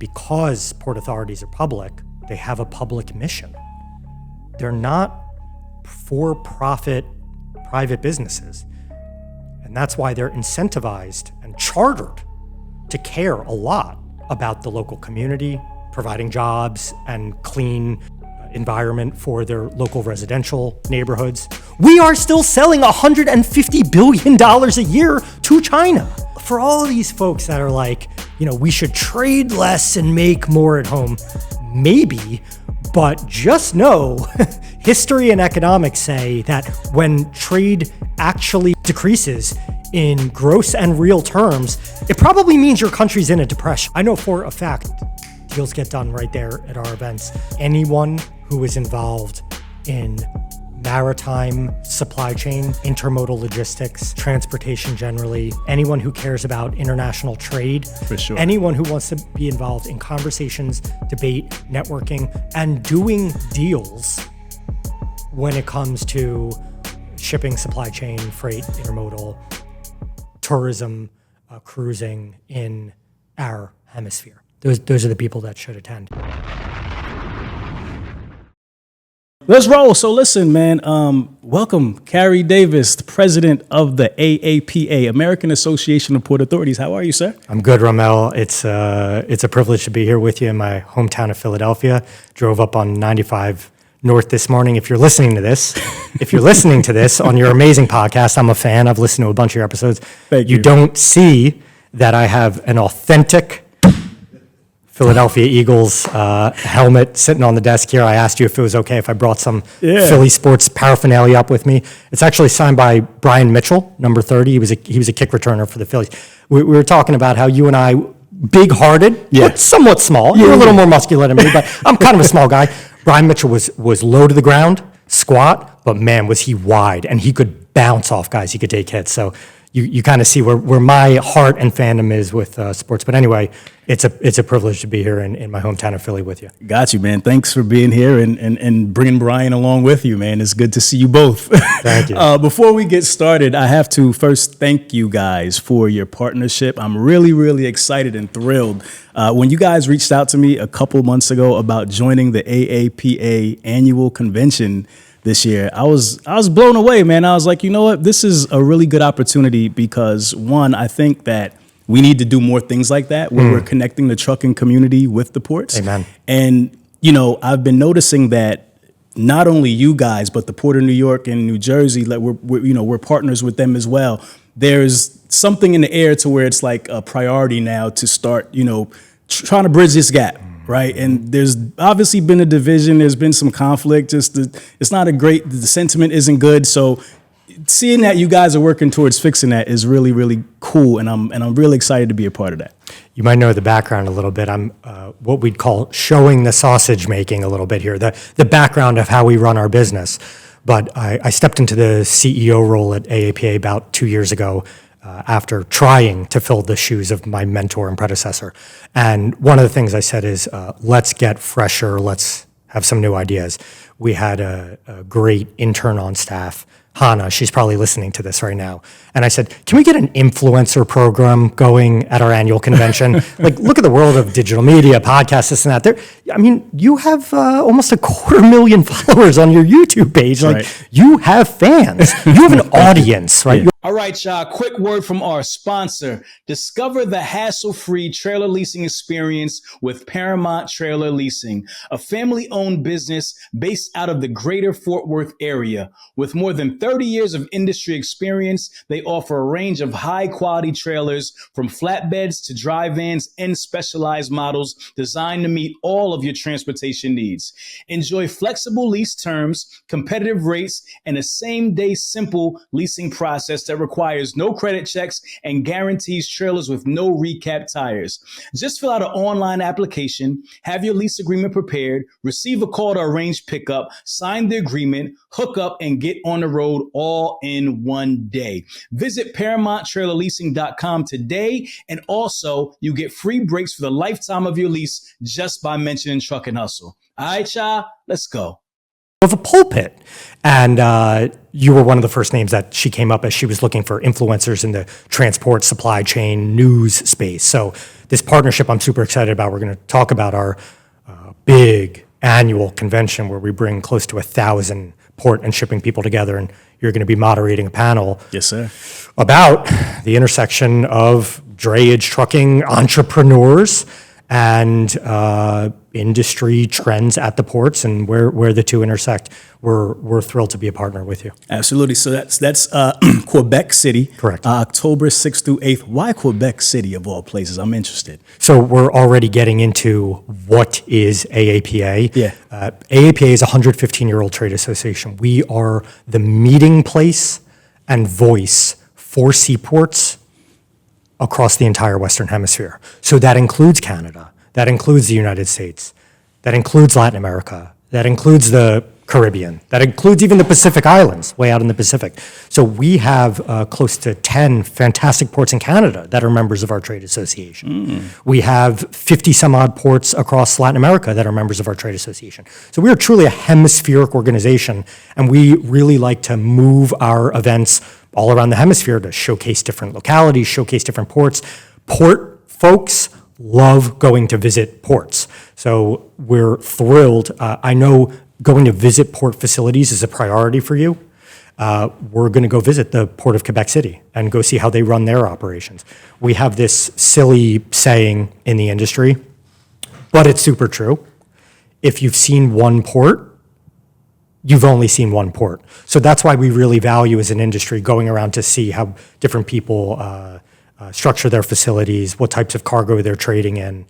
because port authorities are public, they have a public mission. They're not for-profit private businesses. And that's why they're incentivized and chartered to care a lot about the local community, providing jobs and clean environment for their local residential neighborhoods. We are still selling $150 billion a year to China. For all of these folks that are like, we should trade less and make more at home, maybe, but just know history and economics say that when trade actually decreases in gross and real terms, it probably means your country's in a depression. I know for a fact deals get done right there at our events. Anyone who is involved in maritime supply chain, intermodal logistics, transportation generally, anyone who cares about international trade, for sure, anyone who wants to be involved in conversations, debate, networking, and doing deals when it comes to shipping, supply chain, freight, intermodal, tourism, cruising in our hemisphere. Those are the people that should attend. Let's roll. So listen, man, welcome Cary Davis, the president of the AAPA, American Association of Port Authorities. How are you, sir? I'm good, Rahmel. It's a privilege to be here with you in my hometown of Philadelphia. Drove up on 95 North this morning. If you're listening to this on your amazing podcast, I'm a fan. I've listened to a bunch of your episodes. Thank you. You don't see that I have an authentic Philadelphia Eagles helmet sitting on the desk here. I asked you if it was okay if I brought some Philly sports paraphernalia up with me. It's actually signed by Brian Mitchell, number 30. He was a kick returner for the Phillies. We were talking about how you and I, big-hearted, but somewhat small. You're a little more muscular than me, but I'm kind of a small guy. Brian Mitchell was low to the ground, squat, but man, was he wide, and he could bounce off guys. He could take hits. So you kind of see where my heart and fandom is with sports. But anyway, it's a privilege to be here in my hometown of Philly with you. Got you, man. Thanks for being here and bringing Brian along with you, man. It's good to see you both. Thank you. Before we get started, I have to first thank you guys for your partnership. I'm really, really excited and thrilled. When you guys reached out to me a couple months ago about joining the AAPA annual convention this year, I was blown away, man. I was like, you know what? This is a really good opportunity because, one, I think that we need to do more things like that where we're connecting the trucking community with the ports. Amen. And, I've been noticing that not only you guys, but the Port of New York and New Jersey, like we're partners with them as well. There's something in the air to where it's like a priority now to start, trying to bridge this gap. Right. And there's obviously been a division. There's been some conflict. It's not the sentiment isn't good. So seeing that you guys are working towards fixing that is really, really cool. And I'm really excited to be a part of that. You might know the background a little bit. I'm what we'd call showing the sausage making a little bit here, the background of how we run our business. But I stepped into the CEO role at AAPA about 2 years ago. After trying to fill the shoes of my mentor and predecessor. And one of the things I said is, let's get fresher, let's have some new ideas. We had a great intern on staff, Hannah. She's probably listening to this right now. And I said, can we get an influencer program going at our annual convention? Like, look at the world of digital media, podcasts, this and that. You have almost 250,000 followers on your YouTube page. Like, you have fans. You have an audience, right? All right, y'all, quick word from our sponsor. Discover the hassle-free trailer leasing experience with Paramount Trailer Leasing, a family-owned business based out of the greater Fort Worth area. With more than 30 years of industry experience, they offer a range of high-quality trailers from flatbeds to dry vans and specialized models designed to meet all of your transportation needs. Enjoy flexible lease terms, competitive rates, and a same-day simple leasing process that requires no credit checks and guarantees trailers with no recap tires. Just fill out an online application, have your lease agreement prepared, receive a call to arrange pickup, sign the agreement, hook up, and get on the road all in one day. Visit ParamountTrailerLeasing.com today, and also you get free breaks for the lifetime of your lease just by mentioning Truck and Hustle. All right, y'all, let's go. of a pulpit. And you were one of the first names that she came up as she was looking for influencers in the transport, supply chain, news space. So this partnership I'm super excited about. We're going to talk about our big annual convention where we bring close to 1,000 port and shipping people together, and you're going to be moderating a panel. Yes, sir. About the intersection of drayage trucking entrepreneurs and industry trends at the ports and where the two intersect. We're thrilled to be a partner with you. Absolutely. So that's Québec City. Correct. October 6th through 8th. Why Québec City of all places? I'm interested. So we're already getting into what is AAPA. Yeah. AAPA is a 115-year-old trade association. We are the meeting place and voice for seaports across the entire Western Hemisphere. So that includes Canada, that includes the United States, that includes Latin America, that includes the Caribbean, that includes even the Pacific Islands, way out in the Pacific. So we have close to 10 fantastic ports in Canada that are members of our trade association. We have 50 some odd ports across Latin America that are members of our trade association. So we are truly a hemispheric organization, and we really like to move our events all around the hemisphere to showcase different localities, showcase different ports. Port folks love going to visit ports. So we're thrilled. I know going to visit port facilities is a priority for you. We're going to go visit the Port of Québec City and go see how they run their operations. We have this silly saying in the industry, but it's super true. If you've seen one port, you've only seen one port. So that's why we really value as an industry going around to see how different people structure their facilities, what types of cargo they're trading in,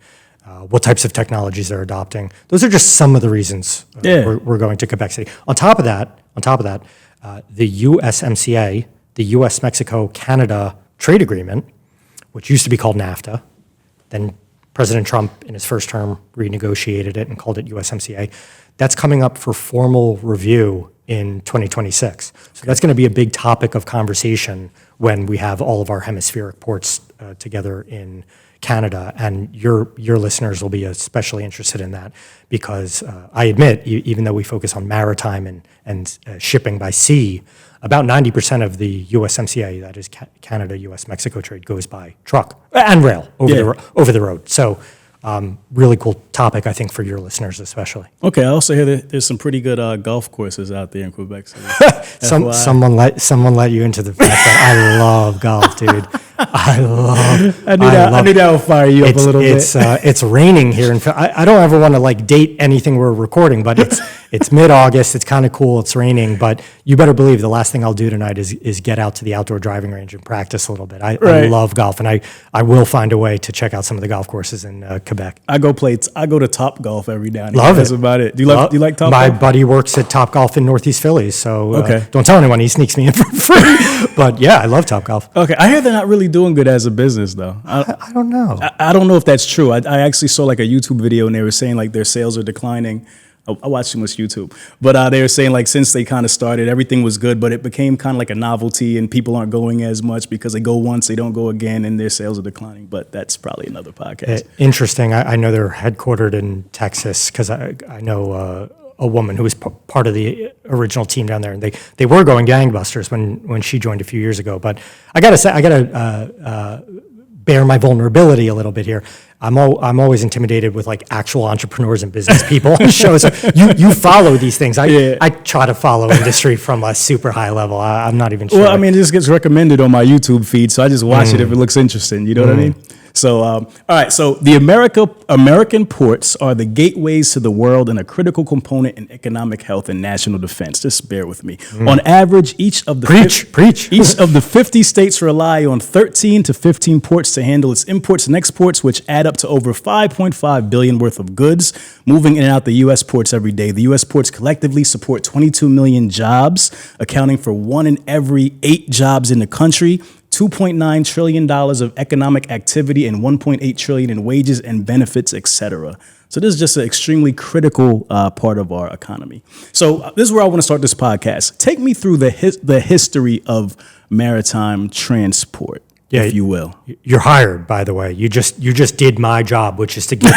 what types of technologies they're adopting. Those are just some of the reasons we're going to Québec City. On top of that, the USMCA, the U.S.-Mexico-Canada trade agreement, which used to be called NAFTA, then President Trump in his first term renegotiated it and called it USMCA. That's coming up for formal review in 2026. So that's going to be a big topic of conversation when we have all of our hemispheric ports together in Canada, and your listeners will be especially interested in that because I admit, even though we focus on maritime and shipping by sea, about 90% of the USMCA, that is Canada, US, Mexico trade, goes by truck and rail over the road. So really cool topic, I think, for your listeners especially. Okay, I also hear that there's some pretty good golf courses out there in Québec City. Someone let you into the fact that I love golf, dude. I knew that would fire you up a little bit. It's raining here, and I don't ever want to like date anything we're recording, but it's mid-August. It's kind of cool. It's raining, but you better believe the last thing I'll do tonight is get out to the outdoor driving range and practice a little bit. I love golf, and I will find a way to check out some of the golf courses in Quebec. I go to Top Golf every now and then. Love it. That's about it. Do you like Top Golf? My buddy works at Top Golf in Northeast Philly, so don't tell anyone. He sneaks me in for free. But yeah, I love Top Golf. Okay, I hear they're not really doing good as a business though. I don't know. I don't know if that's true. I actually saw like a YouTube video and they were saying like their sales are declining. I watch too much YouTube, but they were saying like since they kind of started, everything was good, but it became kind of like a novelty and people aren't going as much because they go once, they don't go again, and their sales are declining. But that's probably another podcast. Interesting. I know they're headquartered in Texas because I know a woman who was part of the original team down there, and they were going gangbusters when she joined a few years ago. But I gotta say, bear my vulnerability a little bit here. I'm always intimidated with like actual entrepreneurs and business people on shows. You follow these things. I try to follow industry from a super high level. I'm not even sure. Well, I mean, it just gets recommended on my YouTube feed, so I just watch it if it looks interesting. You know what I mean? So, all right. So the American ports are the gateways to the world and a critical component in economic health and national defense. Just bear with me. On average, each of the 50 states rely on 13 to 15 ports to handle its imports and exports, which add up to over 5.5 billion worth of goods moving in and out the U.S. ports every day. The U.S. ports collectively support 22 million jobs, accounting for 1 in every 8 jobs in the country. $2.9 trillion of economic activity and $1.8 trillion in wages and benefits, et cetera. So this is just an extremely critical part of our economy. So this is where I want to start this podcast. Take me through the history of maritime transport. if you will. You're hired, by the way. You just did my job, which is to give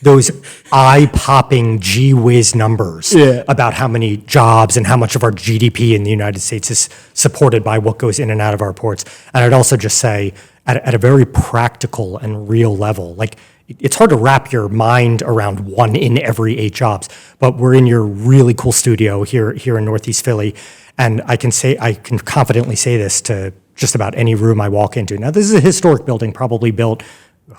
those eye-popping gee whiz numbers about how many jobs and how much of our GDP in the United States is supported by what goes in and out of our ports. And I'd also just say, at a very practical and real level, like it's hard to wrap your mind around 1 in every 8 jobs. But we're in your really cool studio here in Northeast Philly, and I can confidently say this to just about any room I walk into. Now, this is a historic building, probably built,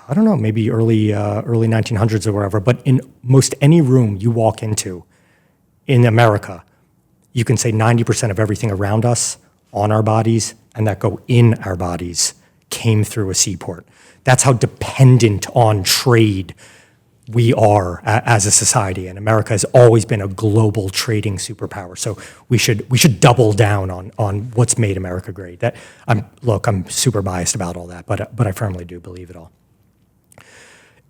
I don't know, maybe early 1900s or whatever, but in most any room you walk into in America, you can say 90% of everything around us, on our bodies, and that go in our bodies came through a seaport. That's how dependent on trade we are as a society, and America has always been a global trading superpower. So we should double down on what's made America great. I'm super biased about all that, but I firmly do believe it all.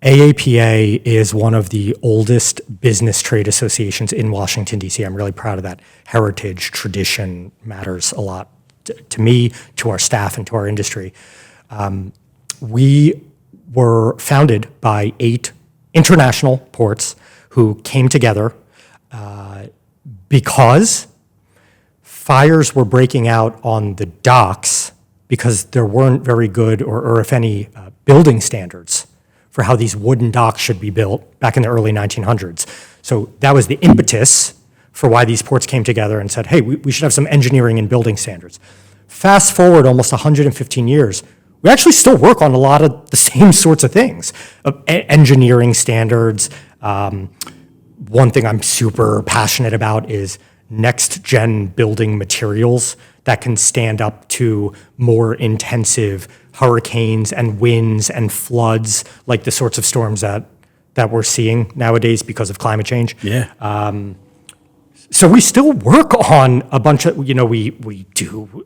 AAPA is one of the oldest business trade associations in Washington, D.C. I'm really proud of that. Heritage, tradition matters a lot to me, to our staff, and to our industry. We were founded by 8 international ports who came together because fires were breaking out on the docks because there weren't very good, or if any, building standards for how these wooden docks should be built back in the early 1900s. So that was the impetus for why these ports came together and said, hey, we should have some engineering and building standards. Fast forward almost 115 years, we actually still work on a lot of the same sorts of things, engineering standards. One thing I'm super passionate about is next-gen building materials that can stand up to more intensive hurricanes and winds and floods, like the sorts of storms that we're seeing nowadays because of climate change. Yeah. So we still work on a bunch of, we do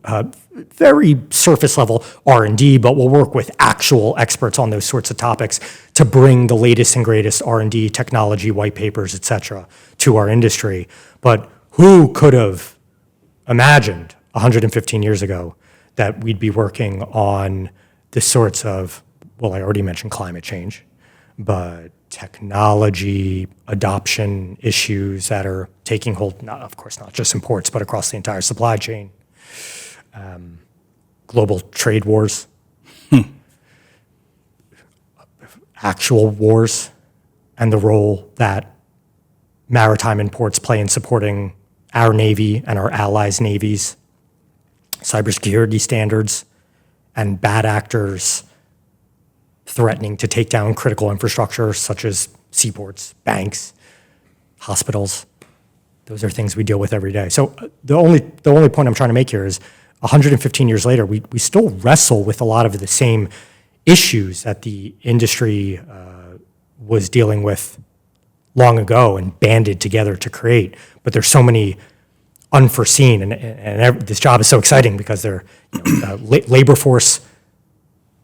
very surface level R&D, but we'll work with actual experts on those sorts of topics to bring the latest and greatest R&D technology, white papers, et cetera, to our industry. But who could have imagined 115 years ago that we'd be working on the sorts of, well, I already mentioned climate change, but technology adoption issues that are taking hold, of course, not just in ports, but across the entire supply chain. Global trade wars, actual wars, and the role that maritime and ports play in supporting our Navy and our allies' navies, cybersecurity standards, and bad actors threatening to take down critical infrastructure such as seaports, banks, hospitals. Those are things we deal with every day. So the only point I'm trying to make here is 115 years later, we still wrestle with a lot of the same issues that the industry was dealing with long ago and banded together to create. But there's so many unforeseen, and this job is so exciting because they're labor force,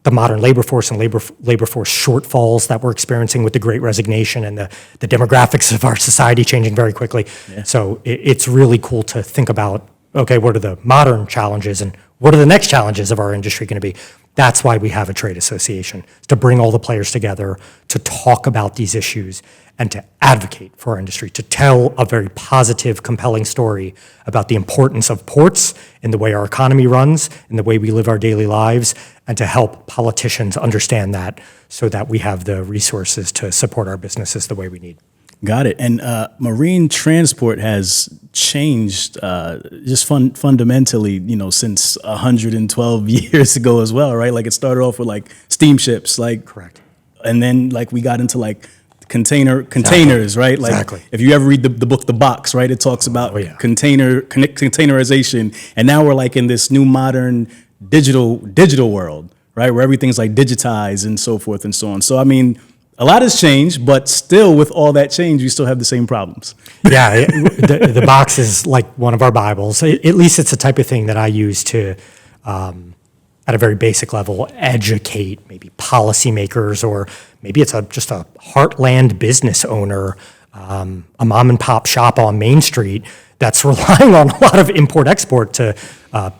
the modern labor force and labor force shortfalls that we're experiencing with the Great Resignation and the demographics of our society changing very quickly. Yeah. So it's really cool to think about, okay, what are the modern challenges and what are the next challenges of our industry going to be? That's why we have a trade association, to bring all the players together, to talk about these issues, and to advocate for our industry, to tell a very positive, compelling story about the importance of ports in the way our economy runs, in the way we live our daily lives, and to help politicians understand that so that we have the resources to support our businesses the way we need. Got it. And marine transport has changed just fundamentally, since 112 years ago as well, right? Like it started off with like steamships, like correct, and then like we got into like containers, right? Like exactly. If you ever read the book The Box, right, it talks about containerization, and now we're like in this new modern digital world, right, where everything's like digitized and so forth and so on. So I mean, a lot has changed, but still, with all that change, we still have the same problems. Yeah, the box is like one of our Bibles. At least it's the type of thing that I use to, at a very basic level, educate maybe policymakers, or maybe it's just a heartland business owner, a mom and pop shop on Main Street that's relying on a lot of import-export to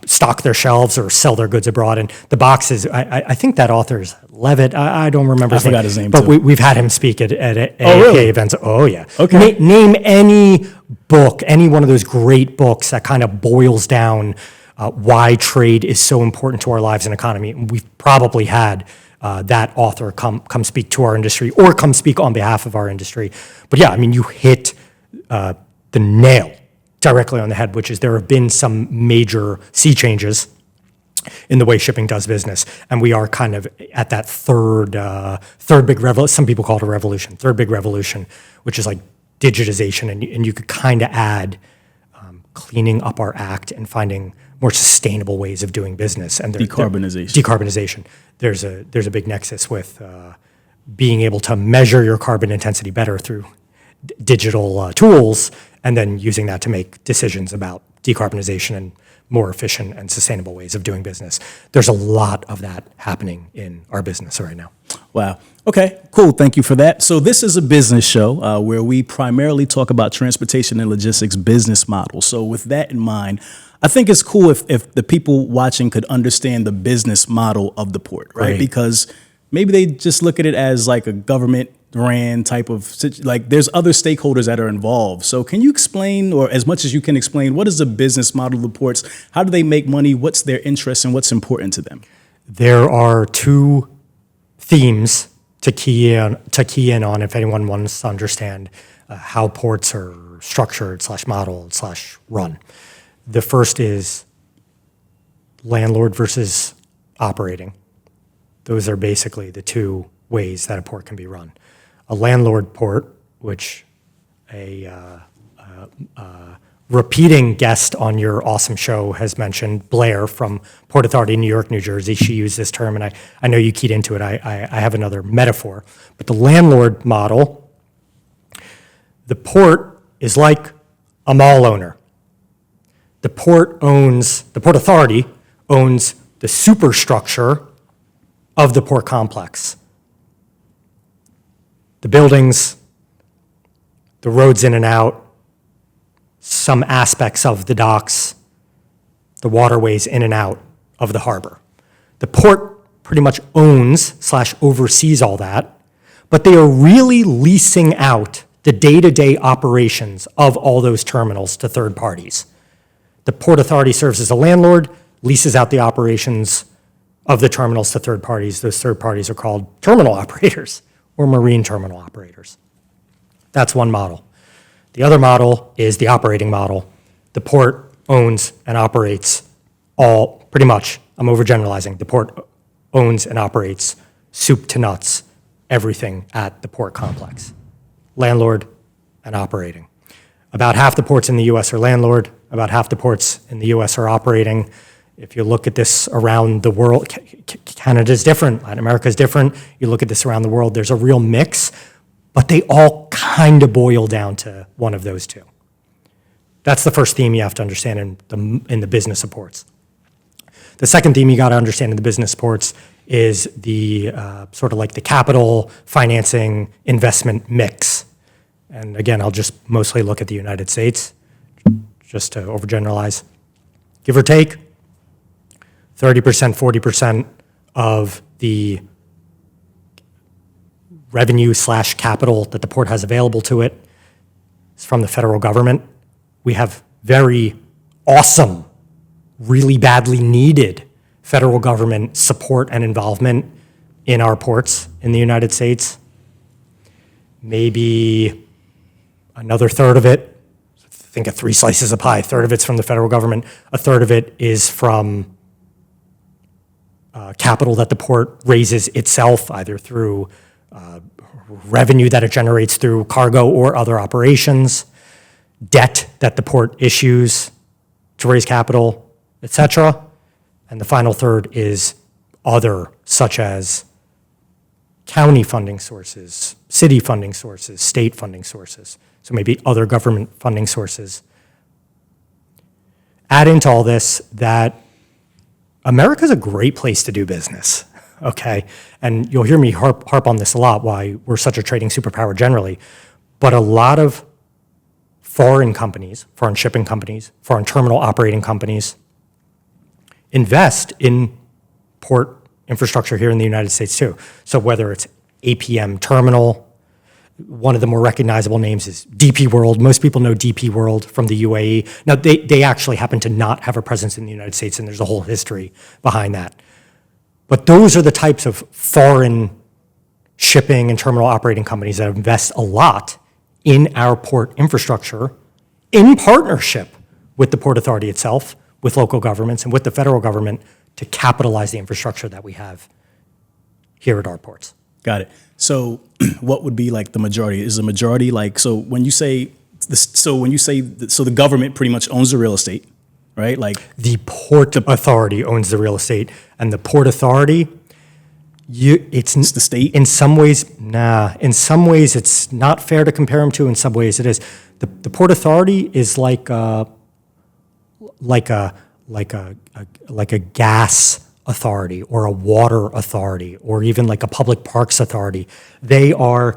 stock their shelves or sell their goods abroad. And the boxes, I think that author's Levitt. I don't remember his name. I forgot his name, but too. We've had him speak at really? events. Oh, yeah. Okay. Name any book, any one of those great books that kind of boils down why trade is so important to our lives and economy. And we've probably had that author come speak to our industry or come speak on behalf of our industry. But yeah, I mean, you hit the nail directly on the head, which is there have been some major sea changes in the way shipping does business. And we are kind of at that third big revolution. Some people call it a revolution, third big revolution, which is like digitization. And you could kind of add cleaning up our act and finding more sustainable ways of doing business. And decarbonization. There's a big nexus with being able to measure your carbon intensity better through digital tools, and then using that to make decisions about decarbonization and more efficient and sustainable ways of doing business. There's a lot of that happening in our business right now. Wow. Okay, cool. Thank you for that. So this is a business show where we primarily talk about transportation and logistics business models. So with that in mind, I think it's cool if the people watching could understand the business model of the port, right? Because maybe they just look at it as like a government ran type of, like there's other stakeholders that are involved. So can you explain, or as much as you can explain, what is the business model of the ports? How do they make money? What's their interest and what's important to them? There are two themes to key in on if anyone wants to understand how ports are structured / modeled / run. The first is landlord versus operating. Those are basically the two ways that a port can be run. A landlord port, which a repeating guest on your awesome show has mentioned, Blair from Port Authority, New York, New Jersey. She used this term, and I know you keyed into it. I have another metaphor. But the landlord model, the port is like a mall owner. The Port Authority owns the superstructure of the port complex. The buildings, the roads in and out, some aspects of the docks, the waterways in and out of the harbor. The port pretty much owns / oversees all that, but they are really leasing out the day-to-day operations of all those terminals to third parties. The Port Authority serves as a landlord, leases out the operations of the terminals to third parties. Those third parties are called terminal operators or marine terminal operators. That's one model. The other model is the operating model. The port owns and operates all, pretty much, I'm overgeneralizing, the port owns and operates soup to nuts, everything at the port complex. Landlord and operating. About half the ports in the US are landlord, about half the ports in the US are operating. If you look at this around the world, Canada's different, Latin America's different. You look at this around the world, there's a real mix, but they all kind of boil down to one of those two. That's the first theme you have to understand in the business of ports. The second theme you got to understand in the business of ports is the sort of like the capital financing investment mix. And again, I'll just mostly look at the United States, just to overgeneralize. Give or take, 30%, 40% of the revenue / capital that the port has available to it is from the federal government. We have very awesome, really badly needed federal government support and involvement in our ports in the United States. Maybe another third of it, think of 3 slices of pie, a third of it's from the federal government, a third of it is from capital that the port raises itself, either through revenue that it generates through cargo or other operations, debt that the port issues to raise capital, etc. And the final third is other, such as county funding sources, city funding sources, state funding sources. So maybe other government funding sources. Add into all this that America's a great place to do business, okay? And you'll hear me harp on this a lot, why we're such a trading superpower generally. But a lot of foreign companies, foreign shipping companies, foreign terminal operating companies invest in port infrastructure here in the United States too. So whether it's APM terminal, one of the more recognizable names is DP World. Most people know DP World from the UAE. Now, they actually happen to not have a presence in the United States, and there's a whole history behind that. But those are the types of foreign shipping and terminal operating companies that invest a lot in our port infrastructure in partnership with the Port Authority itself, with local governments, and with the federal government to capitalize the infrastructure that we have here at our ports. Got it. So what would be like the majority? Is the majority like, so when you say this, so the government pretty much owns the real estate, right? Like the Port Authority owns the real estate, and the Port Authority, it's the state? In some ways, in some ways it's not fair to compare them to, in some ways it is. The Port Authority is like a gas authority or a water authority or even like a public parks authority. They are,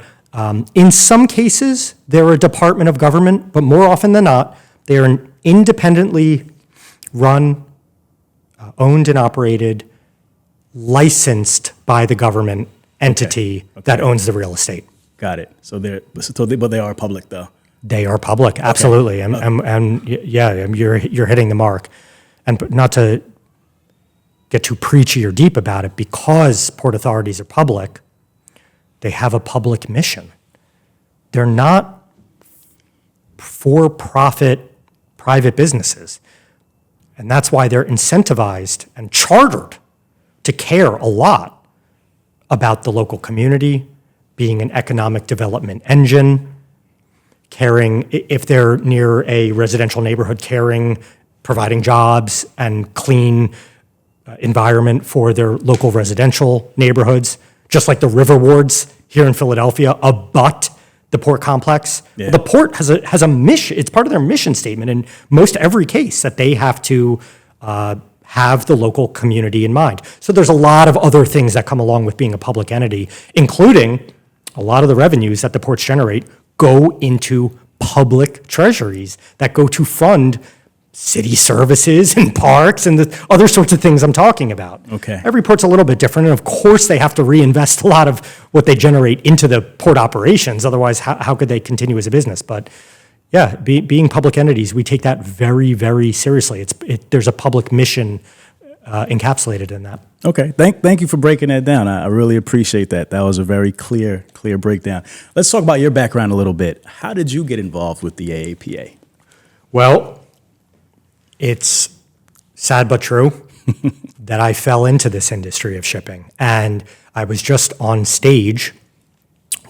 in some cases, they're a department of government, but more often than not, they are an independently run, owned and operated, licensed by the government entity that owns the real estate. Got it. But they are public though. They are public, absolutely, and you're hitting the mark, and not to get too preachy or deep about it, because port authorities are public, they have a public mission. They're not for-profit private businesses, and that's why they're incentivized and chartered to care a lot about the local community, being an economic development engine, caring, if they're near a residential neighborhood, providing jobs and clean environment for their local residential neighborhoods, just like the river wards here in Philadelphia abut the port complex. Yeah. The port has a mission. It's part of their mission statement in most every case that they have to have the local community in mind. So there's a lot of other things that come along with being a public entity, including a lot of the revenues that the ports generate go into public treasuries that go to fund city services and parks and the other sorts of things I'm talking about. Okay. Every port's a little bit different, and of course they have to reinvest a lot of what they generate into the port operations. Otherwise, how could they continue as a business? But yeah, being public entities, we take that very, very seriously. There's a public mission encapsulated in that. Okay, thank you for breaking that down. I really appreciate that. That was a very clear breakdown. Let's talk about your background a little bit. How did you get involved with the AAPA? Well, it's sad but true that I fell into this industry of shipping. And I was just on stage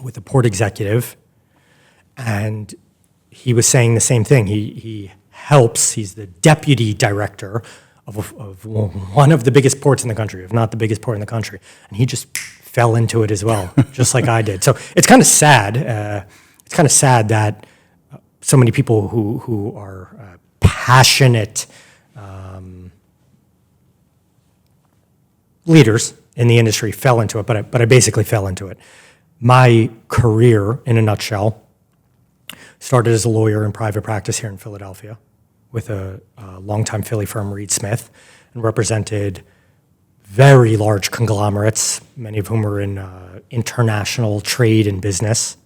with a port executive, and he was saying the same thing. He's the deputy director of one of the biggest ports in the country, if not the biggest port in the country. And he just fell into it as well, just like I did. So it's kind of sad. It's kind of sad that so many people who are passionate leaders in the industry fell into it, but I basically fell into it. My career, in a nutshell, started as a lawyer in private practice here in Philadelphia with a longtime Philly firm, Reed Smith, and represented very large conglomerates, many of whom were in international trade and business.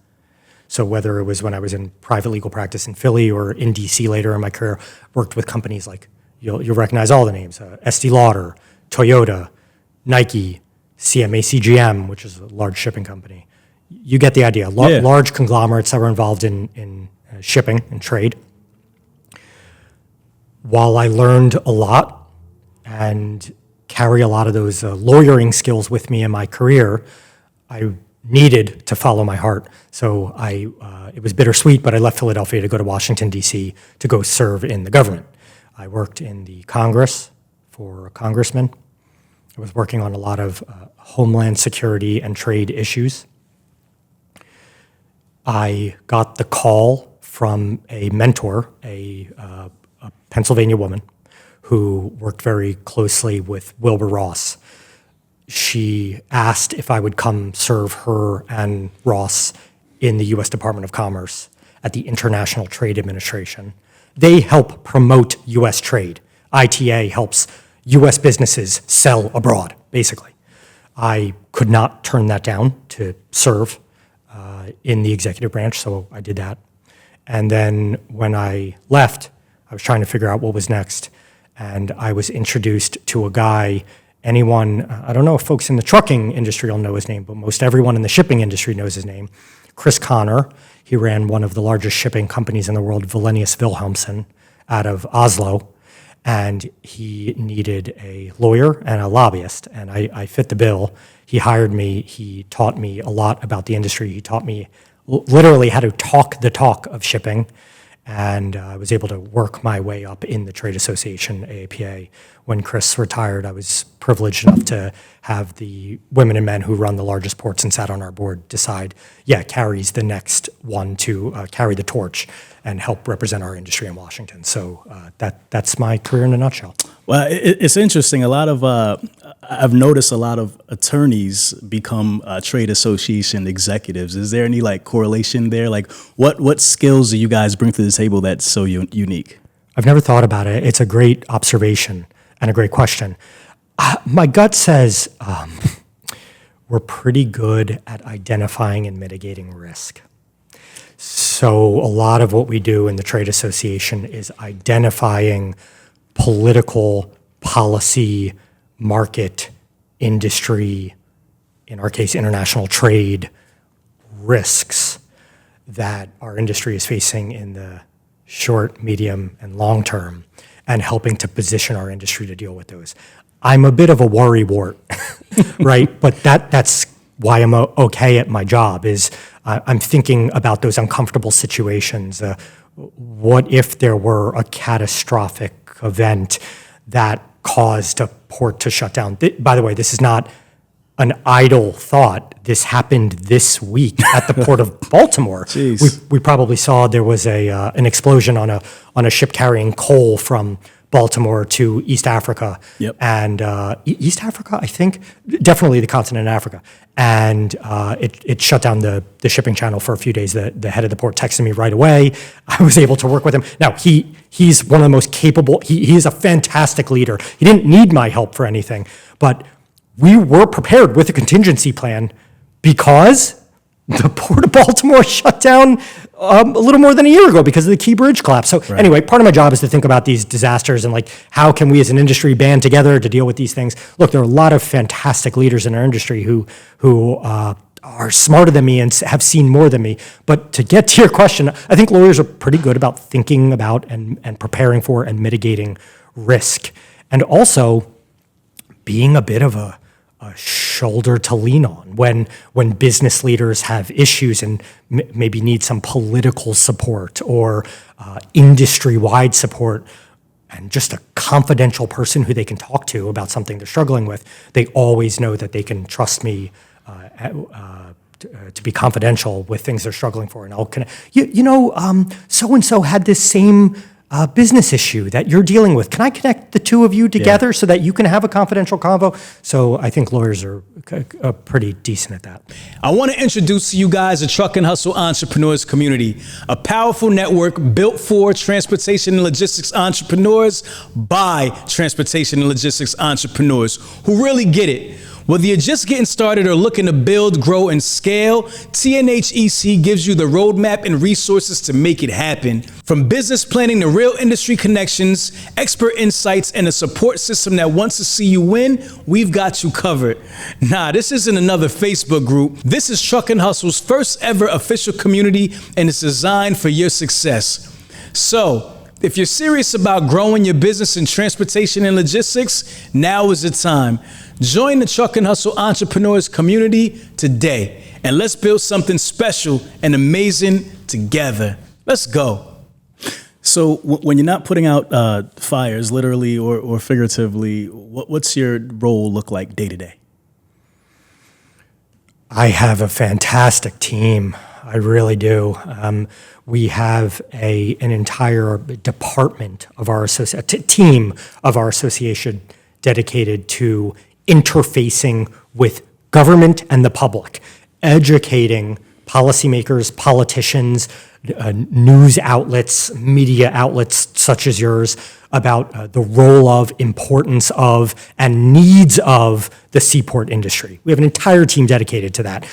So whether it was when I was in private legal practice in Philly or in DC later in my career, worked with companies like, you'll recognize all the names, Estee Lauder, Toyota, Nike, CGM, which is a large shipping company. You get the idea. Large conglomerates that were involved in shipping and trade. While I learned a lot and carry a lot of those lawyering skills with me in my career, I needed to follow my heart. So it was bittersweet, but I left Philadelphia to go to Washington, D.C. to go serve in the government. I worked in the Congress for a congressman. I was working on a lot of homeland security and trade issues. I got the call from a mentor, a Pennsylvania woman who worked very closely with Wilbur Ross. She asked if I would come serve her and Ross in the U.S. Department of Commerce at the International Trade Administration. They help promote U.S. trade. ITA helps U.S. businesses sell abroad, basically. I could not turn that down to serve in the executive branch, so I did that. And then when I left, I was trying to figure out what was next, and I was introduced to a guy. Anyone, I don't know if folks in the trucking industry will know his name, but most everyone in the shipping industry knows his name. Chris Connor. He ran one of the largest shipping companies in the world, Wallenius Wilhelmsen, out of Oslo. And he needed a lawyer and a lobbyist, and I fit the bill. He hired me. He taught me a lot about the industry. He taught me literally how to talk the talk of shipping, and I was able to work my way up in the trade association, AAPA. When Chris retired, I was privileged enough to have the women and men who run the largest ports and sat on our board decide, yeah, Cary's the next one to carry the torch and help represent our industry in Washington. So that's my career in a nutshell. Well, it's interesting. I've noticed a lot of attorneys become trade association executives. Is there any correlation there? What skills do you guys bring to the table that's so unique? I've never thought about it. It's a great observation and a great question. My gut says we're pretty good at identifying and mitigating risk. So a lot of what we do in the trade association is identifying political, policy, market, industry, in our case, international trade risks that our industry is facing in the short, medium, and long term, and helping to position our industry to deal with those. I'm a bit of a worrywart, right? But that's why I'm okay at my job, is I'm thinking about those uncomfortable situations. What if there were a catastrophic event that caused a port to shut down? By the way, this is not an idle thought. This happened this week at the port of Baltimore. We probably saw there was an explosion on a ship carrying coal from Baltimore to East Africa. Yep. And East Africa, I think, definitely the continent of Africa. And it shut down the shipping channel for a few days. The head of the port texted me right away. I was able to work with him. Now, he's one of the most capable, he is a fantastic leader. He didn't need my help for anything, but we were prepared with a contingency plan because the Port of Baltimore shut down a little more than a year ago because of the Key Bridge collapse. So Anyway, part of my job is to think about these disasters and how can we as an industry band together to deal with these things. Look, there are a lot of fantastic leaders in our industry who are smarter than me and have seen more than me. But to get to your question, I think lawyers are pretty good about thinking about and preparing for and mitigating risk. And also being a bit of a shoulder to lean on when business leaders have issues and maybe need some political support or industry-wide support, and just a confidential person who they can talk to about something they're struggling with. They always know that they can trust me to be confidential with things they're struggling for, and I'll connect. So-and-so had this same business issue that you're dealing with. Can I connect the two of you together so that you can have a confidential convo? So I think lawyers are pretty decent at that. I want to introduce to you guys the Truck and Hustle Entrepreneurs Community, a powerful network built for transportation and logistics entrepreneurs by transportation and logistics entrepreneurs who really get it. Whether you're just getting started or looking to build, grow, and scale, TNHEC gives you the roadmap and resources to make it happen. From business planning to real industry connections, expert insights, and a support system that wants to see you win, we've got you covered. Nah, this isn't another Facebook group. This is Truck and Hustle's first ever official community, and it's designed for your success. So, if you're serious about growing your business in transportation and logistics, now is the time. Join the Truck and Hustle Entrepreneurs community today, and let's build something special and amazing together. Let's go. So when you're not putting out fires, literally or figuratively, what's your role look like day to day? I have a fantastic team. I really do. We have an entire department of our team of our association dedicated to interfacing with government and the public, educating policymakers, politicians, news outlets, media outlets such as yours about the role of, importance of, and needs of the seaport industry. We have an entire team dedicated to that.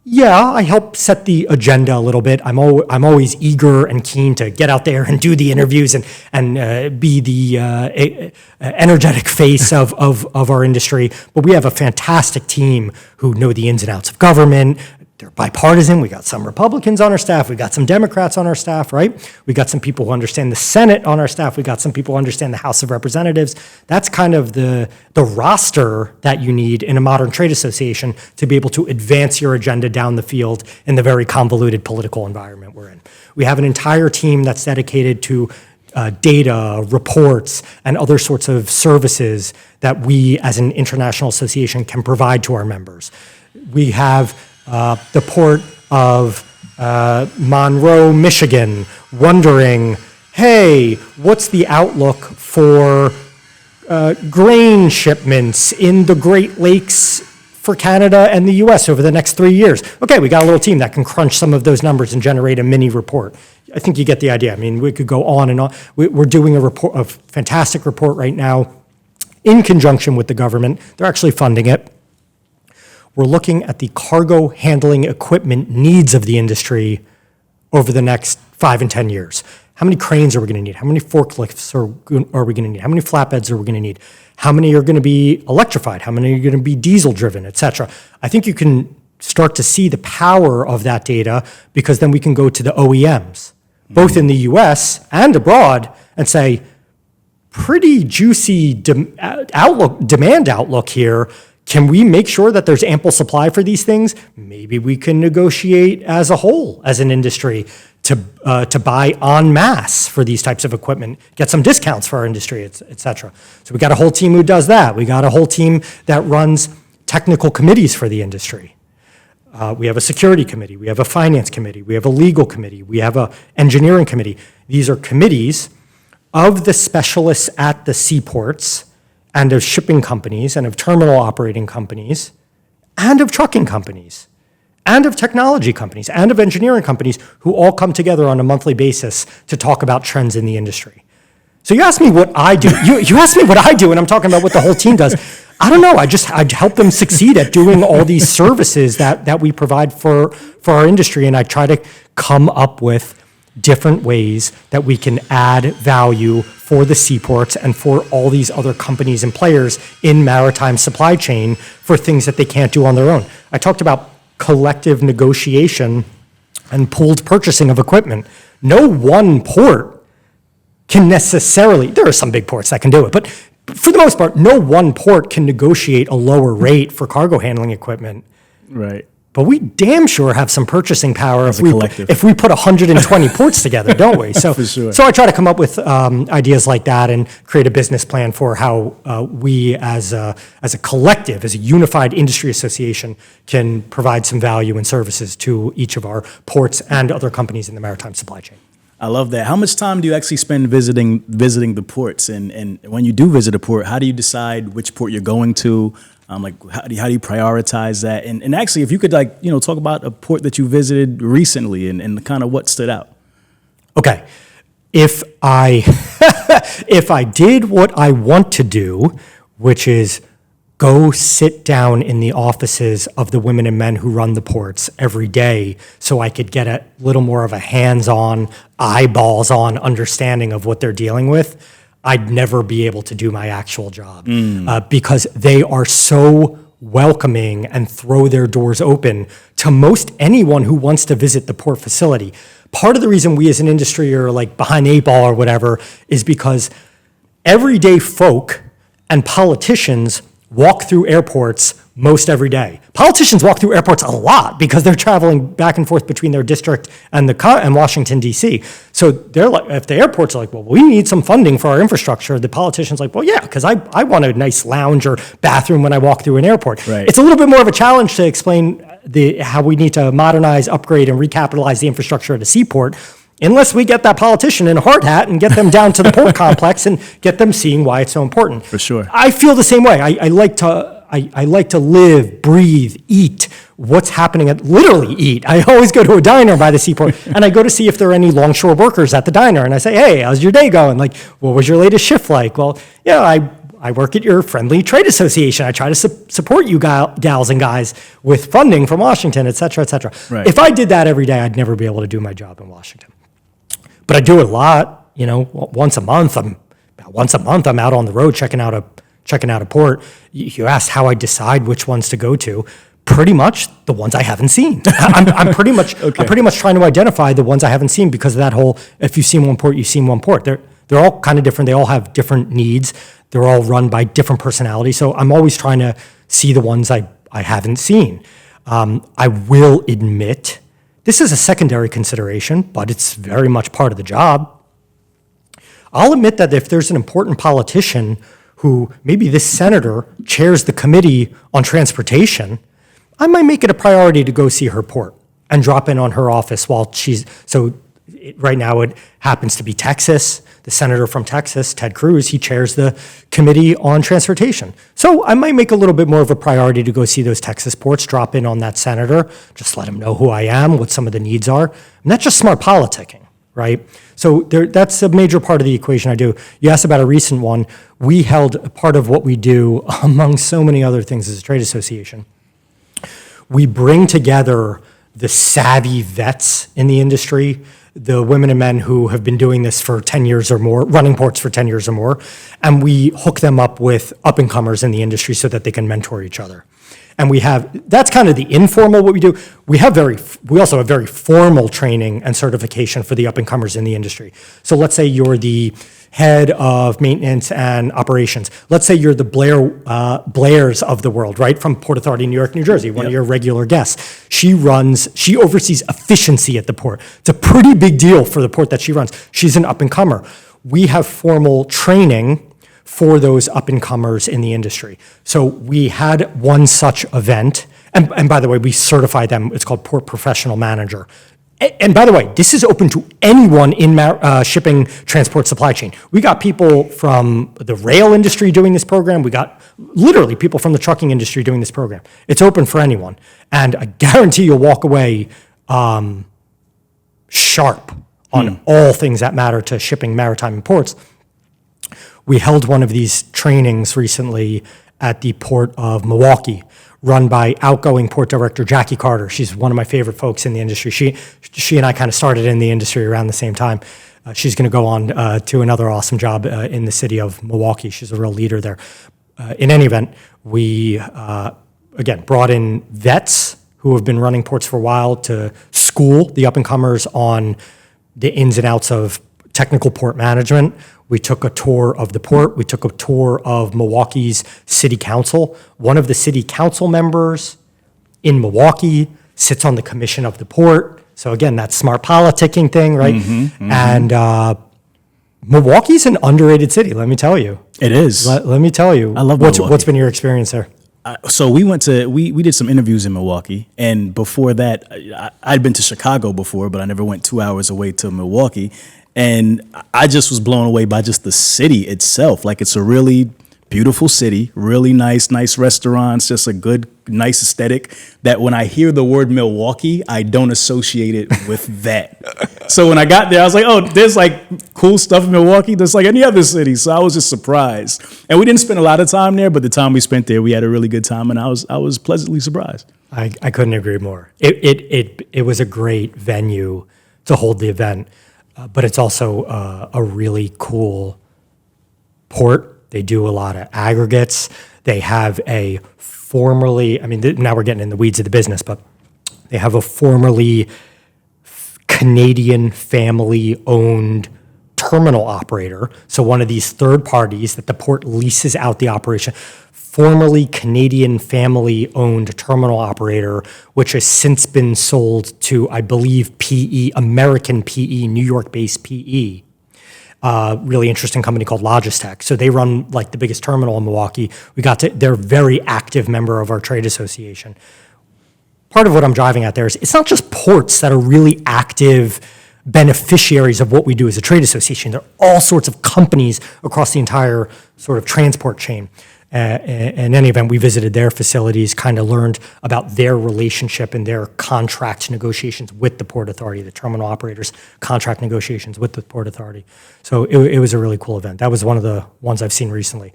Yeah, I help set the agenda a little bit. I'm always eager and keen to get out there and do the interviews and be the energetic face of our industry. But we have a fantastic team who know the ins and outs of government. They're bipartisan. We got some Republicans on our staff. We got some Democrats on our staff, right? We got some people who understand the Senate on our staff. We got some people who understand the House of Representatives. That's kind of the roster that you need in a modern trade association to be able to advance your agenda down the field in the very convoluted political environment we're in. We have an entire team that's dedicated to data, reports, and other sorts of services that we as an international association can provide to our members. We have the port of Monroe, Michigan, wondering, hey, what's the outlook for grain shipments in the Great Lakes for Canada and the US over the next 3 years? Okay, we got a little team that can crunch some of those numbers and generate a mini report. I think you get the idea. I mean, we could go on and on. We're doing a fantastic report right now in conjunction with the government. They're actually funding it. We're looking at the cargo handling equipment needs of the industry over the next 5 and 10 years. How many cranes are we going to need? How many forklifts are we going to need? How many flatbeds are we going to need? How many are going to be electrified? How many are going to be diesel driven, et cetera? I think you can start to see the power of that data because then we can go to the OEMs, both in the US and abroad, and say, pretty juicy demand outlook here. Can we make sure that there's ample supply for these things? Maybe we can negotiate as a whole, as an industry, to buy en masse for these types of equipment, get some discounts for our industry, et cetera. So we got a whole team who does that. We got a whole team that runs technical committees for the industry. We have a security committee. We have a finance committee. We have a legal committee. We have an engineering committee. These are committees of the specialists at the seaports and of shipping companies, and of terminal operating companies, and of trucking companies, and of technology companies, and of engineering companies who all come together on a monthly basis to talk about trends in the industry. So you ask me what I do. You ask me what I do, and I'm talking about what the whole team does. I don't know. I help them succeed at doing all these services that we provide for our industry, and I try to come up with different ways that we can add value for the seaports and for all these other companies and players in maritime supply chain for things that they can't do on their own. I talked about collective negotiation and pooled purchasing of equipment. No one port can necessarily, there are some big ports that can do it, but for the most part, no one port can negotiate a lower rate for cargo handling equipment. Right. But we damn sure have some purchasing power As a collective. if we put 120 ports together, don't we? So, For sure. So I try to come up with ideas like that and create a business plan for how we as a collective, as a unified industry association, can provide some value and services to each of our ports and other companies in the maritime supply chain. I love that. How much time do you actually spend visiting the ports? And when you do visit a port, how do you decide which port you're going to? Like, how do you prioritize that? And actually, if you could, talk about a port that you visited recently and kind of what stood out. Okay. If I did what I want to do, which is go sit down in the offices of the women and men who run the ports every day so I could get a little more of a hands-on, eyeballs-on understanding of what they're dealing with, I'd never be able to do my actual job because they are so welcoming and throw their doors open to most anyone who wants to visit the port facility. Part of the reason we as an industry are like behind the 8 ball or whatever is because everyday folk and politicians walk through airports most every day. Politicians walk through airports a lot because they're traveling back and forth between their district and Washington, D.C. So they're like, if the airports are like, well, we need some funding for our infrastructure, the politician's like, well, yeah, because I want a nice lounge or bathroom when I walk through an airport. Right. It's a little bit more of a challenge to explain how we need to modernize, upgrade, and recapitalize the infrastructure at a seaport, unless we get that politician in a hard hat and get them down to the port complex and get them seeing why it's so important. For sure. I feel the same way. I like to live, breathe, eat what's happening literally eat. I always go to a diner by the seaport and I go to see if there are any longshore workers at the diner. And I say, hey, how's your day going? Like, what was your latest shift like? Well, I work at your friendly trade association. I try to support you gals and guys with funding from Washington, et cetera, et cetera. Right. If I did that every day, I'd never be able to do my job in Washington. But I do it a lot, once a month. I'm out on the road checking out a port. You asked how I decide which ones to go to. Pretty much the ones I haven't seen. I'm pretty much trying to identify the ones I haven't seen because of that whole, if you've seen one port, you've seen one port. They're all kind of different. They all have different needs. They're all run by different personalities. So I'm always trying to see the ones I haven't seen. I will admit, this is a secondary consideration, but it's very much part of the job. I'll admit that if there's an important politician who, maybe this senator chairs the committee on transportation, I might make it a priority to go see her port and drop in on her office right now it happens to be Texas. The senator from Texas, Ted Cruz, he chairs the committee on transportation. So I might make a little bit more of a priority to go see those Texas ports, drop in on that senator, just let him know who I am, what some of the needs are. And that's just smart politicking, right? So that's a major part of the equation I do. You asked about a recent one. We held part of what we do, among so many other things as a trade association. We bring together the savvy vets in the industry, the women and men who have been doing this for 10 years or more, running ports for 10 years or more, and we hook them up with up-and-comers in the industry so that they can mentor each other. And that's kind of the informal what we do. We also have very formal training and certification for the up-and-comers in the industry. So let's say you're the head of maintenance and operations. Let's say you're the Blairs of the world, right? From Port Authority, New York, New Jersey, one of your regular guests. She oversees efficiency at the port. It's a pretty big deal for the port that she runs. She's an up-and-comer. We have formal training for those up-and-comers in the industry. So we had one such event, and by the way, we certify them. It's called Port Professional Manager. And by the way, this is open to anyone in shipping, transport, supply chain. We got people from the rail industry doing this program. We got literally people from the trucking industry doing this program. It's open for anyone. And I guarantee you'll walk away sharp on all things that matter to shipping, maritime, and ports. We held one of these trainings recently at the Port of Milwaukee, run by outgoing port director Jackie Carter. She's one of my favorite folks in the industry. She and I kind of started in the industry around the same time. She's going to go on to another awesome job in the city of Milwaukee. She's a real leader there. In any event, we, again, brought in vets who have been running ports for a while to school the up-and-comers on the ins and outs of technical port management. We took a tour of the port. We took a tour of Milwaukee's city council. One of the city council members in Milwaukee sits on the commission of the port. So again, that smart politicking thing, right? And Milwaukee's an underrated city, let me tell you. It is. Let me tell you. I love Milwaukee. What's been your experience there? So we did some interviews in Milwaukee, and before that, I'd been to Chicago before, but I never went 2 hours away to Milwaukee. And I just was blown away by just the city itself. Like, it's a really beautiful city, really nice restaurants, just a good, nice aesthetic that when I hear the word Milwaukee, I don't associate it with that. So when I got there, I was like, oh, there's like cool stuff in Milwaukee just like any other city. So I was just surprised. And we didn't spend a lot of time there, but the time we spent there, we had a really good time, and I was pleasantly surprised. I couldn't agree more. It was a great venue to hold the event. But it's also a really cool port. They do a lot of aggregates. They have now we're getting in the weeds of the business, but they have a formerly Canadian family-owned terminal operator. So one of these third parties that the port leases out the operation, formerly Canadian family-owned terminal operator, which has since been sold to, I believe, PE, American PE, New York-based PE. Really interesting company called Logistech. So they run like the biggest terminal in Milwaukee. They're a very active member of our trade association. Part of what I'm driving at there is it's not just ports that are really active beneficiaries of what we do as a trade association. There are all sorts of companies across the entire sort of transport chain. In any event, we visited their facilities, kind of learned about their relationship and their contract negotiations with the Port Authority, the terminal operators' contract negotiations with the Port Authority. So it was a really cool event. That was one of the ones I've seen recently.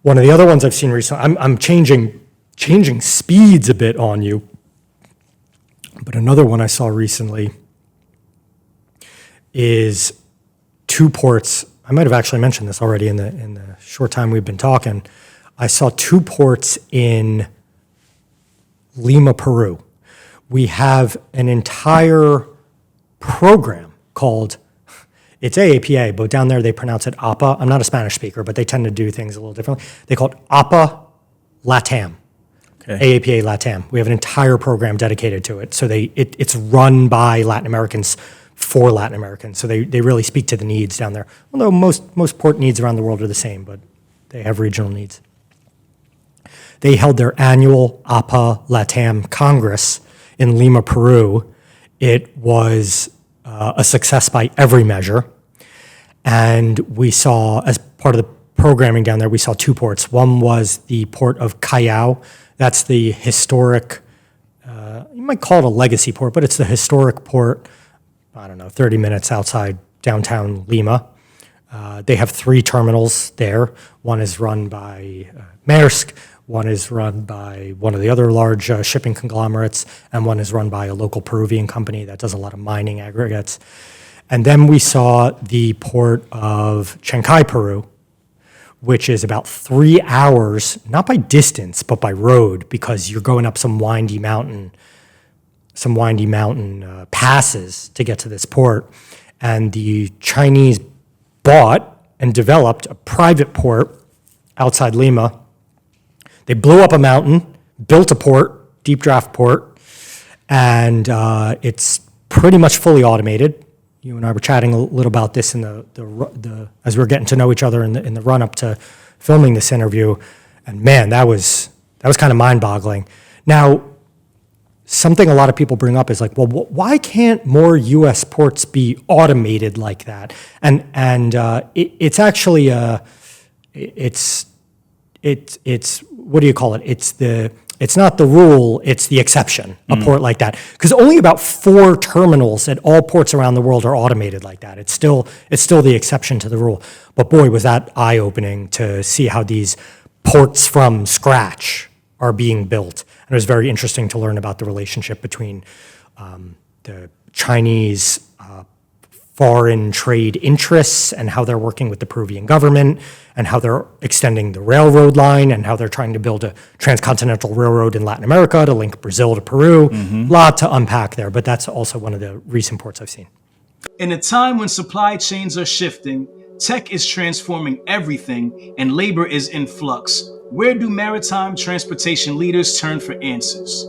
One of the other ones I've seen recently, I'm changing speeds a bit on you, but another one I saw recently is two ports. I might have actually mentioned this already in the short time we've been talking. I saw two ports in Lima, Peru. We have an entire program called, it's AAPA, but down there they pronounce it APA. I'm not a Spanish speaker, but they tend to do things a little differently. They call it APA LATAM. Okay. AAPA LATAM. We have an entire program dedicated to it. So it's run by Latin Americans for Latin Americans. So they really speak to the needs down there. Although most port needs around the world are the same, but they have regional needs. They held their annual APA LATAM Congress in Lima, Peru. It was a success by every measure. And we saw, as part of the programming down there, we saw two ports. One was the port of Callao. That's the historic, you might call it a legacy port, but it's the historic port, 30 minutes outside downtown Lima. They have three terminals there. One is run by Maersk, one is run by one of the other large shipping conglomerates, and one is run by a local Peruvian company that does a lot of mining aggregates. And then we saw the port of Chancay, Peru, which is about 3 hours, not by distance, but by road, because you're going up some windy mountain passes to get to this port. And the Chinese bought and developed a private port outside Lima. They blew up a mountain, built a port, deep draft port, and it's pretty much fully automated. You and I were chatting a little about this in the as we were getting to know each other in the run up to filming this interview, and man, that was kind of mind-boggling. Now, something a lot of people bring up is like, well, why can't more U.S. ports be automated like that? And it's actually it's what do you call it? It's not the rule, it's the exception, a port like that. Because only about 4 terminals at all ports around the world are automated like that. It's still the exception to the rule. But boy, was that eye-opening to see how these ports from scratch are being built. And it was very interesting to learn about the relationship between the Chinese foreign trade interests and how they're working with the Peruvian government and how they're extending the railroad line and how they're trying to build a transcontinental railroad in Latin America to link Brazil to Peru. A lot to unpack there, but that's also one of the recent ports I've seen. In a time when supply chains are shifting, tech is transforming everything, and labor is in flux, where do maritime transportation leaders turn for answers?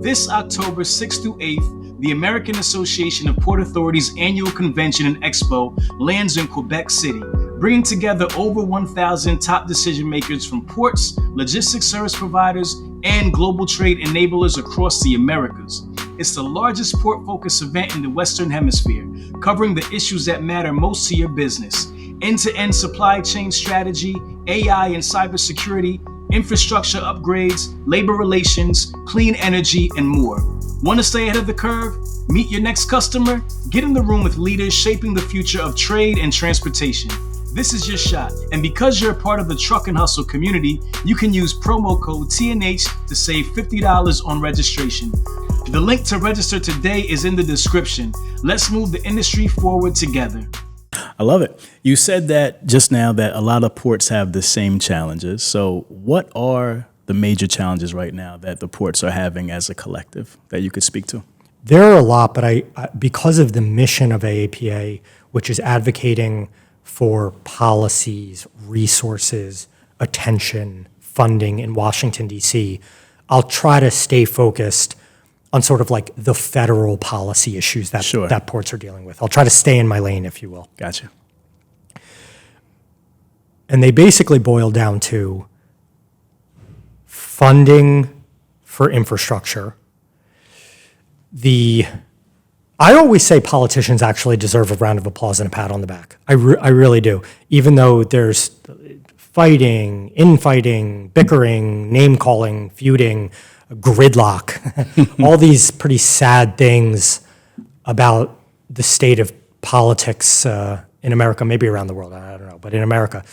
This October 6th through 8th, the American Association of Port Authorities annual convention and expo lands in Québec City, bringing together over 1,000 top decision makers from ports, logistics service providers, and global trade enablers across the Americas. It's the largest port-focused event in the Western Hemisphere, covering the issues that matter most to your business: end-to-end supply chain strategy, AI and cybersecurity, infrastructure upgrades, labor relations, clean energy, and more. Want to stay ahead of the curve? Meet your next customer? Get in the room with leaders shaping the future of trade and transportation. This is your shot, and because you're a part of the Truck and Hustle community, you can use promo code TNH to save $50 on registration. The link to register today is in the description. Let's move the industry forward together. I love it. You said that just now that a lot of ports have the same challenges. So what are the major challenges right now that the ports are having as a collective that you could speak to? There are a lot, but I because of the mission of AAPA, which is advocating for policies, resources, attention, funding in Washington, D.C., I'll try to stay focused on sort of like the federal policy issues that, that ports are dealing with. I'll try to stay in my lane, if you will. Gotcha. And they basically boil down to funding for infrastructure. I always say politicians actually deserve a round of applause and a pat on the back. I really do. Even though there's fighting, infighting, bickering, name-calling, feuding, gridlock, all these pretty sad things about the state of politics in America, maybe around the world, I don't know, but in America.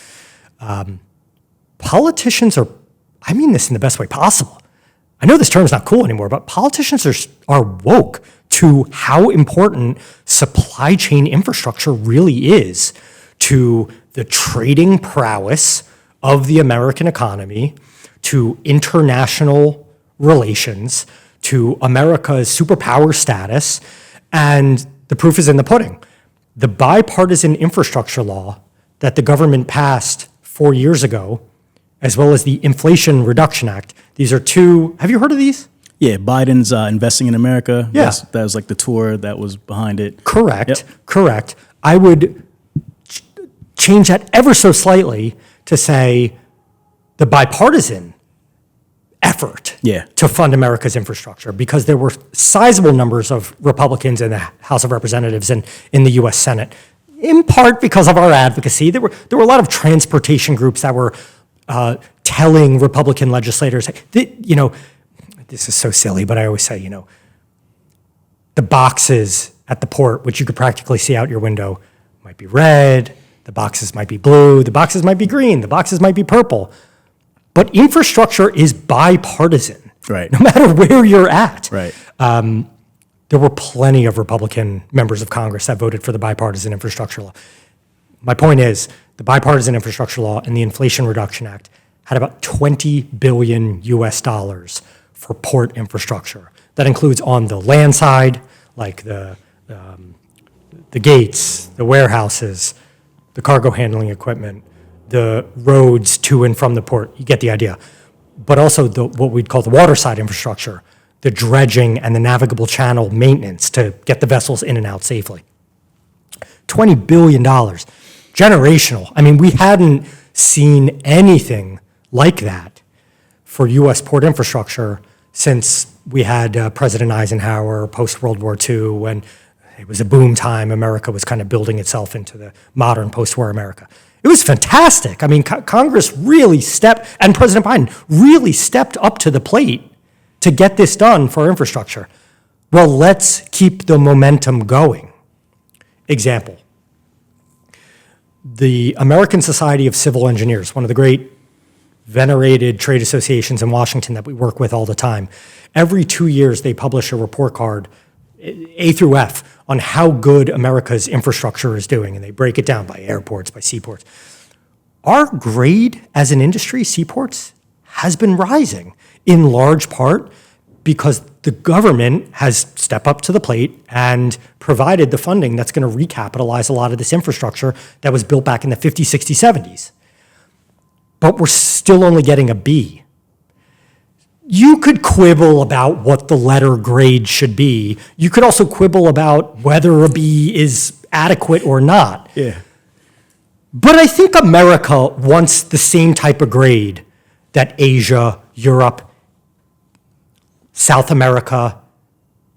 Politicians are, I mean this in the best way possible. I know this term's not cool anymore, but politicians are woke to how important supply chain infrastructure really is to the trading prowess of the American economy, to international relations, to America's superpower status, and the proof is in the pudding. The bipartisan infrastructure law that the government passed 4 years ago, as well as the Inflation Reduction Act, these are two, have you heard of these? Yeah, Biden's Investing in America. Yeah. That was like the tour that was behind it. Correct, Yep. correct. I would change that ever so slightly to say the bipartisan effort Yeah. to fund America's infrastructure, because there were sizable numbers of Republicans in the House of Representatives and in the U.S. Senate, in part because of our advocacy. There were a lot of transportation groups that were telling Republican legislators, this is so silly, but I always say, the boxes at the port, which you could practically see out your window, might be red, the boxes might be blue, the boxes might be green, the boxes might be purple. But infrastructure is bipartisan, Right. no matter where you're at. Right. There were plenty of Republican members of Congress that voted for the bipartisan infrastructure law. My point is, the bipartisan infrastructure law and the Inflation Reduction Act had about $20 billion US for port infrastructure. That includes on the land side, like the gates, the warehouses, the cargo handling equipment, the roads to and from the port. You get the idea. But also what we'd call the water side infrastructure, the dredging and the navigable channel maintenance to get the vessels in and out safely. $20 billion, generational. I mean, we hadn't seen anything like that for U.S. port infrastructure since we had President Eisenhower post-World War II, when it was a boom time. America was kind of building itself into the modern post-war America. It was fantastic. I mean, Congress really and President Biden really stepped up to the plate to get this done for infrastructure. Well, let's keep the momentum going. Example, the American Society of Civil Engineers, one of the great venerated trade associations in Washington that we work with all the time. Every 2 years, they publish a report card, A through F, on how good America's infrastructure is doing, and they break it down by airports, by seaports. Our grade as an industry, seaports, has been rising, in large part because the government has stepped up to the plate and provided the funding that's going to recapitalize a lot of this infrastructure that was built back in the 50s, 60s, 70s. But we're still only getting a B. You could quibble about what the letter grade should be. You could also quibble about whether a B is adequate or not. Yeah. But I think America wants the same type of grade that Asia, Europe, South America,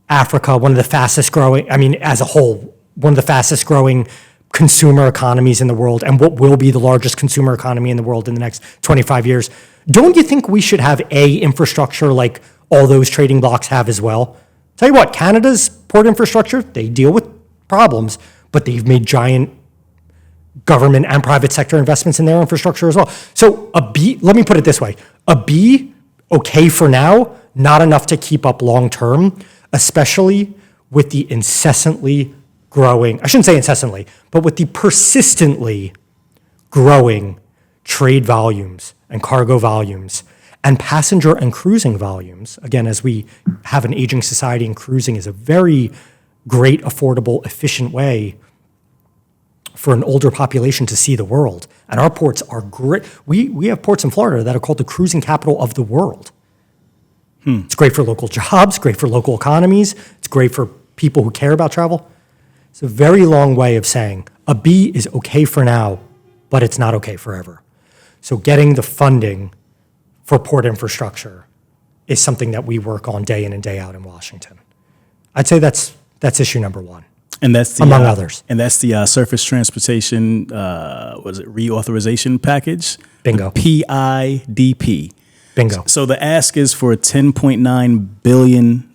Africa, one of the fastest growing, as a whole, one of the fastest growing consumer economies in the world, and what will be the largest consumer economy in the world in the next 25 years. Don't you think we should have infrastructure like all those trading blocks have as well? Tell you what, Canada's port infrastructure, they deal with problems, but they've made giant government and private sector investments in their infrastructure as well. So a B, let me put it this way, a B, okay for now, not enough to keep up long term, especially with the incessantly growing, I shouldn't say incessantly, but with the persistently growing trade volumes and cargo volumes and passenger and cruising volumes. Again, as we have an aging society, and cruising is a very great, affordable, efficient way for an older population to see the world. And our ports are great. We have ports in Florida that are called the cruising capital of the world. It's great for local jobs, great for local economies. It's great for people who care about travel. It's a very long way of saying a B is okay for now, but it's not okay forever. So getting the funding for port infrastructure is something that we work on day in and day out in Washington. I'd say that's issue number one. And that's the, among others. And that's the surface transportation, reauthorization package? Bingo. The PIDP. Bingo. So the ask is for $10.9 billion.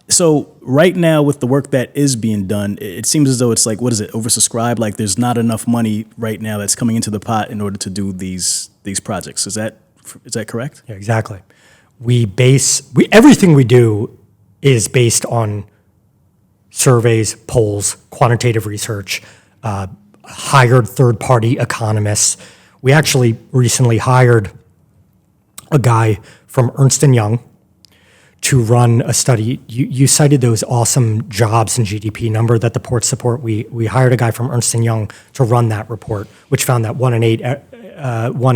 So right now with the work that is being done, it seems as though it's like, what is it, oversubscribed? Like there's not enough money right now that's coming into the pot in order to do these projects. Is that correct? Yeah, exactly. Everything we do is based on surveys, polls, quantitative research, hired third-party economists. We actually recently hired a guy from Ernst & Young to run a study. You cited those awesome jobs and GDP number that the ports support. We hired a guy from Ernst & Young to run that report, which found that one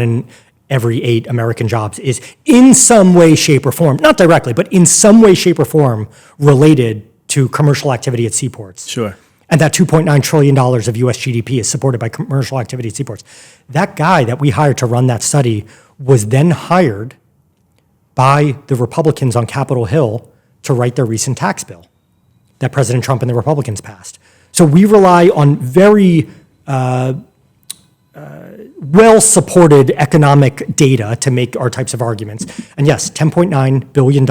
in every 8 American jobs is in some way, shape, or form, not directly, but in some way, shape, or form related to commercial activity at seaports. Sure. And that $2.9 trillion of US GDP is supported by commercial activity at seaports. That guy that we hired to run that study was then hired by the Republicans on Capitol Hill to write their recent tax bill that President Trump and the Republicans passed. So we rely on very well-supported economic data to make our types of arguments. And yes, $10.9 billion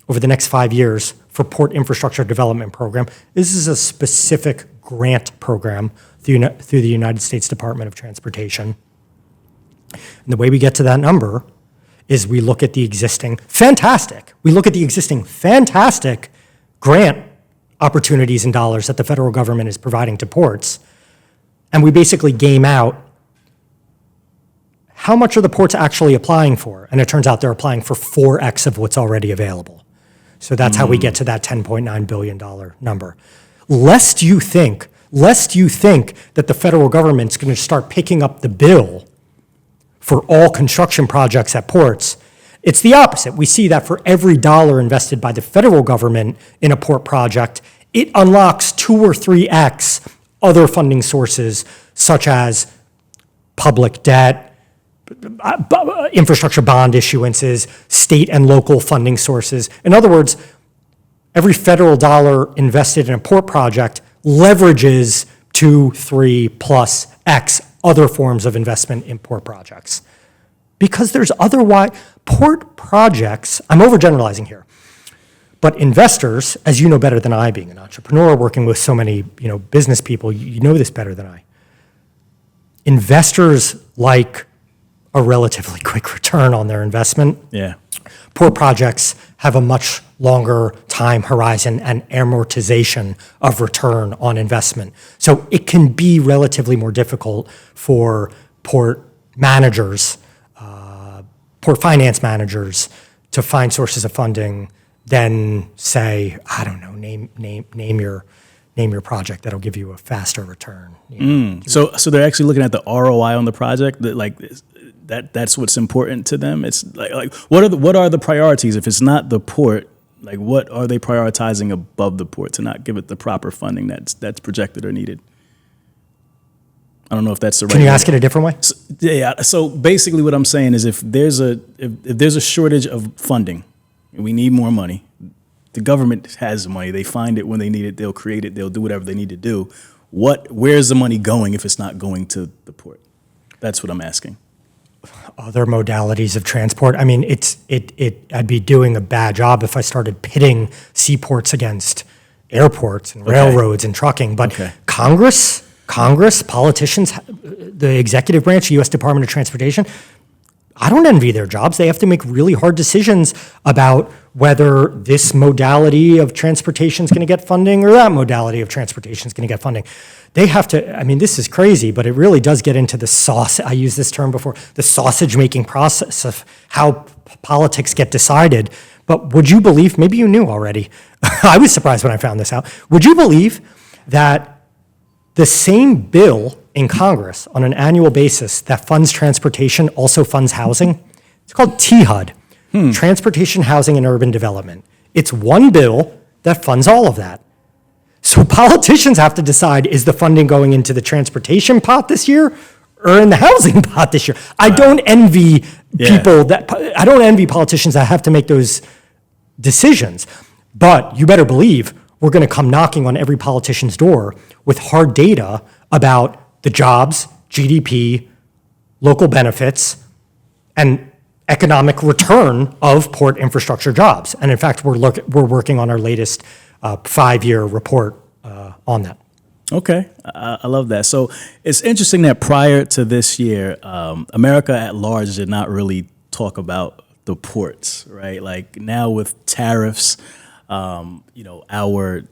over the next 5 years for Port Infrastructure Development Program. This is a specific grant program through the United States Department of Transportation. And the way we get to that number is we look at the existing fantastic grant opportunities and dollars that the federal government is providing to ports, and we basically game out how much are the ports actually applying for, and it turns out they're applying for 4x of what's already available. So that's how we get to that $10.9 billion number. Lest you think that the federal government's going to start picking up the bill for all construction projects at ports. It's the opposite. We see that for every dollar invested by the federal government in a port project, it unlocks 2 or 3x other funding sources, such as public debt, infrastructure bond issuances, state and local funding sources. In other words, every federal dollar invested in a port project leverages 2, 3 plus X other forms of investment in port projects. Because there's otherwise, port projects, I'm overgeneralizing here, but investors, as you know better than I, being an entrepreneur, working with so many business people, you know this better than I. Investors like a relatively quick return on their investment. Yeah. Port projects have a much longer time horizon and amortization of return on investment. So it can be relatively more difficult for port managers, port finance managers, to find sources of funding than, say, I don't know, name your project that'll give you a faster return. So they're actually looking at the ROI on the project. That's what's important to them. It's like what are the priorities? If it's not the port, like what are they prioritizing above the port to not give it the proper funding that's projected or needed? I don't know if that's the right. Can you ask it a different way? So basically, what I'm saying is, if there's a shortage of funding, and we need more money, the government has the money. They find it when they need it. They'll create it. They'll do whatever they need to do. Where's the money going if it's not going to the port? That's what I'm asking. Other modalities of transport. I mean, I'd be doing a bad job if I started pitting seaports against airports and railroads and trucking. But Congress, politicians, the executive branch, U.S. Department of Transportation, I don't envy their jobs. They have to make really hard decisions about whether this modality of transportation is going to get funding or that modality of transportation is going to get funding. They have to, I mean, this is crazy, but it really does get into the sauce. I used this term before, the sausage-making process of how politics get decided. But would you believe, maybe you knew already, I was surprised when I found this out, would you believe that the same bill in Congress on an annual basis that funds transportation also funds housing? It's called THUD, Transportation, Housing, and Urban Development. It's one bill that funds all of that. So politicians have to decide, is the funding going into the transportation pot this year or in the housing pot this year? I don't envy politicians that have to make those decisions. But you better believe we're going to come knocking on every politician's door with hard data about the jobs, GDP, local benefits, and economic return of port infrastructure jobs. And in fact, we're working on our latest 5-year report on that. Okay, I love that. So it's interesting that prior to this year, America at large did not really talk about the ports, right? Like now with tariffs, our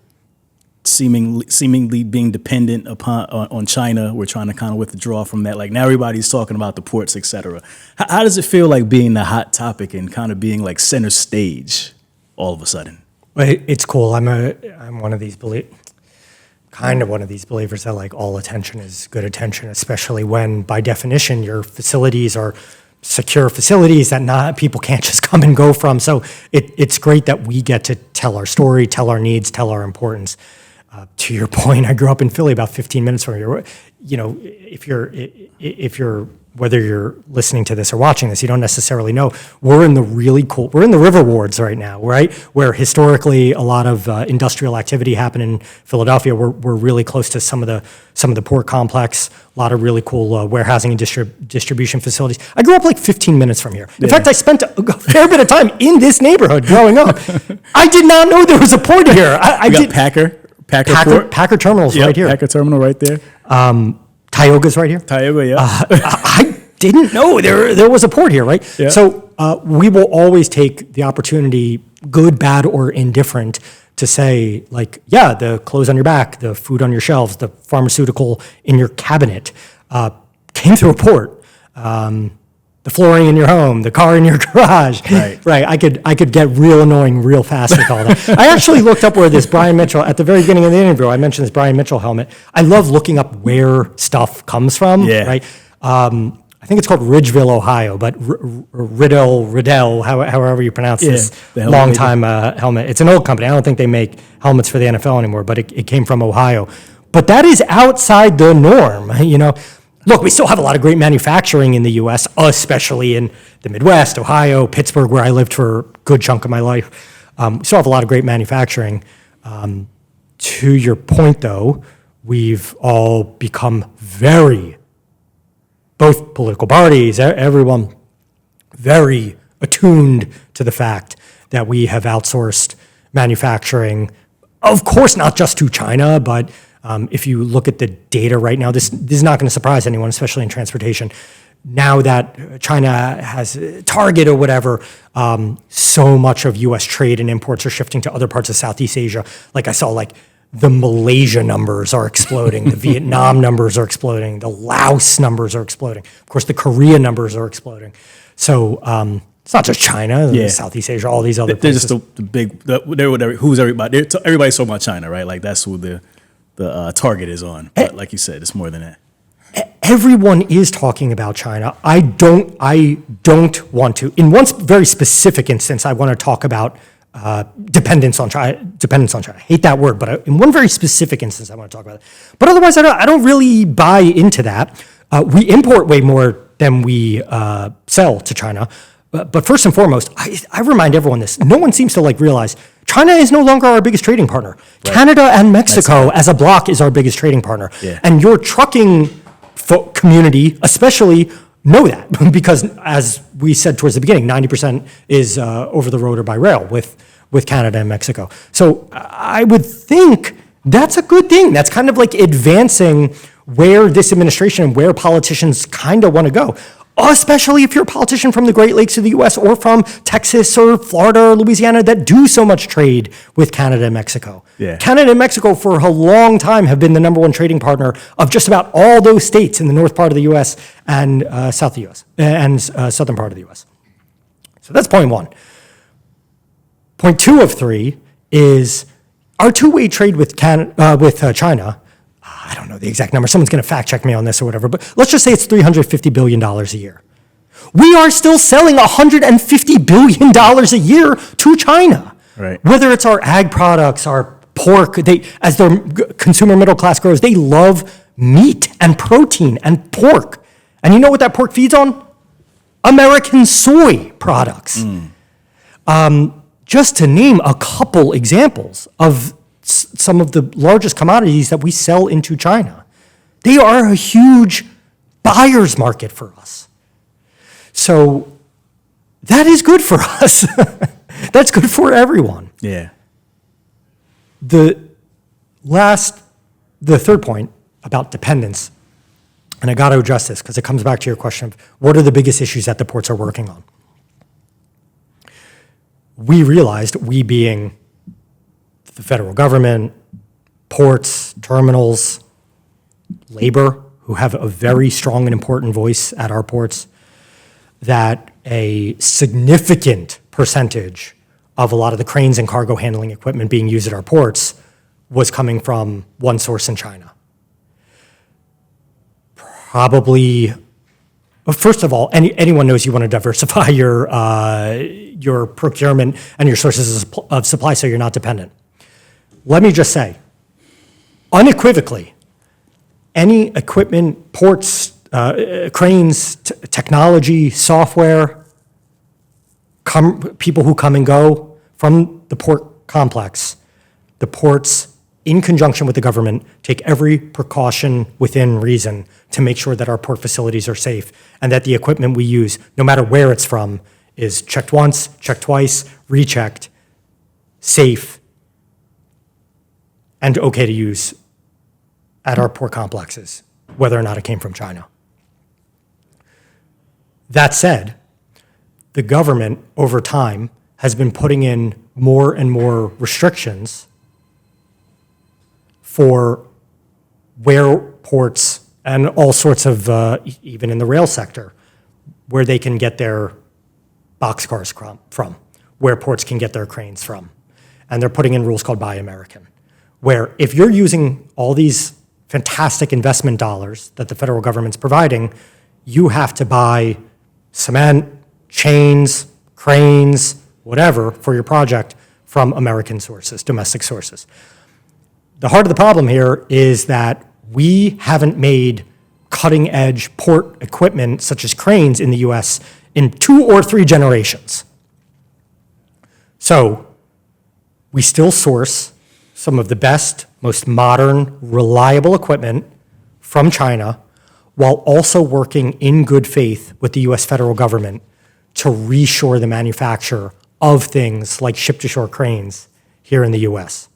seemingly being dependent on China, we're trying to kind of withdraw from that. Like now everybody's talking about the ports, et cetera. How does it feel like being the hot topic and kind of being like center stage all of a sudden? It's cool. I'm one of these one of these believers that like all attention is good attention, especially when by definition your facilities are secure facilities that people can't just come and go from. So it's great that we get to tell our story, tell our needs, tell our importance. To your point, I grew up in Philly, about 15 minutes from here. You know, if you're whether you're listening to this or watching this, you don't necessarily know. We're in the river wards right now, right? Where historically a lot of industrial activity happened in Philadelphia. We're really close to some of the port complex. A lot of really cool warehousing and distribution facilities. I grew up like 15 minutes from here. In fact, I spent a fair bit of time in this neighborhood growing up. I did not know there was a port here. Packer Terminal's right here. Packer Terminal right there. Tioga's right here. Tioga, yeah. I didn't know there was a port here, right? Yeah. So we will always take the opportunity, good, bad, or indifferent, to say, like, yeah, the clothes on your back, the food on your shelves, the pharmaceutical in your cabinet came through a port. The flooring in your home, the car in your garage. Right. I could get real annoying real fast with all that. I actually looked up where this Brian Mitchell, at the very beginning of the interview, I mentioned this Brian Mitchell helmet. I love looking up where stuff comes from, right? I think it's called Ridgeville, Ohio, but Riddell, however you pronounce this long-time helmet. It's an old company. I don't think they make helmets for the NFL anymore, but it came from Ohio. But that is outside the norm, you know. Look, we still have a lot of great manufacturing in the U.S., especially in the Midwest, Ohio, Pittsburgh, where I lived for a good chunk of my life. We still have a lot of great manufacturing. To your point, though, we've all become both political parties, everyone, very attuned to the fact that we have outsourced manufacturing, of course, not just to China, but if you look at the data right now, this is not going to surprise anyone, especially in transportation. Now that China has Target or whatever, so much of U.S. trade and imports are shifting to other parts of Southeast Asia. Like I saw, like the Malaysia numbers are exploding, the Vietnam numbers are exploding, the Laos numbers are exploding. Of course, the Korea numbers are exploding. So it's not just China, Southeast Asia, all these other places. They're just the big. Who's everybody? Everybody's talking about China, right? Like that's who the target is on. But like you said, it's more than that. Everyone is talking about China. I don't want to. In one very specific instance, I want to talk about dependence on China. I hate that word, but in one very specific instance, I want to talk about it. But otherwise, I don't really buy into that. We import way more than we sell to China. But first and foremost, I remind everyone this. No one seems to realize China is no longer our biggest trading partner. Right. Canada and Mexico as a bloc is our biggest trading partner. Yeah. And your trucking community especially know that because, as we said towards the beginning, 90% is over the road or by rail with Canada and Mexico. So I would think that's a good thing. That's kind of like advancing where this administration and where politicians kind of want to go. Especially if you're a politician from the Great Lakes of the U.S. or from Texas or Florida or Louisiana that do so much trade with Canada and Mexico. Yeah. Canada and Mexico for a long time have been the number one trading partner of just about all those states in the north part of the U.S. and south of the U.S. and southern part of the U.S. So that's point one. Point 2 of 3 is our two-way trade with China. I don't know the exact number. Someone's going to fact check me on this or whatever, but let's just say it's $350 billion a year. We are still selling $150 billion a year to China. Right. Whether it's our ag products, our pork, as their consumer middle class grows, they love meat and protein and pork. And you know what that pork feeds on? American soy products. Just to name a couple examples of some of the largest commodities that we sell into China. They are a huge buyer's market for us. So that is good for us. That's good for everyone. Yeah. The third point about dependence, and I got to address this because it comes back to your question of what are the biggest issues that the ports are working on? We realized, we being the federal government, ports, terminals, labor, who have a very strong and important voice at our ports, that a significant percentage of a lot of the cranes and cargo handling equipment being used at our ports was coming from one source in China. Probably, well, first of all, anyone knows you want to diversify your procurement and your sources of supply so you're not dependent. Let me just say, unequivocally, any equipment, ports, cranes, technology, software, people who come and go from the port complex, the ports, in conjunction with the government, take every precaution within reason to make sure that our port facilities are safe and that the equipment we use, no matter where it's from, is checked once, checked twice, rechecked, safe, and okay to use at our port complexes, whether or not it came from China. That said, the government, over time, has been putting in more and more restrictions for where ports and all sorts of, even in the rail sector, where they can get their boxcars from, where ports can get their cranes from. And they're putting in rules called Buy American, where if you're using all these fantastic investment dollars that the federal government's providing, you have to buy cement, chains, cranes, whatever, for your project from American sources, domestic sources. The heart of the problem here is that we haven't made cutting-edge port equipment, such as cranes in the US, in 2 or 3 generations. So we still source some of the best, most modern, reliable equipment from China, while also working in good faith with the US federal government to reshore the manufacture of things like ship-to-shore cranes here in the US,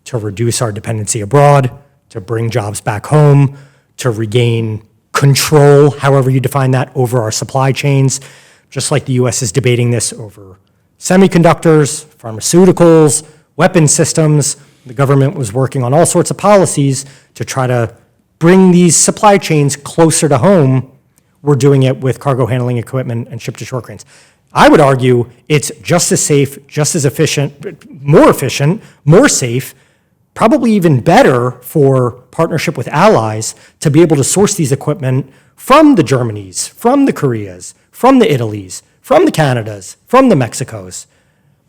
to reduce our dependency abroad, to bring jobs back home, to regain control, however you define that, over our supply chains, just like the US is debating this over semiconductors, pharmaceuticals, weapon systems. The government was working on all sorts of policies to try to bring these supply chains closer to home. We're doing it with cargo handling equipment and ship-to-shore cranes. I would argue it's just as safe, just as efficient, more safe, probably even better for partnership with allies to be able to source these equipment from the Germanys, from the Koreas, from the Italys, from the Canadas, from the Mexicos.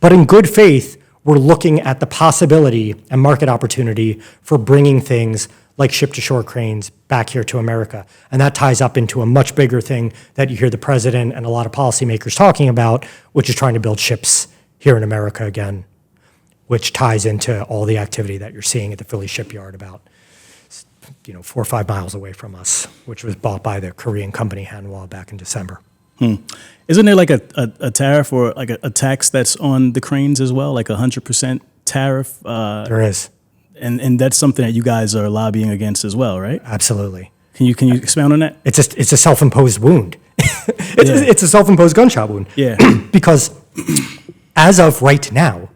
But in good faith, we're looking at the possibility and market opportunity for bringing things like ship-to-shore cranes back here to America. And that ties up into a much bigger thing that you hear the president and a lot of policymakers talking about, which is trying to build ships here in America again, which ties into all the activity that you're seeing at the Philly shipyard about 4 or 5 miles away from us, which was bought by the Korean company Hanwha back in December. Isn't there like a tariff or like a tax that's on the cranes as well, like 100% tariff? There is. And that's something that you guys are lobbying against as well, right? Absolutely. Can you expound on that? It's a self-imposed wound. It's a self-imposed gunshot wound. Yeah. Because as of right now,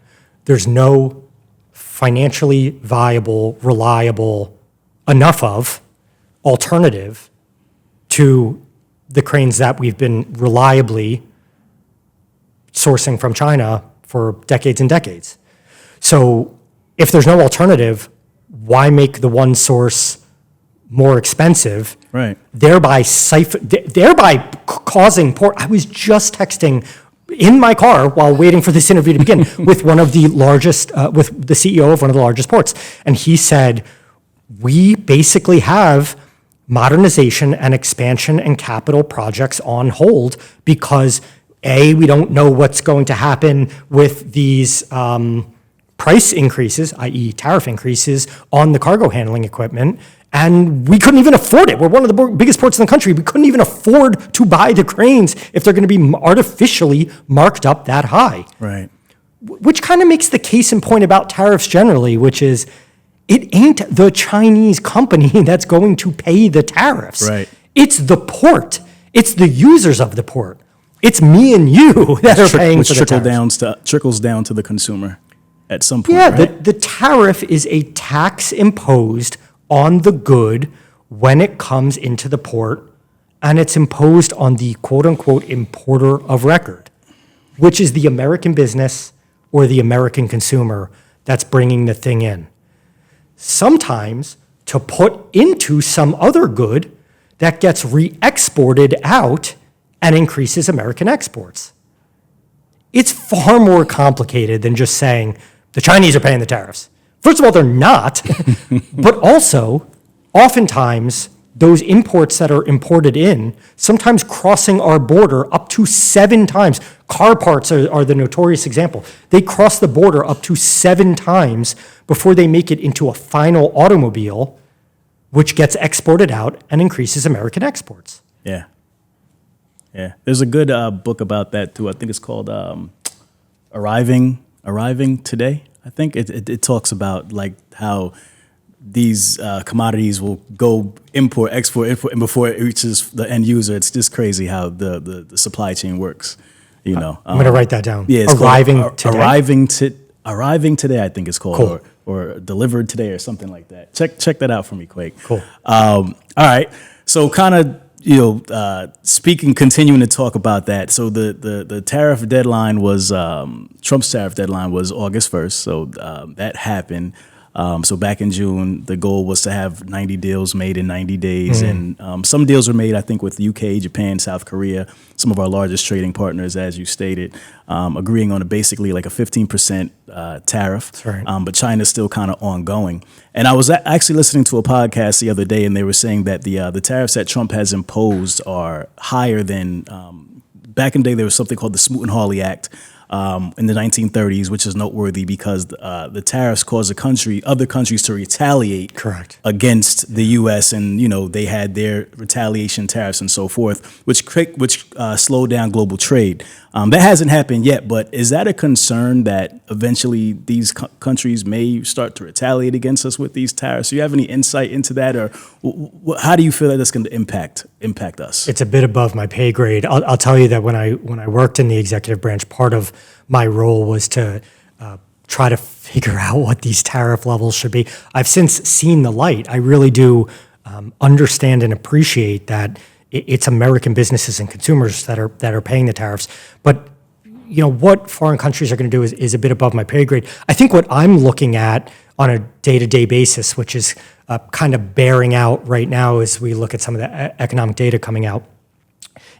there's no financially viable, reliable, enough of alternative to the cranes that we've been reliably sourcing from China for decades and decades. So if there's no alternative, why make the one source more expensive? Right. Thereby causing poor. I was just texting in my car while waiting for this interview to begin with one of the largest, with the CEO of one of the largest ports. And he said, we basically have modernization and expansion and capital projects on hold because A, we don't know what's going to happen with these price increases, i.e. tariff increases on the cargo handling equipment, and we couldn't even afford it. We're one of the biggest ports in the country. We couldn't even afford to buy the cranes if they're going to be artificially marked up that high. Right. Which kind of makes the case in point about tariffs generally, which is it ain't the Chinese company that's going to pay the tariffs. Right. It's the port. It's the users of the port. It's me and you that are paying for the tariffs. Trickles down to the consumer at some point, Yeah, right? the tariff is a tax imposed on the good when it comes into the port, and it's imposed on the quote-unquote importer of record, which is the American business or the American consumer that's bringing the thing in. Sometimes to put into some other good that gets re-exported out and increases American exports. It's far more complicated than just saying the Chinese are paying the tariffs. First of all, they're not, but also, oftentimes, those imports that are imported in, sometimes crossing our border up to 7 times. Car parts are the notorious example. They cross the border up to 7 times before they make it into a final automobile, which gets exported out and increases American exports. Yeah. Yeah. There's a good book about that, too. I think it's called Arriving Today. I think it talks about like how these commodities will go import, and before it reaches the end user. It's just crazy how the supply chain works. You know, I'm going to write that down. Yeah, it's Arriving today. Arriving today, I think it's called, Cool. or delivered today, or something like that. Check that out for me, Quake. Cool. All right, so kind of continuing to talk about that. So the tariff deadline was Trump's tariff deadline was August 1st. So that happened. So back in June, the goal was to have 90 deals made in 90 days. And some deals were made, I think, with the UK, Japan, South Korea, some of our largest trading partners, as you stated, agreeing on basically like a 15% tariff. That's right. But China's still kind of ongoing. And I was actually listening to a podcast the other day, and they were saying that the tariffs that Trump has imposed are higher than back in the day. There was something called the Smoot-Hawley Act in the 1930s, which is noteworthy because the tariffs caused other countries to retaliate Correct. against the U.S. and they had their retaliation tariffs and so forth, which slowed down global trade. That hasn't happened yet, but is that a concern that eventually these countries may start to retaliate against us with these tariffs? Do you have any insight into that, or how do you feel that that's going to impact us? It's a bit above my pay grade. I'll tell you that when I worked in the executive branch, part of my role was to try to figure out what these tariff levels should be. I've since seen the light. I really do understand and appreciate that it's American businesses and consumers that are paying the tariffs. But what foreign countries are going to do is a bit above my pay grade. I think what I'm looking at on a day-to-day basis, which is kind of bearing out right now as we look at some of the economic data coming out,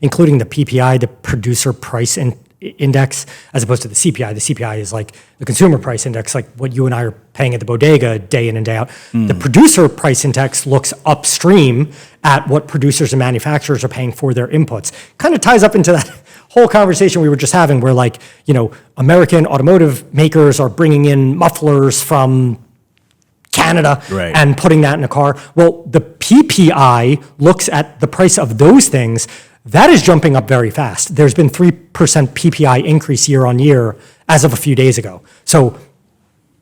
including the PPI, the producer price index, as opposed to the CPI. The CPI is like the consumer price index, like what you and I are paying at the bodega day in and day out. The producer price index looks upstream at what producers and manufacturers are paying for their inputs. Kind of ties up into that whole conversation we were just having where American automotive makers are bringing in mufflers from Canada Right. and putting that in a car. Well, the PPI looks at the price of those things. That is jumping up very fast. There's been 3% PPI increase year on year as of a few days ago. So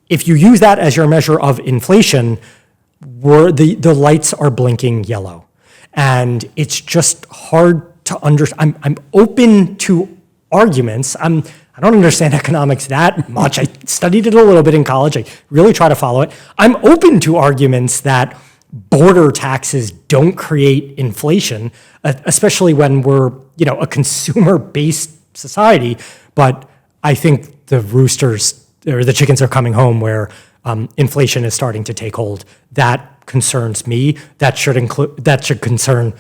if you use that as your measure of inflation, the lights are blinking yellow. And it's just hard to understand. I'm open to arguments. I don't understand economics that much. I studied it a little bit in college. I really try to follow it. I'm open to arguments that border taxes don't create inflation, especially when we're, a consumer-based society. But I think the roosters or the chickens are coming home where inflation is starting to take hold. That concerns me. That should concern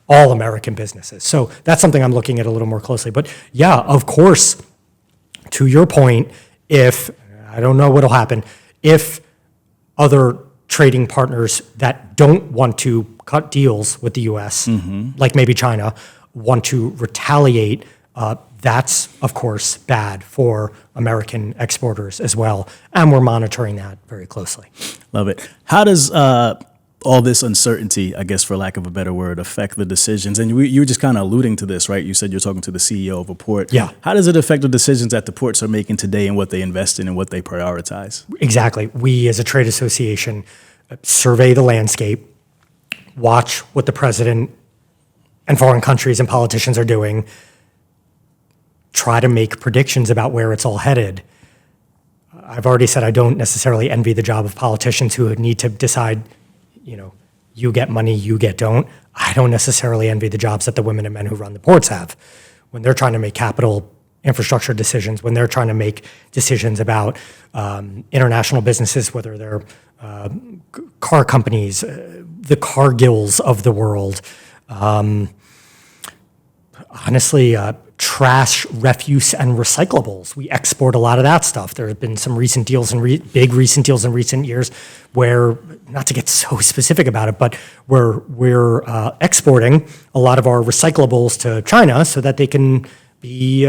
all American businesses. So that's something I'm looking at a little more closely. But yeah, of course, to your point, I don't know what'll happen, if other trading partners that don't want to cut deals with the U.S., like maybe China, want to retaliate, That's, of course, bad for American exporters as well, and we're monitoring that very closely. Love it. How does all this uncertainty, I guess for lack of a better word, affect the decisions? And you were just kind of alluding to this, right? You said you're talking to the CEO of a port. Yeah. How does it affect the decisions that the ports are making today and what they invest in and what they prioritize? Exactly. We, as a trade association, survey the landscape, watch what the president and foreign countries and politicians are doing, try to make predictions about where it's all headed. I've already said I don't necessarily envy the job of politicians who need to decide, you get money, you don't. I don't necessarily envy the jobs that the women and men who run the ports have when they're trying to make capital infrastructure decisions, when they're trying to make decisions about international businesses, whether they're car companies, the Cargills of the world, honestly, trash, refuse, and recyclables. We export a lot of that stuff. There have been some recent deals and big recent deals in recent years where, not to get so specific about it, but we're exporting a lot of our recyclables to China so that they can be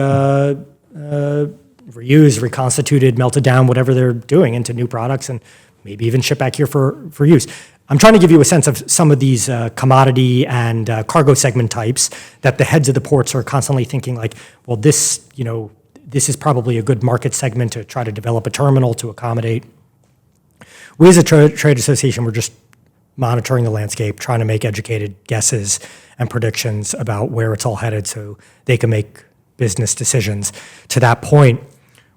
reused, reconstituted, melted down, whatever they're doing into new products, and maybe even shipped back here for use. I'm trying to give you a sense of some of these commodity and cargo segment types that the heads of the ports are constantly thinking like, well, this is probably a good market segment to try to develop a terminal to accommodate. We as a trade association, we're just monitoring the landscape, trying to make educated guesses and predictions about where it's all headed so they can make business decisions. To that point,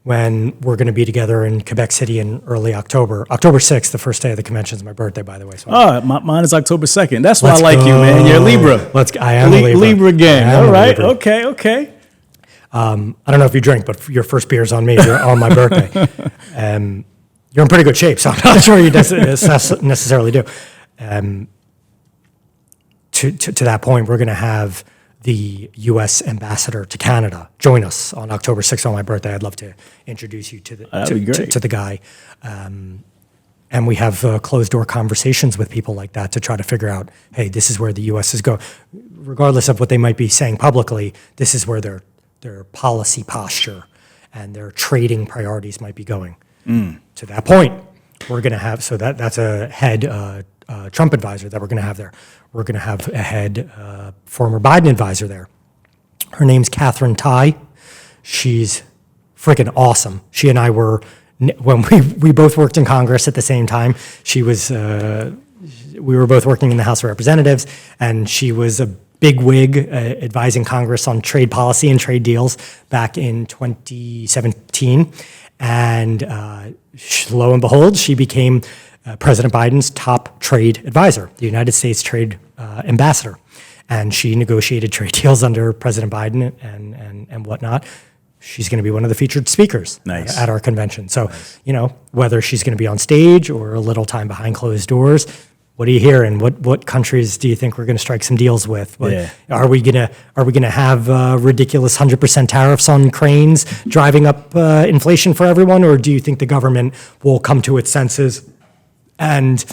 when we're going to be together in Quebec City in early October. October 6th, the first day of the convention, is my birthday, by the way. So Mine is October 2nd. That's why I like you, man. You're a Libra. I am a Libra. Libra gang. All right. Libra. Okay. I don't know if you drink, but your first beer's on me. You're on my birthday. You're in pretty good shape, so I'm not sure you necessarily do. To that point, we're going to have the U.S. ambassador to Canada join us on October 6th on my birthday. I'd love to introduce you to the guy. And we have closed-door conversations with people like that to try to figure out, hey, this is where the U.S. is going. Regardless of what they might be saying publicly, this is where their policy posture and their trading priorities might be going. To that point, we're going to have, so that's a head Trump advisor that we're going to have there. We're going to have a head former Biden advisor there. Her name's Catherine Tai. She's freaking awesome. She and I were, when we both worked in Congress at the same time. She was, we were both working in the House of Representatives, and she was a big wig advising Congress on trade policy and trade deals back in 2017. And lo and behold, she became President Biden's top trade advisor, the United States trade ambassador. And she negotiated trade deals under President Biden and whatnot. She's going to be one of the featured speakers at our convention. So, whether she's going to be on stage or a little time behind closed doors, what are you hearing? What countries do you think we're going to strike some deals with? Are we going to have ridiculous 100% tariffs on cranes driving up inflation for everyone, or do you think the government will come to its senses and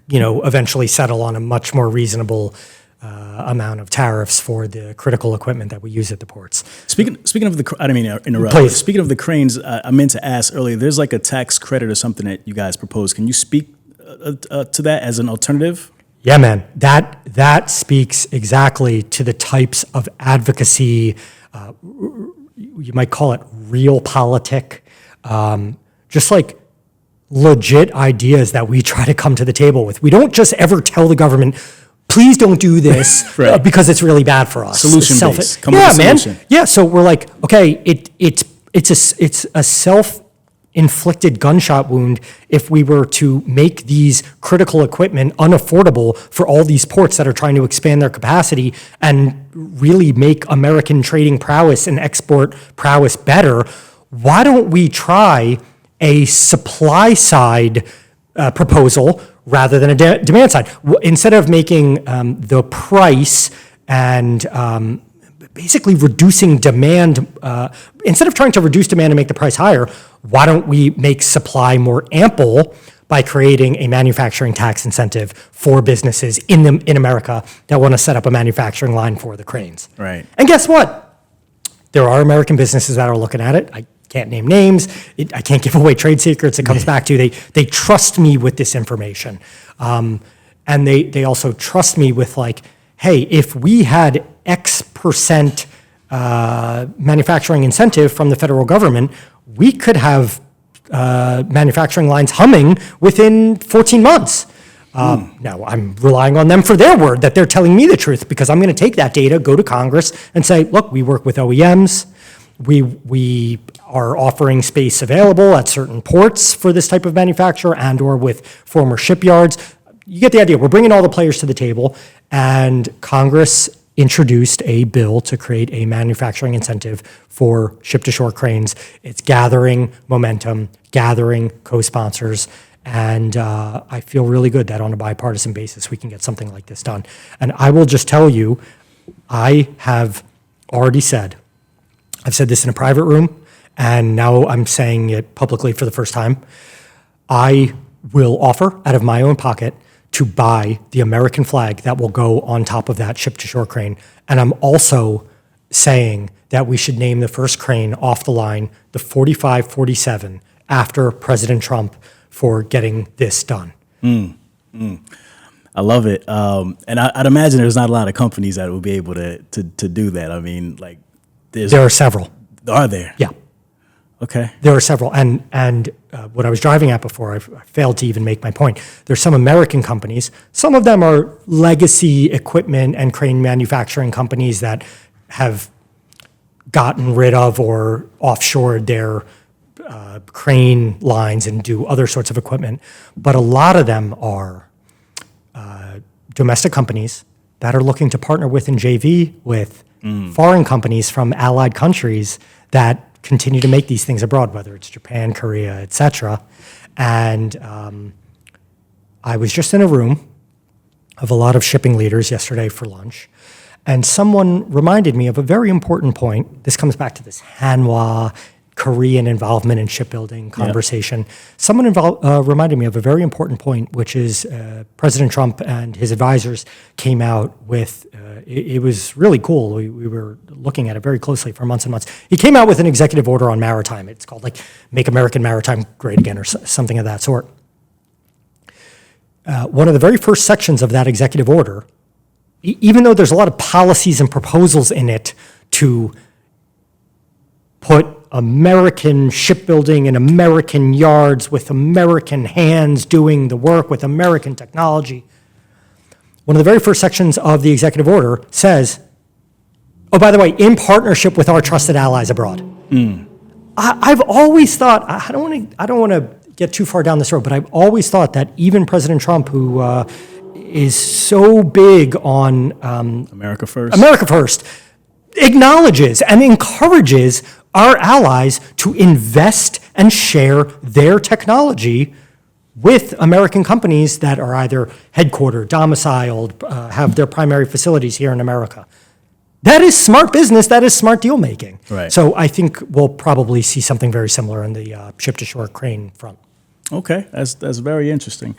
eventually settle on a much more reasonable amount of tariffs for the critical equipment that we use at the ports? Speaking of the, I didn't mean to interrupt. Please. Speaking of the cranes, I meant to ask earlier. There's like a tax credit or something that you guys proposed. Can you speak to that as an alternative? Yeah, man. That speaks exactly to the types of advocacy. You might call it realpolitik, just like legit ideas that we try to come to the table with. We don't just ever tell the government, please don't do this because it's really bad for us. Solution-based. Man. Yeah, so we're like, okay, it's a self-inflicted gunshot wound if we were to make these critical equipment unaffordable for all these ports that are trying to expand their capacity and really make American trading prowess and export prowess better. Why don't we try a supply side proposal rather than a demand side? Instead of making the price and basically reducing demand, instead of trying to reduce demand and make the price higher, why don't we make supply more ample by creating a manufacturing tax incentive for businesses in America that want to set up a manufacturing line for the cranes? Right. And guess what? There are American businesses that are looking at it. I can't name names. I can't give away trade secrets. It comes back to they trust me with this information. And they also trust me with like, hey, if we had X percent manufacturing incentive from the federal government, we could have manufacturing lines humming within 14 months. Now, I'm relying on them for their word that they're telling me the truth, because I'm going to take that data, go to Congress, and say, look, we work with OEMs. We are offering space available at certain ports for this type of manufacture and or with former shipyards. You get the idea. We're bringing all the players to the table, and Congress introduced a bill to create a manufacturing incentive for ship-to-shore cranes. It's gathering momentum, gathering co-sponsors, and I feel really good that on a bipartisan basis we can get something like this done. And I will just tell you, I have already said, I've said this in a private room, and now I'm saying it publicly for the first time, I will offer out of my own pocket to buy the American flag that will go on top of that ship-to-shore crane. And I'm also saying that we should name the first crane off the line the 4547 after President Trump for getting this done. I love it. And I'd imagine there's not a lot of companies that will be able to do that. I mean, like, There are several. Are there? Yeah. Okay. There are several. And what I was driving at before, I failed to even make my point. There's some American companies. Some of them are legacy equipment and crane manufacturing companies that have gotten rid of or offshored their crane lines and do other sorts of equipment. But a lot of them are domestic companies that are looking to partner with and JV with foreign companies from allied countries that continue to make these things abroad, whether it's Japan, Korea, et cetera. And I was just in a room of a lot of shipping leaders yesterday for lunch, and someone reminded me of a very important point. This comes back to this Hanwha, Korean involvement in shipbuilding conversation. Yep. Someone reminded me of a very important point, which is President Trump and his advisors came out with, it was really cool. We were looking at it very closely for months and months. He came out with an executive order on maritime. It's called like Make American Maritime Great Again or something of that sort. One of the very first sections of that executive order, even though there's a lot of policies and proposals in it to put American shipbuilding and American yards with American hands doing the work with American technology. One of the very first sections of the executive order says, oh, by the way, in partnership with our trusted allies abroad. I've always thought, I don't want to get too far down this road, but I've always thought that even President Trump, who is so big on America First, acknowledges and encourages our allies to invest and share their technology with American companies that are either headquartered, domiciled, have their primary facilities here in America. That is smart business. That is smart deal making. Right. So I think we'll probably see something very similar in the ship-to-shore crane front. Okay, that's very interesting.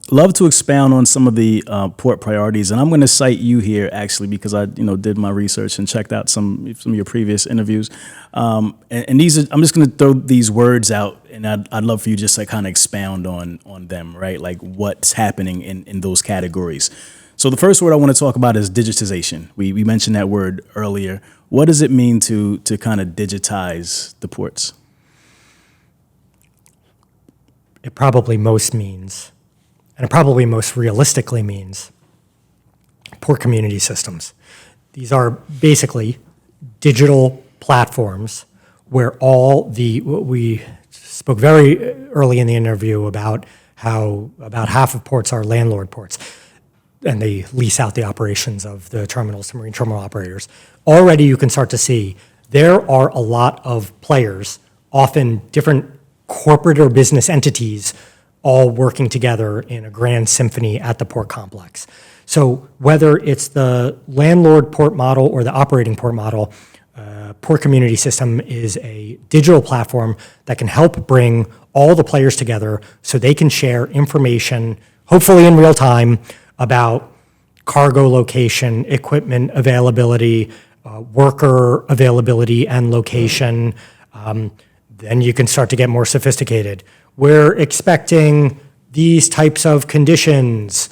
Love to expound on some of the port priorities, and I'm going to cite you here actually because I did my research and checked out some of your previous interviews. And these are, I'm just going to throw these words out, and I'd love for you just to kind of expound on them, right? Like what's happening in those categories. So the first word I want to talk about is digitization. We mentioned that word earlier. What does it mean to kind of digitize the ports? It probably most means, and it probably most realistically means, port community systems. These are basically digital platforms where we spoke very early in the interview about how about half of ports are landlord ports, and they lease out the operations of the terminals to marine terminal operators. Already you can start to see there are a lot of players, often different corporate or business entities, all working together in a grand symphony at the port complex. So whether it's the landlord port model or the operating port model, Port Community System is a digital platform that can help bring all the players together so they can share information, hopefully in real time, about cargo location, equipment availability, worker availability and location. Then you can start to get more sophisticated. We're expecting these types of conditions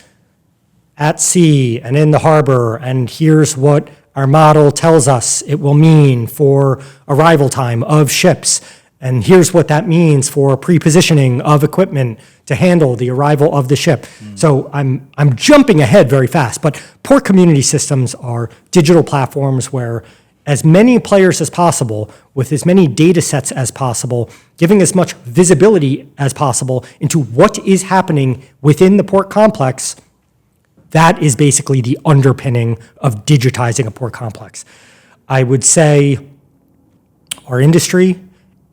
at sea and in the harbor, and here's what our model tells us it will mean for arrival time of ships, and here's what that means for pre-positioning of equipment to handle the arrival of the ship. So I'm jumping ahead very fast, but port community systems are digital platforms where as many players as possible, with as many data sets as possible, giving as much visibility as possible into what is happening within the port complex. That is basically the underpinning of digitizing a port complex. I would say our industry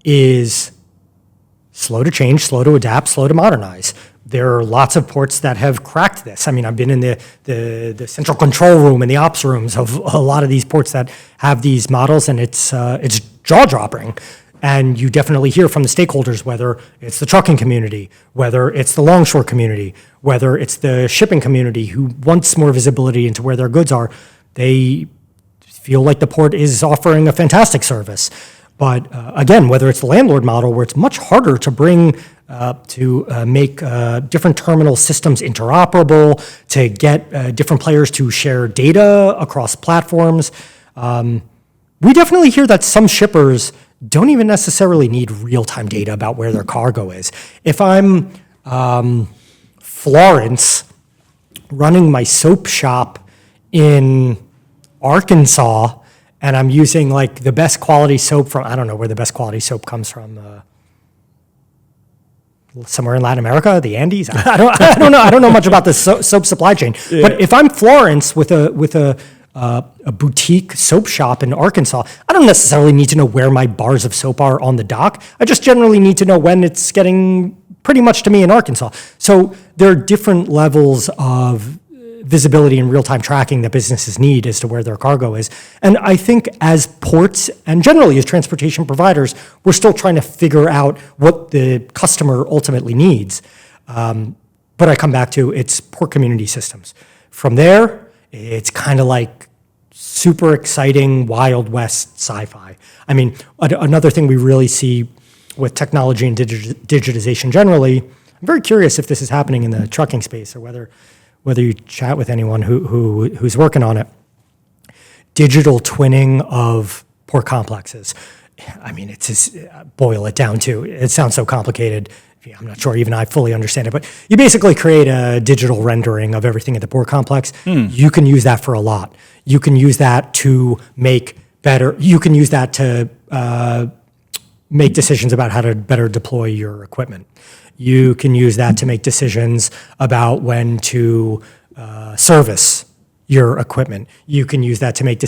is slow to change, slow to adapt, slow to modernize. There are lots of ports that have cracked this. I mean, I've been in the central control room and the ops rooms of a lot of these ports that have these models, and it's jaw-dropping. And you definitely hear from the stakeholders, whether it's the trucking community, whether it's the longshore community, whether it's the shipping community who wants more visibility into where their goods are. They feel like the port is offering a fantastic service. But again, whether it's the landlord model, where it's much harder to bring, make different terminal systems interoperable, to get different players to share data across platforms. We definitely hear that some shippers don't even necessarily need real-time data about where their cargo is. If I'm Florence running my soap shop in Arkansas, and I'm using like the best quality soap from, I don't know where the best quality soap comes from, somewhere in Latin America, the Andes. I don't know much about the soap supply chain. Yeah. But if I'm Florence with a boutique soap shop in Arkansas, I don't necessarily need to know where my bars of soap are on the dock. I just generally need to know when it's getting pretty much to me in Arkansas. So there are different levels of visibility and real-time tracking that businesses need as to where their cargo is. And I think as ports and generally as transportation providers, we're still trying to figure out what the customer ultimately needs. But I come back to it's port community systems. From there, it's kind of like super exciting Wild West sci-fi. I mean, another thing we really see with technology and digitization generally, I'm very curious if this is happening in the trucking space or whether you chat with anyone who's working on it. Digital twinning of port complexes. I mean, it's just, boil it down to, it sounds so complicated. I'm not sure even I fully understand it, but you basically create a digital rendering of everything at the port complex. You can use that for a lot. You can use that to make better, you can use that to make decisions about how to better deploy your equipment. You can use that to make decisions about when to service your equipment. You can use that to make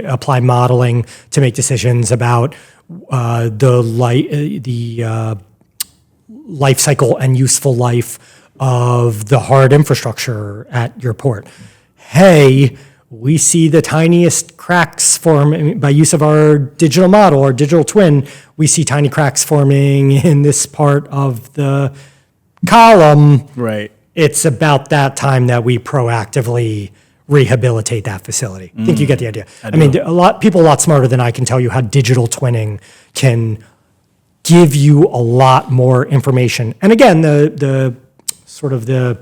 apply modeling to make decisions about the life cycle and useful life of the hard infrastructure at your port. Hey, we see the tiniest cracks form by use of our digital model or digital twin. We see tiny cracks forming in this part of the column. Right. It's about that time that we proactively rehabilitate that facility. I think you get the idea. I mean, people a lot smarter than I can tell you how digital twinning can give you a lot more information. And again, the sort of the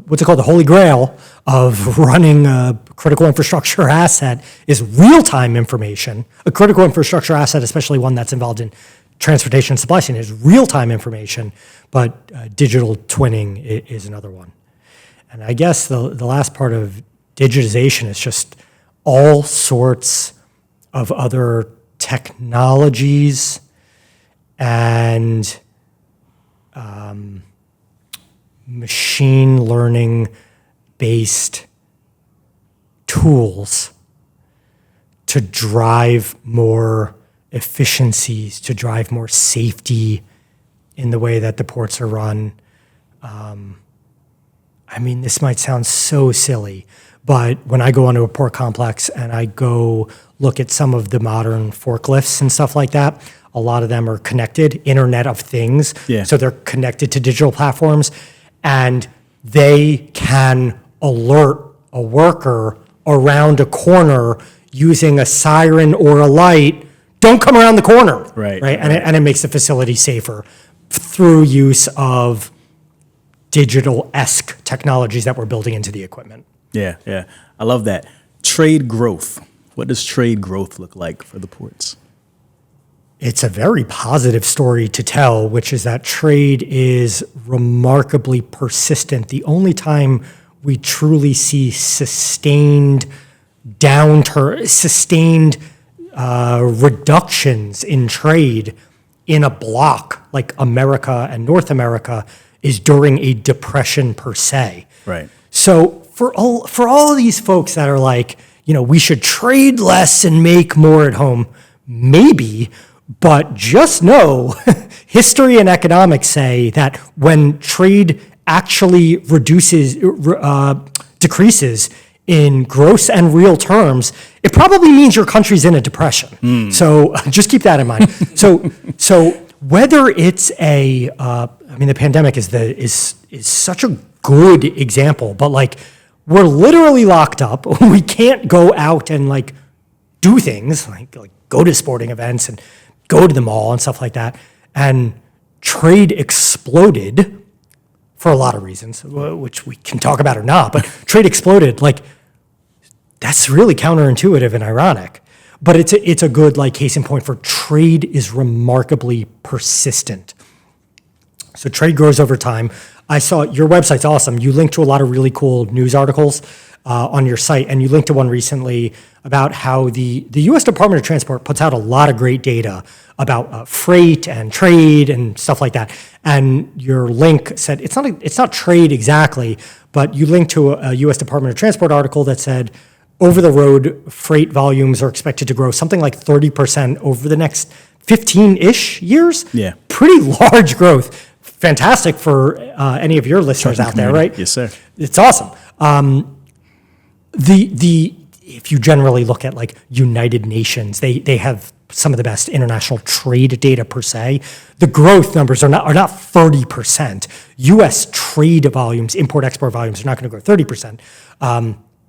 what's it called, the holy grail of running a critical infrastructure asset is real-time information. A critical infrastructure asset, especially one that's involved in transportation and supply chain, is real-time information, but digital twinning is another one. And I guess the last part of digitization is just all sorts of other technologies and machine learning based tools to drive more efficiencies, to drive more safety in the way that the ports are run. I mean, this might sound so silly, but when I go onto a port complex and I go look at some of the modern forklifts and stuff like that, a lot of them are connected, Internet of Things. Yeah. So they're connected to digital platforms, and they can alert a worker around a corner using a siren or a light, don't come around the corner. Right. And it makes the facility safer through use of digital-esque technologies that we're building into the equipment. Yeah. I love that. Trade growth. What does trade growth look like for the ports? It's a very positive story to tell, which is that trade is remarkably persistent. The only time we truly see sustained reductions in trade in a block like America and North America is during a depression per se. Right. So for all of these folks that are like, we should trade less and make more at home, maybe, but just know history and economics say that when trade actually decreases in gross and real terms, it probably means your country's in a depression. So just keep that in mind. So whether it's the pandemic is such a good example, but like we're literally locked up. We can't go out and like do things like go to sporting events and go to the mall and stuff like that. And trade exploded for a lot of reasons, which we can talk about or not, but trade exploded. Like, that's really counterintuitive and ironic. But it's a good like case in point for trade is remarkably persistent. So trade grows over time. I saw your website's awesome. You link to a lot of really cool news articles on your site, and you linked to one recently about how the U.S. Department of Transport puts out a lot of great data about freight and trade and stuff like that. And your link said it's not trade exactly, but you linked to a U.S. Department of Transport article that said over-the-road freight volumes are expected to grow something like 30% over the next 15-ish years. Yeah. Pretty large growth. Fantastic for any of your listeners out there, right? Yes, sir. It's awesome. If you generally look at like United Nations, they have some of the best international trade data per se. The growth numbers are not 30%. U.S. trade volumes, import-export volumes are not going to grow 30%.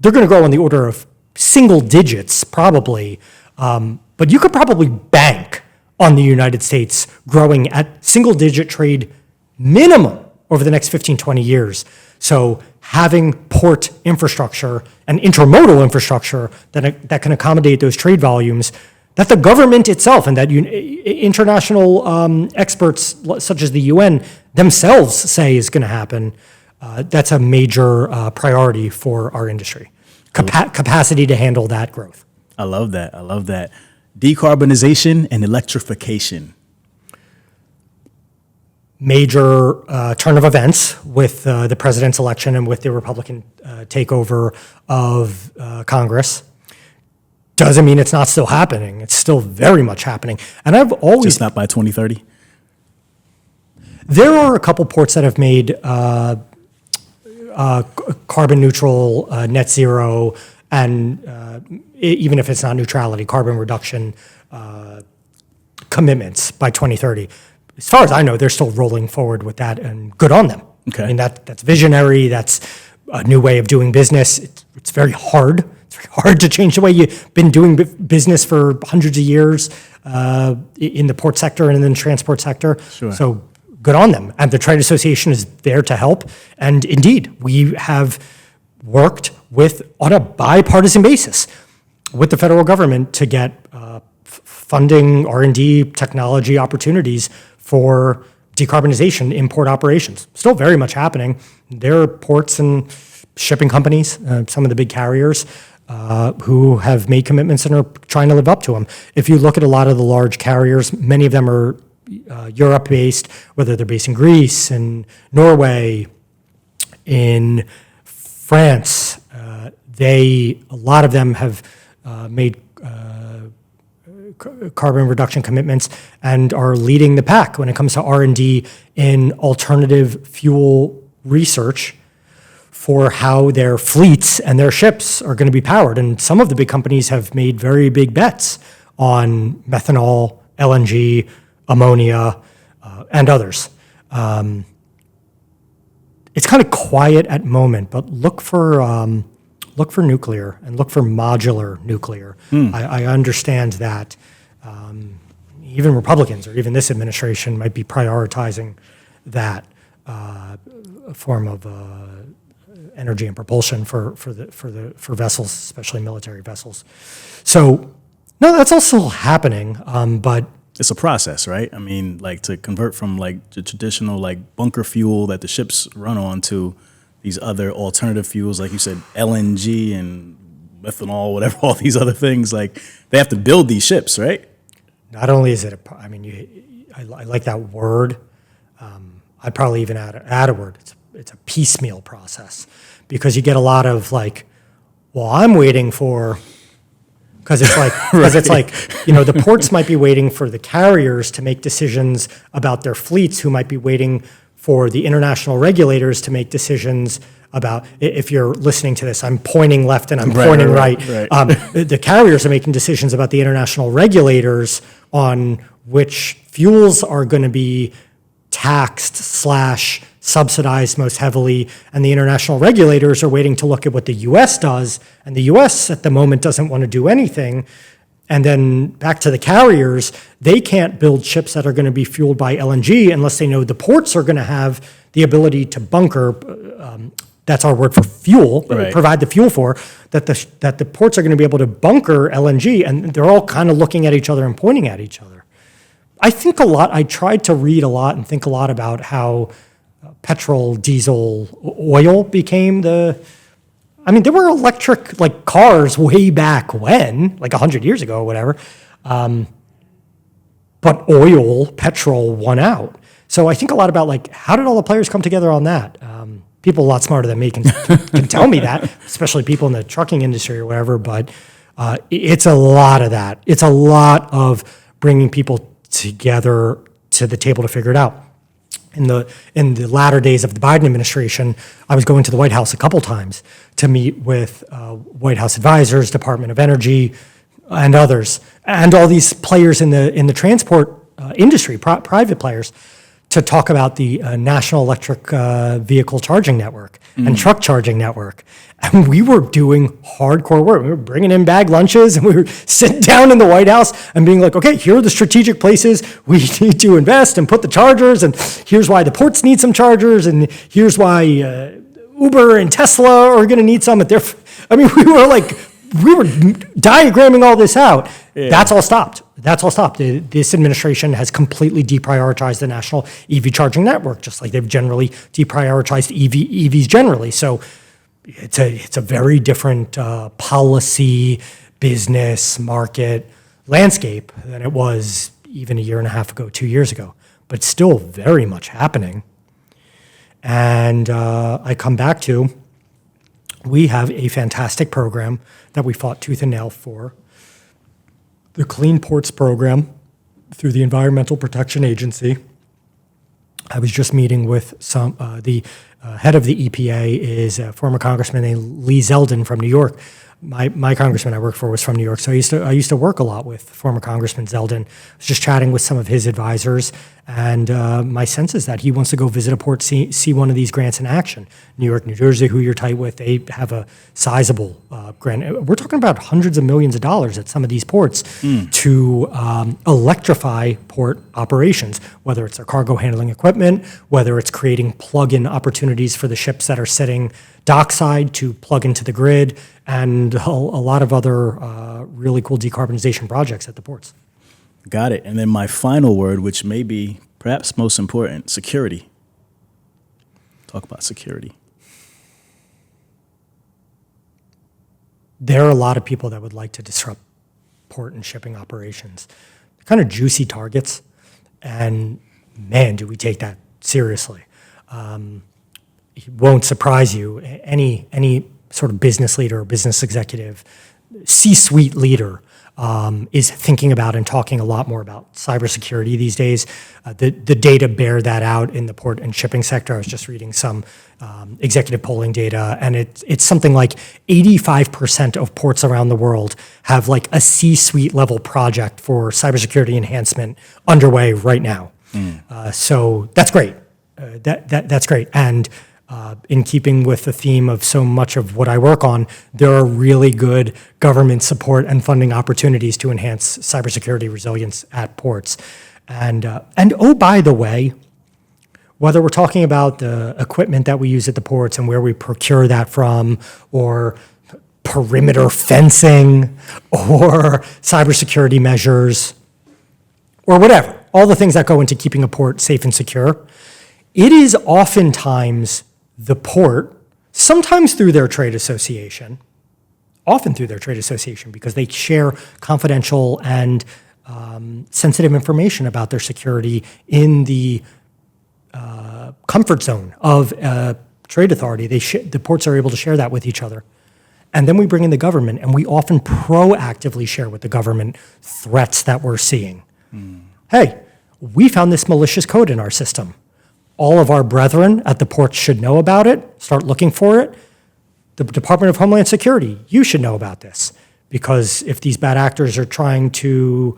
They're going to grow on the order of single digits probably, but you could probably bank on the United States growing at single-digit trade minimum over the next 15, 20 years. So having port infrastructure and intermodal infrastructure that can accommodate those trade volumes, that the government itself and that international experts such as the UN themselves say is going to happen, that's a major priority for our industry. Capacity to handle that growth. I love that. Decarbonization and electrification. Major turn of events with the president's election and with the Republican takeover of Congress. Doesn't mean it's not still happening. It's still very much happening. And I've always... Just not by 2030? There are a couple ports that have made carbon neutral, net zero, and even if it's not neutrality, carbon reduction commitments by 2030. As far as I know, they're still rolling forward with that, and good on them. Okay. I mean, that's visionary. That's a new way of doing business. It's very hard. It's very hard to change the way you've been doing business for hundreds of years in the port sector and in the transport sector. Sure. So good on them. And the Trade Association is there to help. And indeed, we have worked on a bipartisan basis with the federal government to get funding, R&D, technology opportunities for decarbonization in port operations. Still very much happening. There are ports and shipping companies, some of the big carriers, who have made commitments and are trying to live up to them. If you look at a lot of the large carriers, many of them are Europe-based, whether they're based in Greece, in Norway, in France. A lot of them have made carbon reduction commitments and are leading the pack when it comes to R&D in alternative fuel research for how their fleets and their ships are going to be powered. And some of the big companies have made very big bets on methanol, LNG, ammonia, and others. It's kind of quiet at the moment, but look for look for nuclear and look for modular nuclear. I understand that even Republicans or even this administration might be prioritizing that form of energy and propulsion for vessels, especially military vessels. So no, that's also happening, but it's a process, right? I mean, like to convert from like the traditional like bunker fuel that the ships run on to these other alternative fuels, like you said, LNG and methanol, whatever, all these other things. Like they have to build these ships, right? not only is it I like that word. I'd probably even add a word. It's a piecemeal process, because you get a lot of like, well, I'm waiting for, because it's like, the ports might be waiting for the carriers to make decisions about their fleets, who might be waiting for the international regulators to make decisions about, if you're listening to this, I'm pointing left and I'm pointing right. The carriers are making decisions about the international regulators on which fuels are going to be taxed / subsidized most heavily, and the international regulators are waiting to look at what the U.S. does, and the U.S. at the moment doesn't want to do anything. And then back to the carriers, they can't build ships that are going to be fueled by LNG unless they know the ports are going to have the ability to bunker. That's our word for fuel. Right. Provide the fuel for that. The ports are going to be able to bunker LNG, and they're all kind of looking at each other and pointing at each other. I think a lot. I tried to read a lot and think a lot about how petrol, diesel, oil became there were electric like cars way back when, like 100 years ago or whatever. But petrol won out. So I think a lot about like, how did all the players come together on that? People a lot smarter than me can tell me that, especially people in the trucking industry or whatever. But it's a lot of that. It's a lot of bringing people together to the table to figure it out. In the latter days of the Biden administration, I was going to the White House a couple times to meet with White House advisors, Department of Energy, and others, and all these players in the transport industry, private players, to talk about the National Electric Vehicle Charging Network and truck charging network. And we were doing hardcore work. We were bringing in bag lunches, and we were sitting down in the White House and being like, okay, here are the strategic places we need to invest and put the chargers, and here's why the ports need some chargers, and here's why Uber and Tesla are going to need some. We were diagramming all this out. Yeah. That's all stopped. This administration has completely deprioritized the national EV charging network, just like they've generally deprioritized EVs generally. So it's a very different policy, business, market landscape than it was even a year and a half ago, 2 years ago, but still very much happening. And I come back to, we have a fantastic program that we fought tooth and nail for, the Clean Ports Program through the Environmental Protection Agency. I was just meeting with the head of the EPA is a former congressman named Lee Zeldin from New York. My congressman I worked for was from New York, so I used to work a lot with former Congressman Zeldin. I was just chatting with some of his advisors, and my sense is that he wants to go visit a port, see one of these grants in action. New York, New Jersey, who you're tight with, they have a sizable grant. We're talking about hundreds of millions of dollars at some of these ports to electrify port operations, whether it's their cargo handling equipment, whether it's creating plug-in opportunities for the ships that are sitting dockside to plug into the grid, and a lot of other really cool decarbonization projects at the ports. Got it. And then my final word, which may be perhaps most important, security. Talk about security. There are a lot of people that would like to disrupt port and shipping operations. They're kind of juicy targets, and man, do we take that seriously. It won't surprise you, any sort of business leader or business executive, C-suite leader, is thinking about and talking a lot more about cybersecurity these days. The data bear that out in the port and shipping sector. I was just reading some executive polling data, and it's something like 85% of ports around the world have like a C-suite level project for cybersecurity enhancement underway right now. So that's great. That's great. And in keeping with the theme of so much of what I work on, there are really good government support and funding opportunities to enhance cybersecurity resilience at ports. And oh, by the way, whether we're talking about the equipment that we use at the ports and where we procure that from, or perimeter fencing, or cybersecurity measures, or whatever, all the things that go into keeping a port safe and secure, it is oftentimes the port, sometimes through their trade association, often through their trade association, because they share confidential and sensitive information about their security in the comfort zone of a trade authority. The ports are able to share that with each other. And then we bring in the government, and we often proactively share with the government threats that we're seeing. Hey, we found this malicious code in our system. All of our brethren at the ports should know about it, start looking for it. The Department of Homeland Security, you should know about this, because if these bad actors are trying to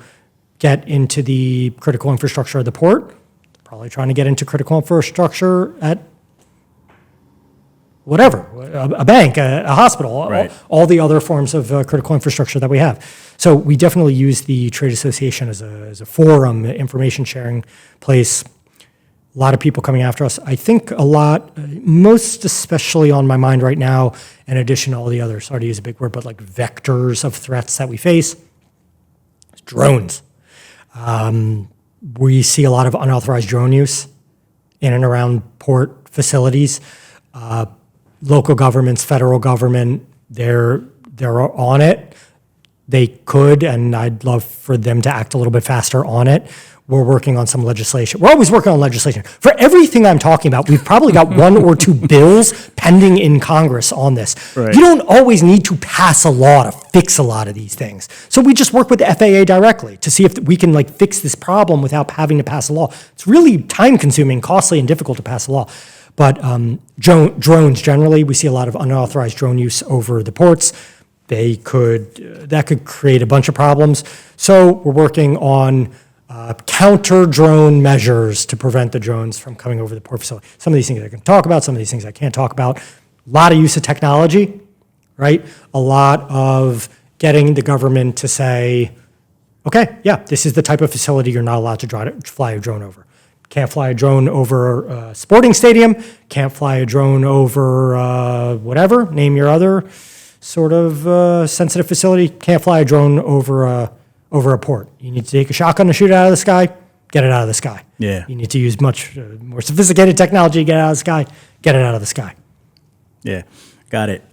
get into the critical infrastructure of the port, probably trying to get into critical infrastructure at whatever, a bank, a hospital, Right. all the other forms of critical infrastructure that we have. So we definitely use the trade association as a forum, information sharing place. A lot of people coming after us. I think a lot, most especially on my mind right now, in addition to all the other, sorry to use a big word, but like vectors of threats that we face, is drones. We see a lot of unauthorized drone use in and around port facilities. Local governments, federal government, they're on it. They could, and I'd love for them to act a little bit faster on it. We're working on some legislation. We're always working on legislation. For everything I'm talking about, we've probably got one or two bills pending in Congress on this. Right. You don't always need to pass a law to fix a lot of these things. So we just work with the FAA directly to see if we can fix this problem without having to pass a law. It's really time-consuming, costly, and difficult to pass a law. But drones, generally, we see a lot of unauthorized drone use over the ports. That could create a bunch of problems. So we're working on counter-drone measures to prevent the drones from coming over the port facility. Some of these things I can talk about, some of these things I can't talk about. A lot of use of technology, right? A lot of getting the government to say, okay, yeah, this is the type of facility you're not allowed to fly a drone over. Can't fly a drone over a sporting stadium, can't fly a drone over whatever, name your other sort of sensitive facility, can't fly a drone over a port. You need to take a shotgun to shoot it out of the sky, get it out of the sky. Yeah. You need to use much more sophisticated technology to get it out of the sky, get it out of the sky. Yeah, got it.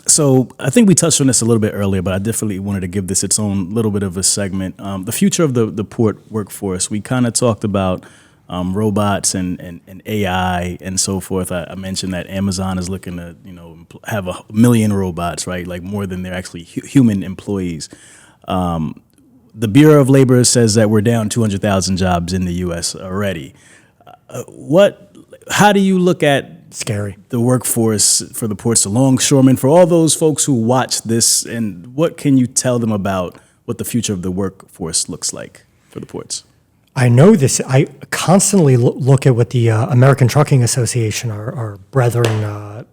So I think we touched on this a little bit earlier, but I definitely wanted to give this its own little bit of a segment. The future of the port workforce, we kind of talked about robots and AI and so forth. I mentioned that Amazon is looking to have 1 million robots, right? Like more than their actually human employees. The Bureau of Labor says that we're down 200,000 jobs in the U.S. already. How do you look at Scary. the workforce for the ports, the longshoremen, for all those folks who watch this, and what can you tell them about what the future of the workforce looks like for the ports? I know this. I constantly look at what the American Trucking Association, our brethren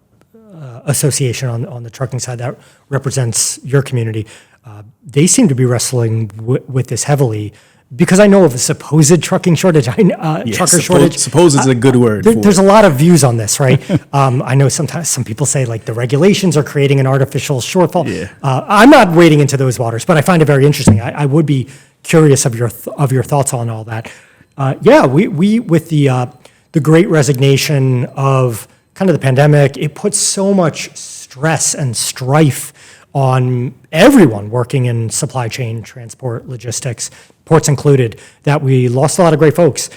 association on the trucking side that represents your community. They seem to be wrestling with this heavily because I know of a supposed trucking shortage, trucker shortage. Suppose is a good word. There's a lot of views on this, right? I know sometimes some people say the regulations are creating an artificial shortfall. Yeah. I'm not wading into those waters, but I find it very interesting. I would be curious of your thoughts on all that. We with the great resignation of kind of the pandemic, it puts so much stress and strife on everyone working in supply chain, transport, logistics, ports included, that we lost a lot of great folks.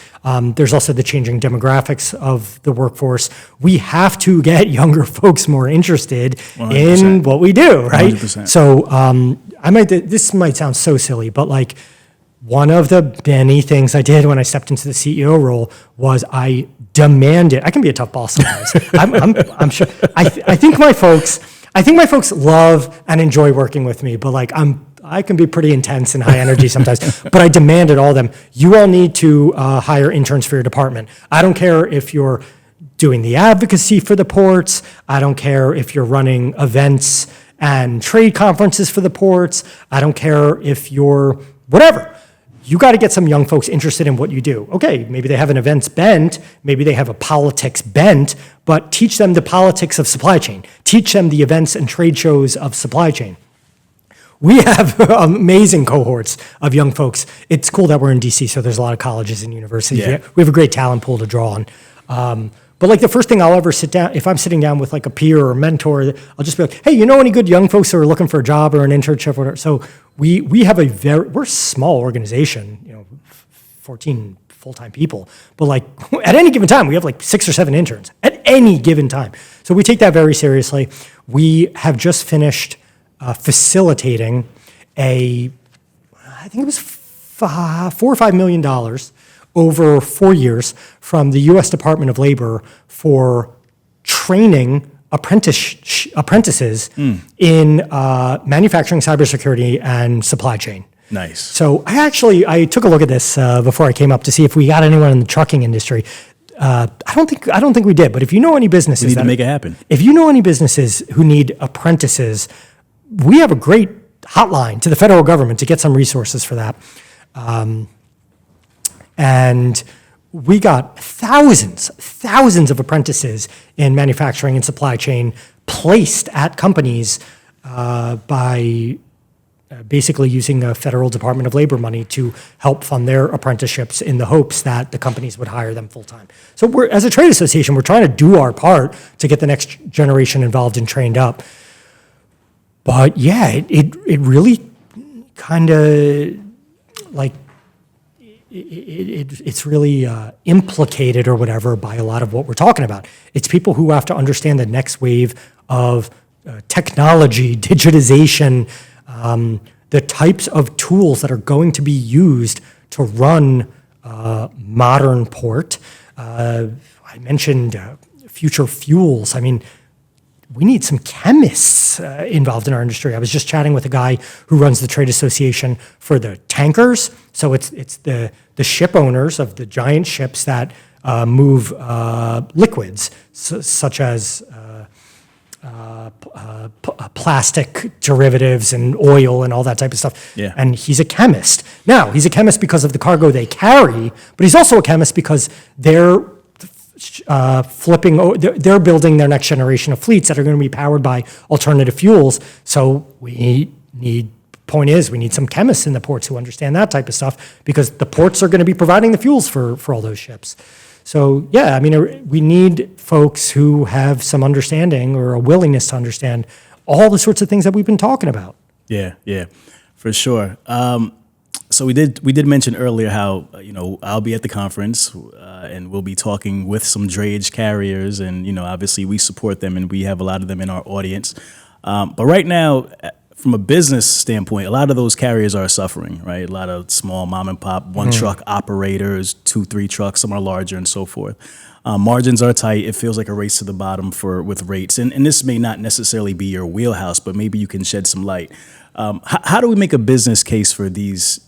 There's also the changing demographics of the workforce. We have to get younger folks more interested 100%. in what we do, right? 100%. So this might sound so silly, but one of the many things I did when I stepped into the CEO role was I demanded. I can be a tough boss sometimes. I'm sure. I think my folks love and enjoy working with me, but I can be pretty intense and high energy sometimes. But I demanded all of them. You all need to hire interns for your department. I don't care if you're doing the advocacy for the ports. I don't care if you're running events and trade conferences for the ports. I don't care if you're whatever. You got to get some young folks interested in what you do. Okay, maybe they have an events bent, maybe they have a politics bent, but teach them the politics of supply chain. Teach them the events and trade shows of supply chain. We have amazing cohorts of young folks. It's cool that we're in DC, so there's a lot of colleges and universities. Yeah. We have a great talent pool to draw on. But like the first thing I'll ever sit down, if I'm sitting down with like a peer or a mentor, I'll just be like, hey, you know any good young folks who are looking for a job or an internship or whatever? So we have we're a small organization, 14 full-time people, but like at any given time, we have like 6 or 7 interns at any given time. So we take that very seriously. We have just finished facilitating I think it was $4 or $5 million over 4 years from the U.S. Department of Labor for training apprentices in manufacturing, cybersecurity, and supply chain. Nice. So I took a look at this before I came up to see if we got anyone in the trucking industry. I don't think we did. But if you know any businesses, We need to make it happen. If you know any businesses who need apprentices, we have a great hotline to the federal government to get some resources for that. And we got thousands of apprentices in manufacturing and supply chain placed at companies by basically using the federal Department of Labor money to help fund their apprenticeships in the hopes that the companies would hire them full time. So as a trade association, we're trying to do our part to get the next generation involved and trained up. But yeah, it really kind of like it's really implicated or whatever by a lot of what we're talking about. It's people who have to understand the next wave of technology, digitization, the types of tools that are going to be used to run modern port. I mentioned future fuels. I mean, we need some chemists involved in our industry. I was just chatting with a guy who runs the trade association for the tankers. So it's the ship owners of the giant ships that move liquids, such as plastic derivatives and oil and all that type of stuff. Yeah. And he's a chemist. Now, he's a chemist because of the cargo they carry, but he's also a chemist because they're they're building their next generation of fleets that are going to be powered by alternative fuels. So we need some chemists in the ports who understand that type of stuff because the ports are going to be providing the fuels for all those ships. So yeah, I mean, we need folks who have some understanding or a willingness to understand all the sorts of things that we've been talking about. Yeah, for sure. So we did mention earlier how I'll be at the conference and we'll be talking with some drayage carriers, and obviously we support them and we have a lot of them in our audience. But right now, from a business standpoint, a lot of those carriers are suffering, right? A lot of small mom and pop, one truck operators, 2-3 trucks, some are larger and so forth. Margins are tight. It feels like a race to the bottom with rates. And this may not necessarily be your wheelhouse, but maybe you can shed some light. How do we make a business case for these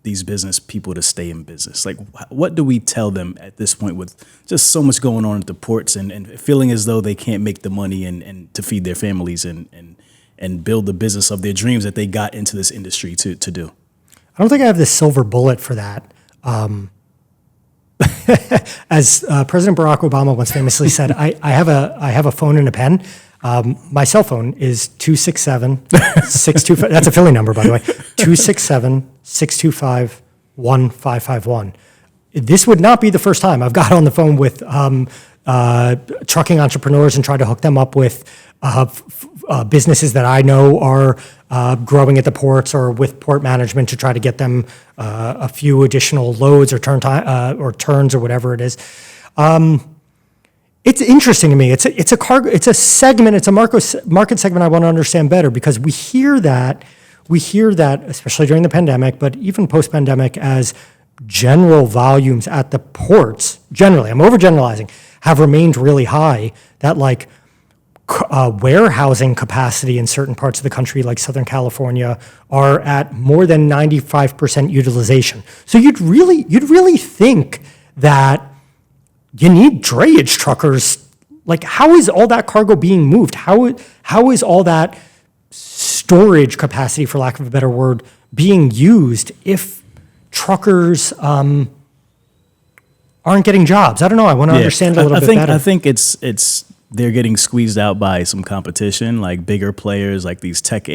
business people to stay in business? Like, what do we tell them at this point with just so much going on at the ports and feeling as though they can't make the money and to feed their families and build the business of their dreams that they got into this industry to do? I don't think I have the silver bullet for that. As President Barack Obama once famously said, I have a phone and a pen. My cell phone is 267-625. That's a Philly number, by the way. 267-625-1551. This would not be the first time I've got on the phone with trucking entrepreneurs and tried to hook them up with businesses that I know are growing at the ports or with port management to try to get them a few additional loads or turns or whatever it is. It's interesting to me. It's a cargo. It's a segment. It's a market segment I want to understand better because we hear that, especially during the pandemic, but even post-pandemic, as general volumes at the ports, generally, I'm overgeneralizing, have remained really high. That like warehousing capacity in certain parts of the country, like Southern California, are at more than 95% utilization. So you'd really think that you need drayage truckers. Like, how is all that cargo being moved? How is all that storage capacity, for lack of a better word, being used if truckers aren't getting jobs? I don't know. I want to understand a little bit better. I think it's they're getting squeezed out by some competition, like bigger players, like these tech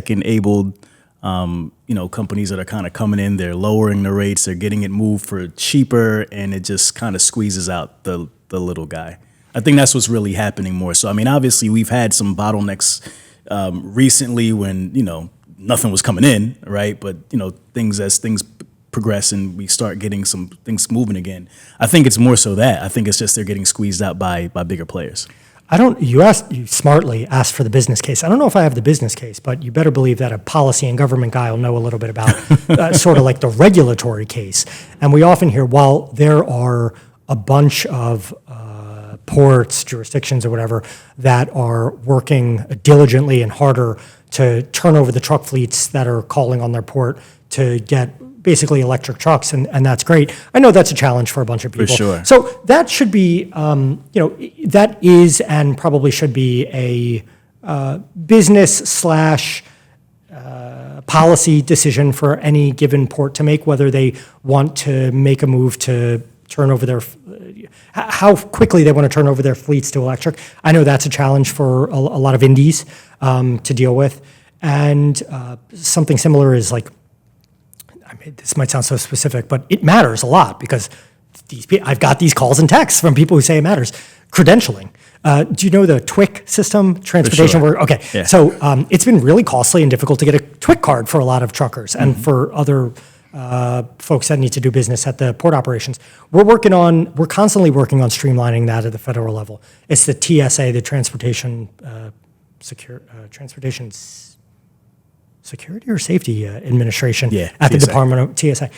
enabled companies that are kind of coming in. They're lowering the rates. They're getting it moved for cheaper, and it just kind of squeezes out the little guy. I think that's what's really happening more. So I mean, obviously we've had some bottlenecks recently when nothing was coming in, right? But as things progress and we start getting some things moving again, I think it's more so that. I think it's just they're getting squeezed out by bigger players. You smartly asked for the business case. I don't know if I have the business case, but you better believe that a policy and government guy will know a little bit about sort of like the regulatory case. And we often hear, while there are a bunch of ports, jurisdictions, or whatever that are working diligently and harder to turn over the truck fleets that are calling on their port to get basically electric trucks, and that's great. I know that's a challenge for a bunch of people. For sure. So that should be, that is and probably should be a business / policy decision for any given port to make, whether they want to make a move to turn over how quickly they want to turn over their fleets to electric. I know that's a challenge for a lot of indies to deal with. And something similar is like, this might sound so specific, but it matters a lot because I've got these calls and texts from people who say it matters. Credentialing. Do you know the TWIC system, transportation? For sure. Okay, yeah. So it's been really costly and difficult to get a TWIC card for a lot of truckers and for other folks that need to do business at the port operations. We're constantly working on streamlining that at the federal level. It's the TSA, the Transportation Security or Safety Administration at the Department of TSA,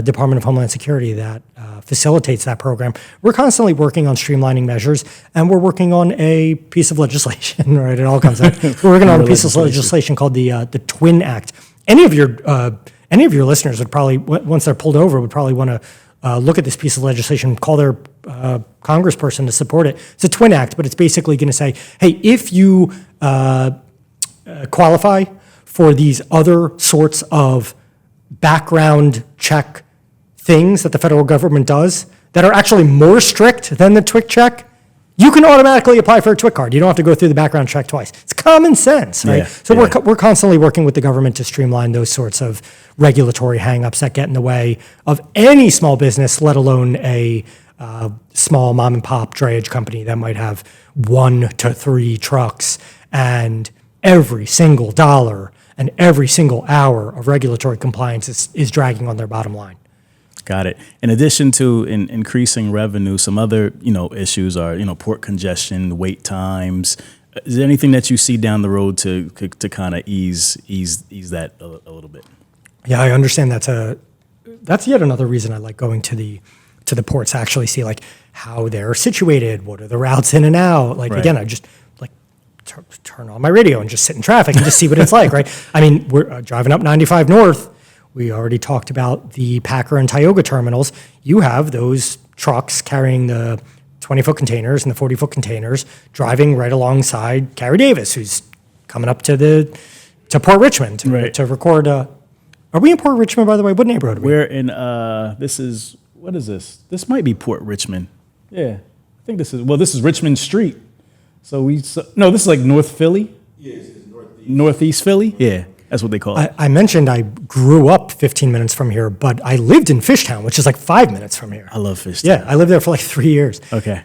Department of Homeland Security that facilitates that program. We're constantly working on streamlining measures, and we're working on a piece of legislation. Right, it all comes out. We're working on a piece of legislation called the Twin Act. Any of your listeners would probably, once they're pulled over, would probably want to look at this piece of legislation, call their congressperson to support it. It's a Twin Act, but it's basically going to say, hey, if you qualify for these other sorts of background check things that the federal government does that are actually more strict than the TWIC check, you can automatically apply for a TWIC card. You don't have to go through the background check twice. It's common sense, right? We're constantly working with the government to streamline those sorts of regulatory hangups that get in the way of any small business, let alone a small mom and pop drayage company that might have 1 to 3 trucks, and every single dollar and every single hour of regulatory compliance is dragging on their bottom line. Got it. In addition to increasing revenue, some other issues are port congestion, wait times. Is there anything that you see down the road to kind of ease that a little bit? Yeah, I understand that's yet another reason I like going to the ports to actually see like how they're situated, what are the routes in and out. Like again, I just like turn on my radio and just sit in traffic and just see what it's like, right? I mean, we're driving up 95 North. We already talked about the Packer and Tioga terminals. You have those trucks carrying the 20-foot containers and the 40-foot containers driving right alongside Cary Davis, who's coming up to Port Richmond to record. Are we in Port Richmond, by the way? What neighborhood are we? We're in, what is this? This might be Port Richmond. Yeah, I think this is Richmond Street. No, this is like North Philly? Yes, it's northeast. Northeast Philly? Yeah. That's what they call it. I mentioned I grew up 15 minutes from here, but I lived in Fishtown, which is like 5 minutes from here. I love Fishtown. Yeah, I lived there for like 3 years. Okay.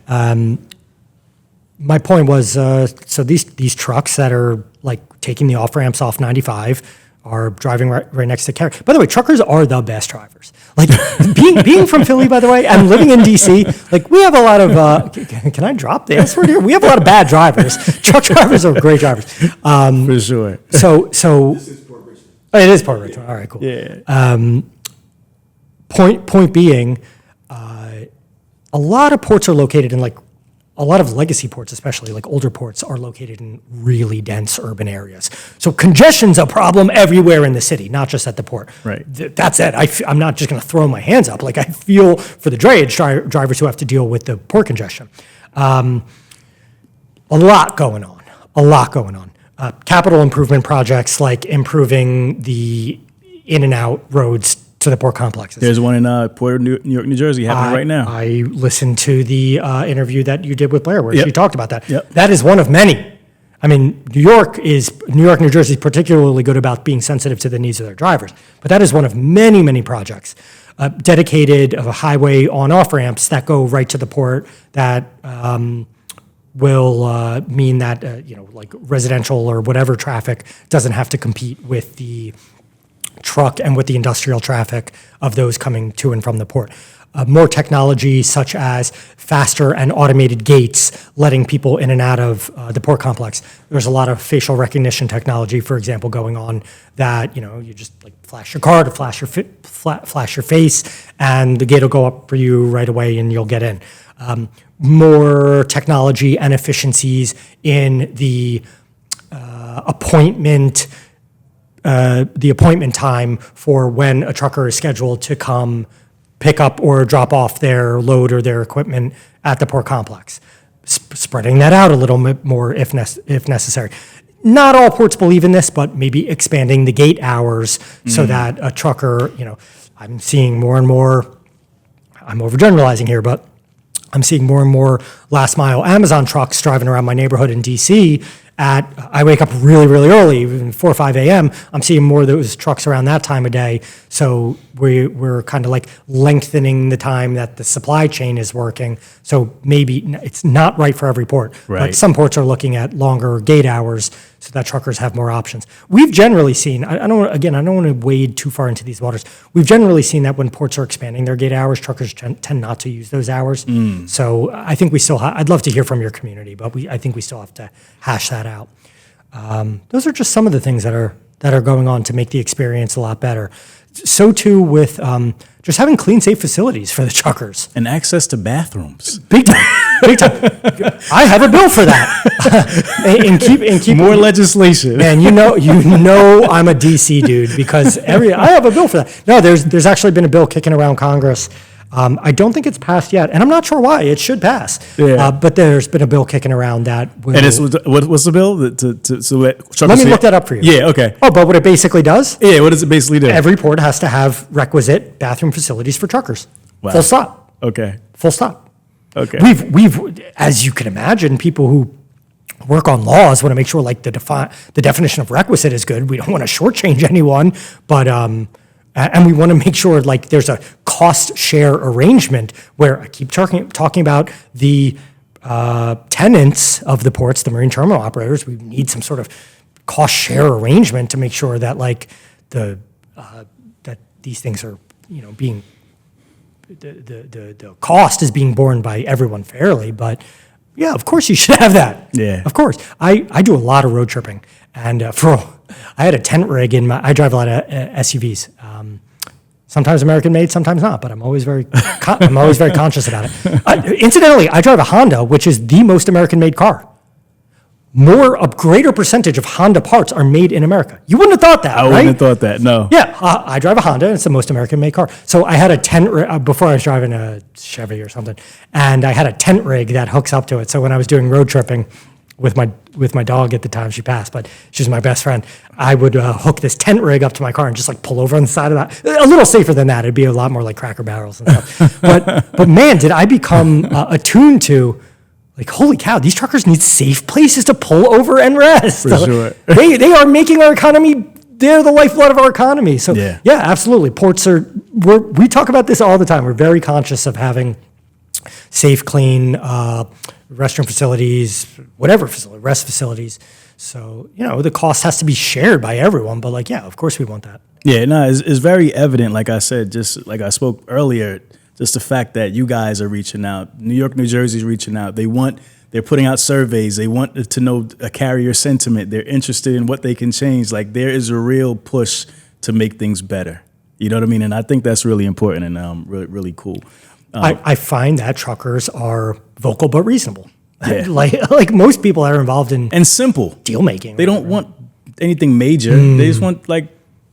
My point was, so these trucks that are like taking the off ramps off 95 are driving right next to Cary. By the way, truckers are the best drivers. Like being from Philly, by the way, and living in DC, like we have a lot of. Can I drop the S word here? We have a lot of bad drivers. Truck drivers are great drivers. For sure. So This is Port Richmond. Oh, it is Port Richmond. All right, cool. Yeah. Point being, a lot of ports are located in like a lot of legacy ports, especially like older ports, are located in really dense urban areas. So congestion's a problem everywhere in the city, not just at the port. Right. That's it. I'm not just going to throw my hands up. Like, I feel for the drayage drivers who have to deal with the port congestion. A lot going on. Capital improvement projects like improving the in and out roads to the port complexes. There's one in Port of New York, New Jersey happening right now. I listened to the interview that you did with Blair where she talked about that. Yep. That is one of many. I mean, New York, New Jersey is particularly good about being sensitive to the needs of their drivers. But that is one of many, many projects dedicated of a highway on-off ramps that go right to the port that will mean that, like residential or whatever traffic doesn't have to compete with the truck and with the industrial traffic of those coming to and from the port. More technology such as faster and automated gates letting people in and out of the port complex. There's a lot of facial recognition technology, for example, going on that, you just like flash your card, flash your face, and the gate will go up for you right away and you'll get in. More technology and efficiencies in the appointment time for when a trucker is scheduled to come pick up or drop off their load or their equipment at the port complex. Spreading that out a little bit more if necessary. Not all ports believe in this, but maybe expanding the gate hours so that a trucker, I'm seeing more and more, I'm overgeneralizing here, but I'm seeing more and more last mile Amazon trucks driving around my neighborhood in DC I wake up really, really early, even 4 or 5 a.m. I'm seeing more of those trucks around that time of day. So we're kind of like lengthening the time that the supply chain is working. So maybe it's not right for every port, but some ports are looking at longer gate hours so that truckers have more options. We've generally seen, I don't want to wade too far into these waters. We've generally seen that when ports are expanding their gate hours, truckers tend not to use those hours. So I think we still I'd love to hear from your community, but I think we still have to hash that out. Those are just some of the things that are going on to make the experience a lot better. So too with just having clean, safe facilities for the truckers. And access to bathrooms. Big time. Big time. I have a bill for that. and keep more legislation. Man, you know I'm a DC dude because I have a bill for that. No, there's actually been a bill kicking around Congress. I don't think it's passed yet, and I'm not sure why. It should pass. Yeah. But there's been a bill kicking around that will... And what's the bill? Let me look that up for you. Yeah, okay. Oh, but what it basically does? Yeah, what does it basically do? Every port has to have requisite bathroom facilities for truckers. Wow. Full stop. Okay. Full stop. Okay. We've, as you can imagine, people who work on laws want to make sure like the definition of requisite is good. We don't want to shortchange anyone, but and we want to make sure like there's a cost share arrangement where I keep talking about the tenants of the ports, the marine terminal operators. We need some sort of cost share arrangement to make sure that like that these things are being the cost is being borne by everyone fairly. But yeah, of course you should have that. Yeah, of course. I do a lot of road tripping, and I had a tent rig I drive a lot of SUVs. Sometimes American made, sometimes not, but I'm always very conscious about it. Incidentally, I drive a Honda, which is the most American made car. A greater percentage of Honda parts are made in America. You wouldn't have thought that, right? I wouldn't have thought that, no. Yeah, I drive a Honda, and it's the most American made car. So I had a tent rig, before I was driving a Chevy or something, and I had a tent rig that hooks up to it. So when I was doing road tripping with my dog at the time, she passed, but she's my best friend, I would hook this tent rig up to my car and just like pull over on the side of that. A little safer than that. It'd be a lot more like Cracker Barrels and stuff. but man, did I become attuned to, like, holy cow, these truckers need safe places to pull over and rest. For sure. They are making our economy, they're the lifeblood of our economy. So yeah, absolutely. Ports we talk about this all the time. We're very conscious of having safe, clean restroom facilities, whatever facility, rest facilities. So, the cost has to be shared by everyone. But like, yeah, of course we want that. Yeah, no, it's very evident. Like I said, just like I spoke earlier, just the fact that you guys are reaching out, New York, New Jersey's reaching out. They're putting out surveys. They want to know a carrier sentiment. They're interested in what they can change. Like there is a real push to make things better. You know what I mean? And I think that's really important and really, really cool. I find that truckers are vocal but reasonable. Yeah. like most people that are involved in And simple. deal making. They don't want anything major. They just want like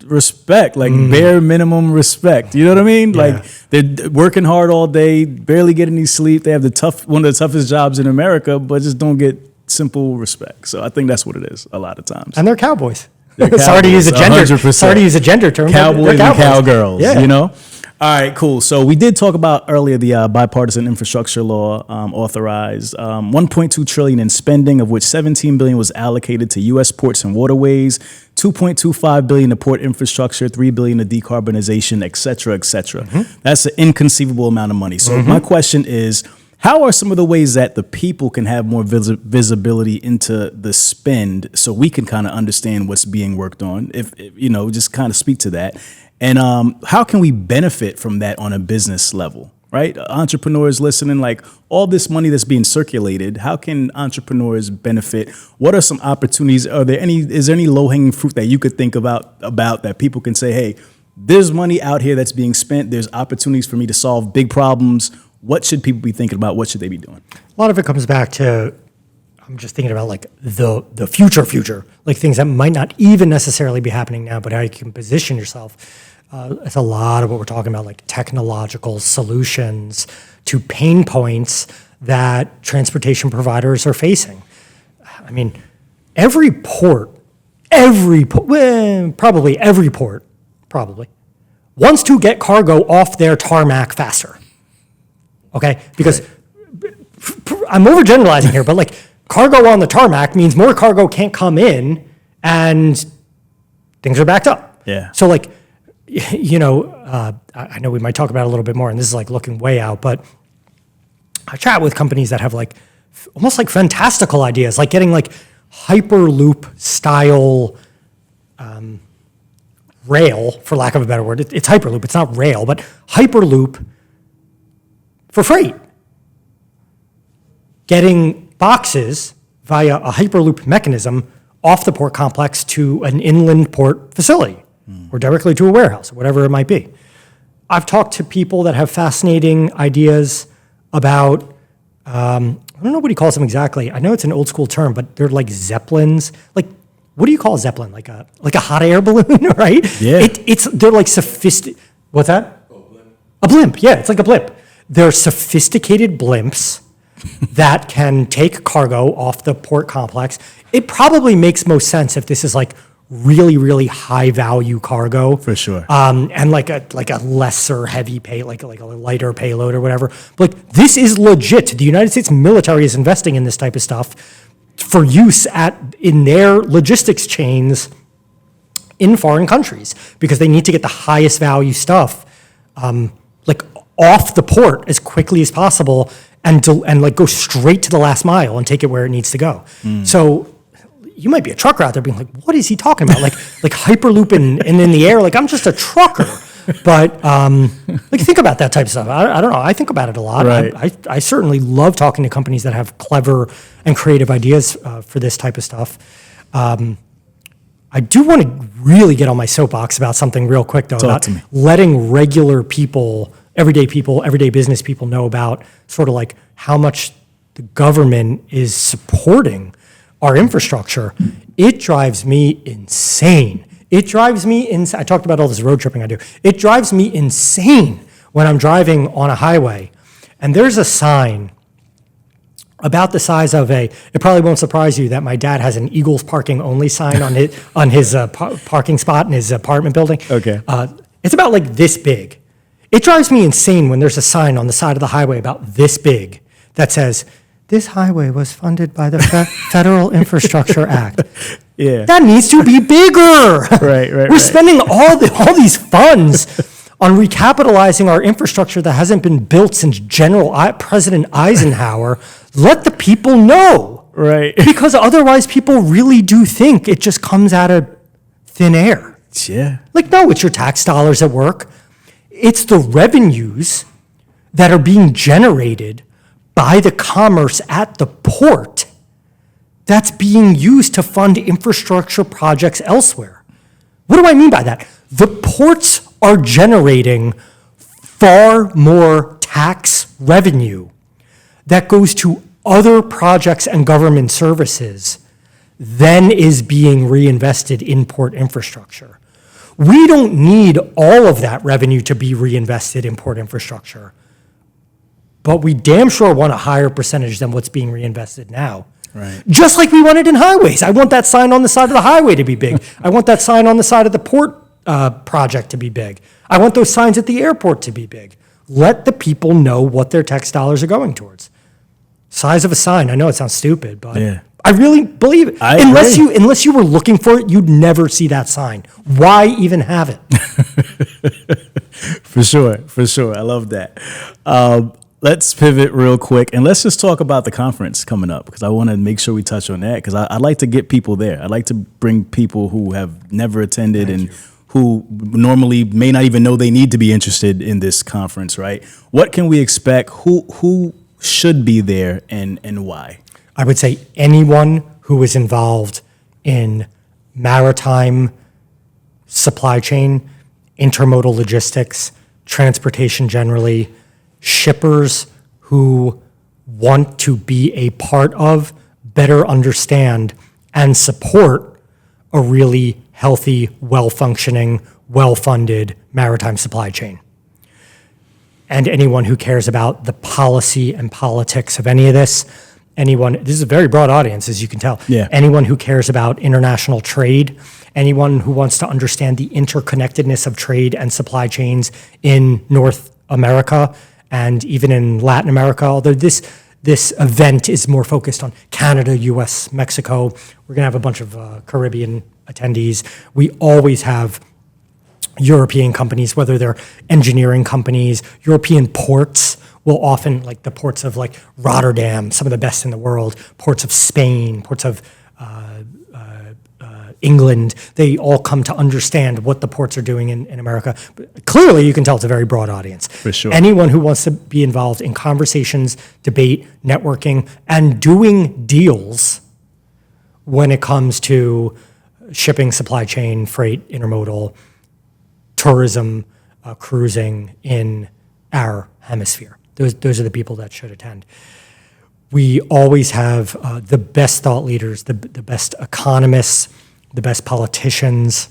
respect, like bare minimum respect. You know what I mean? Yeah. Like they're working hard all day, barely getting any sleep. They have one of the toughest jobs in America, but just don't get simple respect. So I think that's what it is a lot of times. And they're cowboys. They're Sorry to use a gender. 100%. Sorry to use a gender term. but Cowboys they're and cowgirls, Yeah. you know? All right, cool. So we did talk about earlier the bipartisan infrastructure law authorized 1.2 trillion in spending, of which 17 billion was allocated to U.S. ports and waterways, 2.25 billion to port infrastructure, 3 billion to decarbonization, et cetera, et cetera. That's an inconceivable amount of money. So my question is, how are some of the ways that the people can have more visibility into the spend so we can kind of understand what's being worked on? If you know, just kind of speak to that. And how can we benefit from that on a business level, right? Entrepreneurs listening, like all this money that's being circulated, how can entrepreneurs benefit? What are some opportunities? Is there any low-hanging fruit that you could think about that people can say, hey, there's money out here that's being spent. There's opportunities for me to solve big problems. What should people be thinking about? What should they be doing? A lot of it comes back to, I'm just thinking about like the future, like things that might not even necessarily be happening now, but how you can position yourself. It's a lot of what we're talking about, like technological solutions to pain points that transportation providers are facing. I mean, probably every port, wants to get cargo off their tarmac faster. Okay? Because I'm overgeneralizing here, but like cargo on the tarmac means more cargo can't come in and things are backed up. Yeah. So like, you know, I know we might talk about it a little bit more, and this is like looking way out, but I chat with companies that have like almost like fantastical ideas, like getting like Hyperloop style rail, for lack of a better word. It's Hyperloop, it's not rail, but Hyperloop for freight. Getting boxes via a Hyperloop mechanism off the port complex to an inland port facility or directly to a warehouse, or whatever it might be. I've talked to people that have fascinating ideas about, I don't know what he calls them exactly. I know it's an old school term, but they're like zeppelins. Like, what do you call a zeppelin? Like a hot air balloon, right? Yeah. They're like sophisticated. What's that? A blimp. Yeah, it's like a blimp. They're sophisticated blimps that can take cargo off the port complex. It probably makes most sense if this is like really, really high value cargo. For sure. And like a lesser heavy pay, like a lighter payload or whatever. But like, this is legit. The United States military is investing in this type of stuff for use in their logistics chains in foreign countries because they need to get the highest value stuff like off the port as quickly as possible and like go straight to the last mile and take it where it needs to go. So you might be a trucker out there being like, what is he talking about? like Hyperloop and in the air, like I'm just a trucker. But like think about that type of stuff. I don't know. I think about it a lot. Right. I certainly love talking to companies that have clever and creative ideas for this type of stuff. I do want to really get on my soapbox about something real quick, though, Talk about to me. letting regular people, everyday business people know about sort of like how much the government is supporting our infrastructure. It drives me insane. I talked about all this road tripping I do. It drives me insane when I'm driving on a highway and there's a sign about the size of it probably won't surprise you that my dad has an Eagles parking only sign on his parking spot in his apartment building. Okay. It's about like this big. It drives me insane when there's a sign on the side of the highway about this big that says, "This highway was funded by the Federal Infrastructure Act." Yeah. That needs to be bigger. Right. We're spending all these funds on recapitalizing our infrastructure that hasn't been built since President Eisenhower. Let the people know. Right. Because otherwise people really do think it just comes out of thin air. Yeah. Like, no, it's your tax dollars at work. It's the revenues that are being generated by the commerce at the port that's being used to fund infrastructure projects elsewhere. What do I mean by that? The ports are generating far more tax revenue that goes to other projects and government services then is being reinvested in port infrastructure. We don't need all of that revenue to be reinvested in port infrastructure, but we damn sure want a higher percentage than what's being reinvested now. Right. Just like we want it in highways. I want that sign on the side of the highway to be big. I want that sign on the side of the port project to be big. I want those signs at the airport to be big. Let the people know what their tax dollars are going towards. Size of a sign. I know it sounds stupid, but Yeah. I really believe it. I Unless agree. unless you were looking for it, you'd never see that sign. Why even have it? For sure. I love that. Let's pivot real quick and let's just talk about the conference coming up because I want to make sure we touch on that because I'd like to get people there. I'd like to bring people who have never attended and who normally may not even know they need to be interested in this conference, right? What can we expect? Who should be there and why? I would say anyone who is involved in maritime supply chain, intermodal logistics, transportation generally, shippers who want to be a part of, better understand, and support a really healthy, well-functioning, well-funded maritime supply chain. And anyone who cares about the policy and politics of any of this, this is a very broad audience, as you can tell. Yeah. Anyone who cares about international trade, anyone who wants to understand the interconnectedness of trade and supply chains in North America and even in Latin America, although this event is more focused on Canada, US, Mexico. We're going to have a bunch of Caribbean attendees. We always have European companies, whether they're engineering companies, European ports will often, like the ports of like Rotterdam, some of the best in the world, ports of Spain, ports of England, they all come to understand what the ports are doing in America. But clearly, you can tell it's a very broad audience. For sure. Anyone who wants to be involved in conversations, debate, networking, and doing deals when it comes to shipping, supply chain, freight, intermodal, tourism, cruising in our hemisphere. Those are the people that should attend. We always have the best thought leaders, the best economists, the best politicians,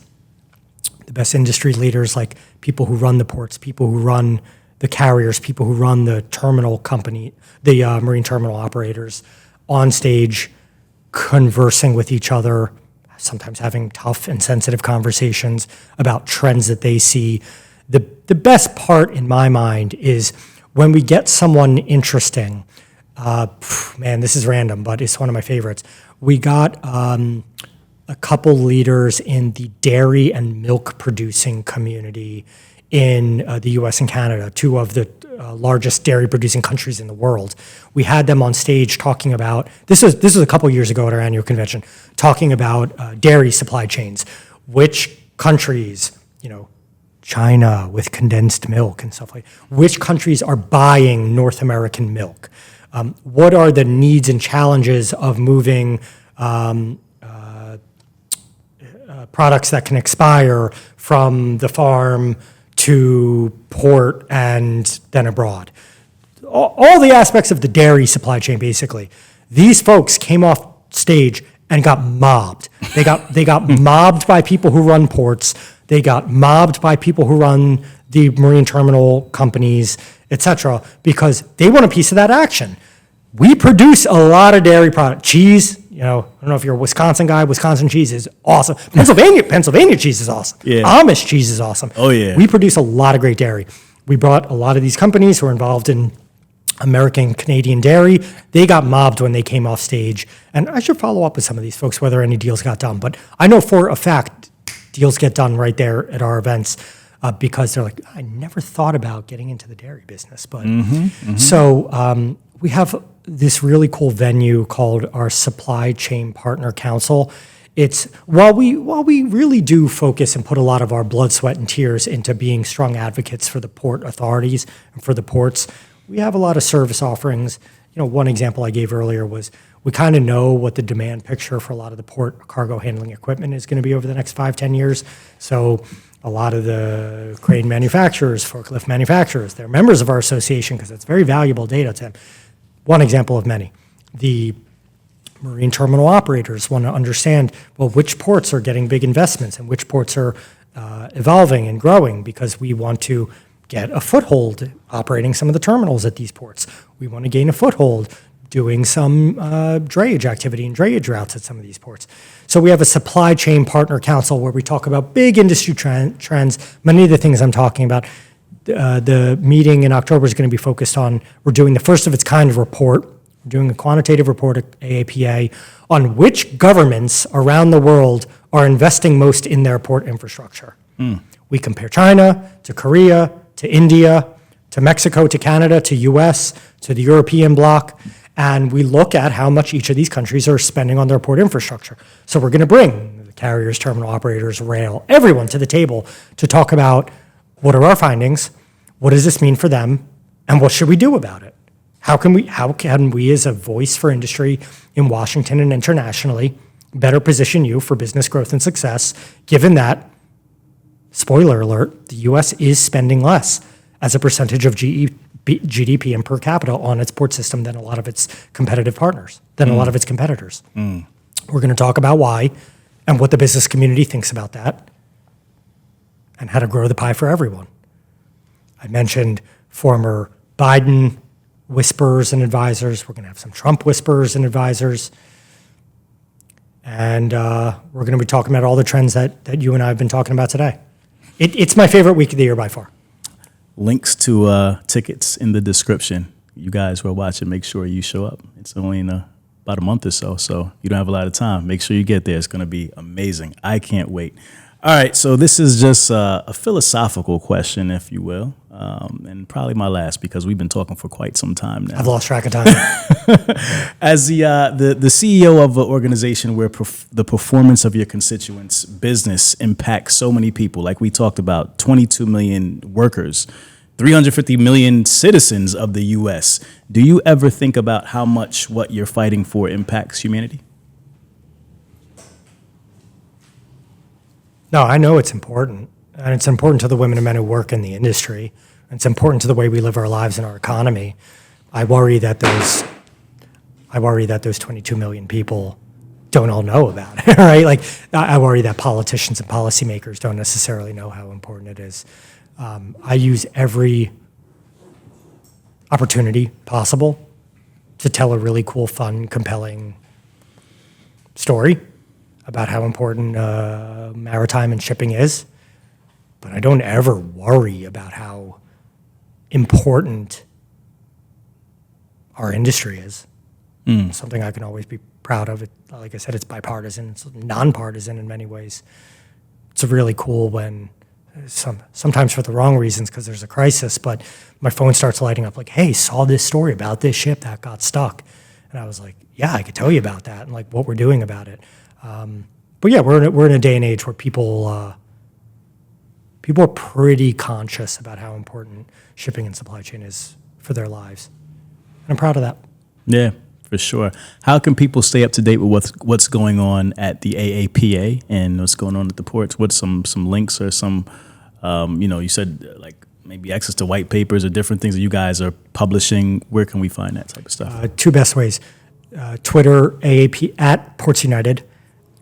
the best industry leaders, like people who run the ports, people who run the carriers, people who run the terminal company, the marine terminal operators, on stage, conversing with each other, sometimes having tough and sensitive conversations about trends that they see. The best part in my mind is when we get someone interesting. Man, this is random, but it's one of my favorites. We got a couple leaders in the dairy and milk producing community in the US and Canada, two of the largest dairy producing countries in the world. We had them on stage talking about, this was a couple years ago at our annual convention, talking about dairy supply chains. Which countries, China with condensed milk and stuff like that, which countries are buying North American milk? What are the needs and challenges of moving products that can expire from the farm to port and then abroad? All the aspects of the dairy supply chain, basically. These folks came off stage and got mobbed. They got mobbed by people who run ports. They got mobbed by people who run the marine terminal companies, et cetera, because they want a piece of that action. We produce a lot of dairy product. Cheese, I don't know if you're a Wisconsin guy, Wisconsin cheese is awesome. Pennsylvania cheese is awesome. Yeah. Amish cheese is awesome. Oh, yeah. We produce a lot of great dairy. We brought a lot of these companies who are involved in American Canadian dairy. They got mobbed when they came off stage. And I should follow up with some of these folks, whether any deals got done. But I know for a fact deals get done right there at our events because they're like, I never thought about getting into the dairy business. But So we have this really cool venue called our Supply Chain Partner Council. It's while we really do focus and put a lot of our blood, sweat, and tears into being strong advocates for the port authorities and for the ports, we have a lot of service offerings. One example I gave earlier was we kind of know what the demand picture for a lot of the port cargo handling equipment is going to be over the next 5-10 years. So a lot of the crane manufacturers, forklift manufacturers, they're members of our association because it's very valuable data to them. One example of many. The marine terminal operators want to understand, well, which ports are getting big investments and which ports are evolving and growing, because we want to get a foothold operating some of the terminals at these ports. We want to gain a foothold doing some drayage activity and drayage routes at some of these ports. So we have a supply chain partner council where we talk about big industry trends, many of the things I'm talking about. The meeting in October is going to be focused on, we're doing the first of its kind report. We're doing a quantitative report at AAPA on which governments around the world are investing most in their port infrastructure. We compare China to Korea, to India, to Mexico, to Canada, to US, to the European bloc, and we look at how much each of these countries are spending on their port infrastructure. So we're going to bring the carriers, terminal operators, rail, everyone to the table to talk about what are our findings, what does this mean for them, and what should we do about it? How can we as a voice for industry in Washington and internationally better position you for business growth and success, given that, spoiler alert, the US is spending less as a percentage of GDP and per capita on its port system than a lot of its competitive partners, than a lot of its competitors. We're going to talk about why and what the business community thinks about that and how to grow the pie for everyone. I mentioned former Biden whisperers and advisors. We're going to have some Trump whisperers and advisors. And we're going to be talking about all the trends that you and I have been talking about today. It's my favorite week of the year by far. Links to tickets in the description. You guys who are watching, make sure you show up. It's only in about a month or so you don't have a lot of time. Make sure you get there. It's going to be amazing. I can't wait. All right, so this is just a philosophical question, if you will, and probably my last because we've been talking for quite some time now. I've lost track of time. As the CEO of an organization where the performance of your constituents' business impacts so many people, like we talked about, 22 million workers, 350 million citizens of the U.S., do you ever think about how much what you're fighting for impacts humanity? No, I know it's important, and it's important to the women and men who work in the industry. It's important to the way we live our lives and our economy. I worry that those 22 million people don't all know about it, right? Like, I worry that politicians and policymakers don't necessarily know how important it is. I use every opportunity possible to tell a really cool, fun, compelling story about how important maritime and shipping is, but I don't ever worry about how important our industry is. Something I can always be proud of. Like I said, it's bipartisan, it's nonpartisan in many ways. It's really cool when, sometimes for the wrong reasons because there's a crisis, but my phone starts lighting up like, hey, saw this story about this ship that got stuck. And I was like, yeah, I could tell you about that and like what we're doing about it. But yeah, we're in a day and age where people are pretty conscious about how important shipping and supply chain is for their lives, and I'm proud of that. Yeah, for sure. How can people stay up to date with what's going on at the AAPA and what's going on at the ports? What's some links or some, you said like maybe access to white papers or different things that you guys are publishing. Where can we find that type of stuff? Two best ways: Twitter, AAP at Ports United.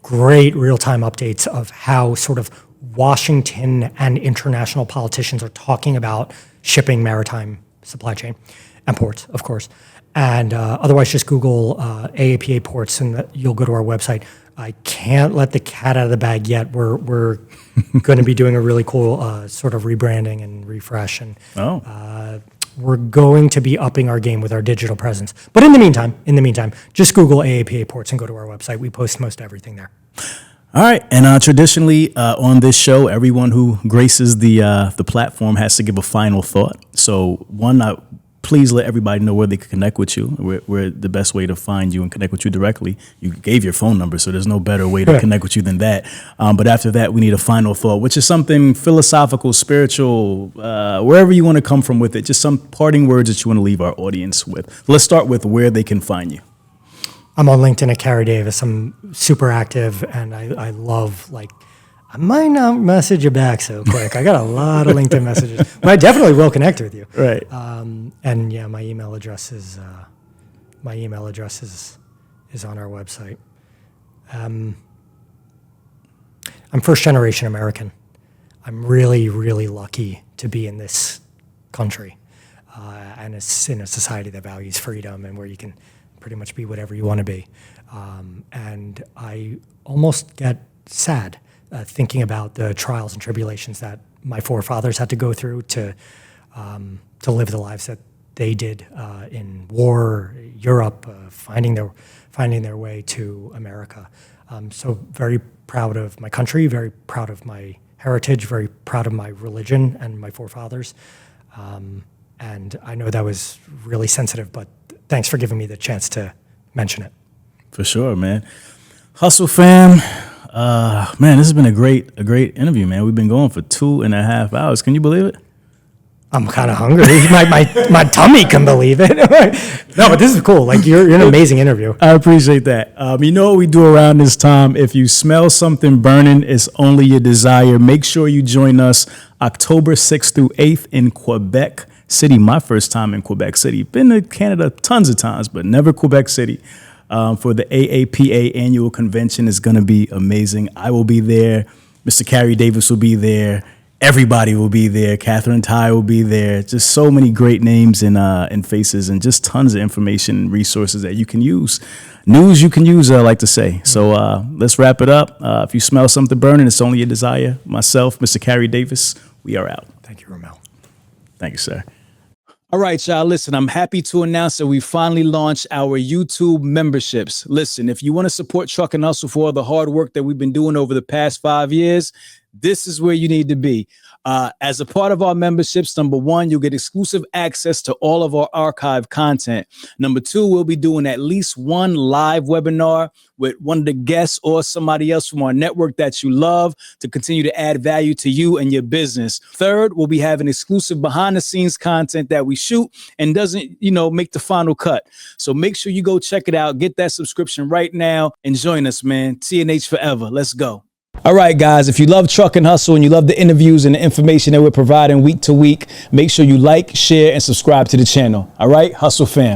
Great real-time updates of how sort of Washington and international politicians are talking about shipping, maritime supply chain, and ports, of course. And otherwise, just Google AAPA ports, and you'll go to our website. I can't let the cat out of the bag yet. We're going to be doing a really cool sort of rebranding and refresh, and we're going to be upping our game with our digital presence. But in the meantime, just Google AAPA ports and go to our website. We post most everything there. All right, and traditionally on this show, everyone who graces the platform has to give a final thought. So please let everybody know where they can connect with you, where the best way to find you and connect with you directly. You gave your phone number, so there's no better way to connect with you than that. But after that, we need a final thought, which is something philosophical, spiritual, wherever you want to come from with it, just some parting words that you want to leave our audience with. Let's start with where they can find you. I'm on LinkedIn at Cary Davis. I'm super active, and I love, like, I might not message you back so quick. I got a lot of LinkedIn messages, but I definitely will connect with you. Right. And yeah, my email address is my email address is on our website. I'm first generation American. I'm really, really lucky to be in this country. And it's in a society that values freedom and where you can pretty much be whatever you want to be. And I almost get sad thinking about the trials and tribulations that my forefathers had to go through to live the lives that they did in war, Europe, finding their way to America. So very proud of my country, very proud of my heritage, very proud of my religion and my forefathers. And I know that was really sensitive, but thanks for giving me the chance to mention it. For sure, man. Hustle fam. Man, this has been a great interview, man. We've been going for 2.5 hours. Can you believe it? I'm kind of hungry. My tummy can believe it. No, but this is cool. Like you're an amazing interview. I appreciate that. You know what we do around this time? If you smell something burning, it's only your desire. Make sure you join us October 6th through 8th in Quebec City. My first time in Quebec City. Been to Canada tons of times, but never Quebec City. For the AAPA annual convention is going to be amazing. I will be there. Mr. Cary Davis will be there. Everybody will be there. Catherine Tai will be there. Just so many great names and faces, and just tons of information and resources that you can use. News you can use, I like to say. So let's wrap it up. If you smell something burning, it's only a desire. Myself, Mr. Cary Davis, we are out. Thank you, Rahmel. Thank you, sir. All right, y'all. Listen, I'm happy to announce that we finally launched our YouTube memberships. Listen, if you want to support Truck and Hustle for all the hard work that we've been doing over the past 5 years, this is where you need to be. As a part of our memberships, number one, you'll get exclusive access to all of our archive content. Number two, we'll be doing at least one live webinar with one of the guests or somebody else from our network that you love to continue to add value to you and your business. Third, we'll be having exclusive behind the scenes content that we shoot and doesn't, make the final cut. So make sure you go check it out. Get that subscription right now and join us, man. TNH forever. Let's go. All right, guys, if you love Truck and Hustle and you love the interviews and the information that we're providing week to week, make sure you like, share, and subscribe to the channel. All right, Hustle fam.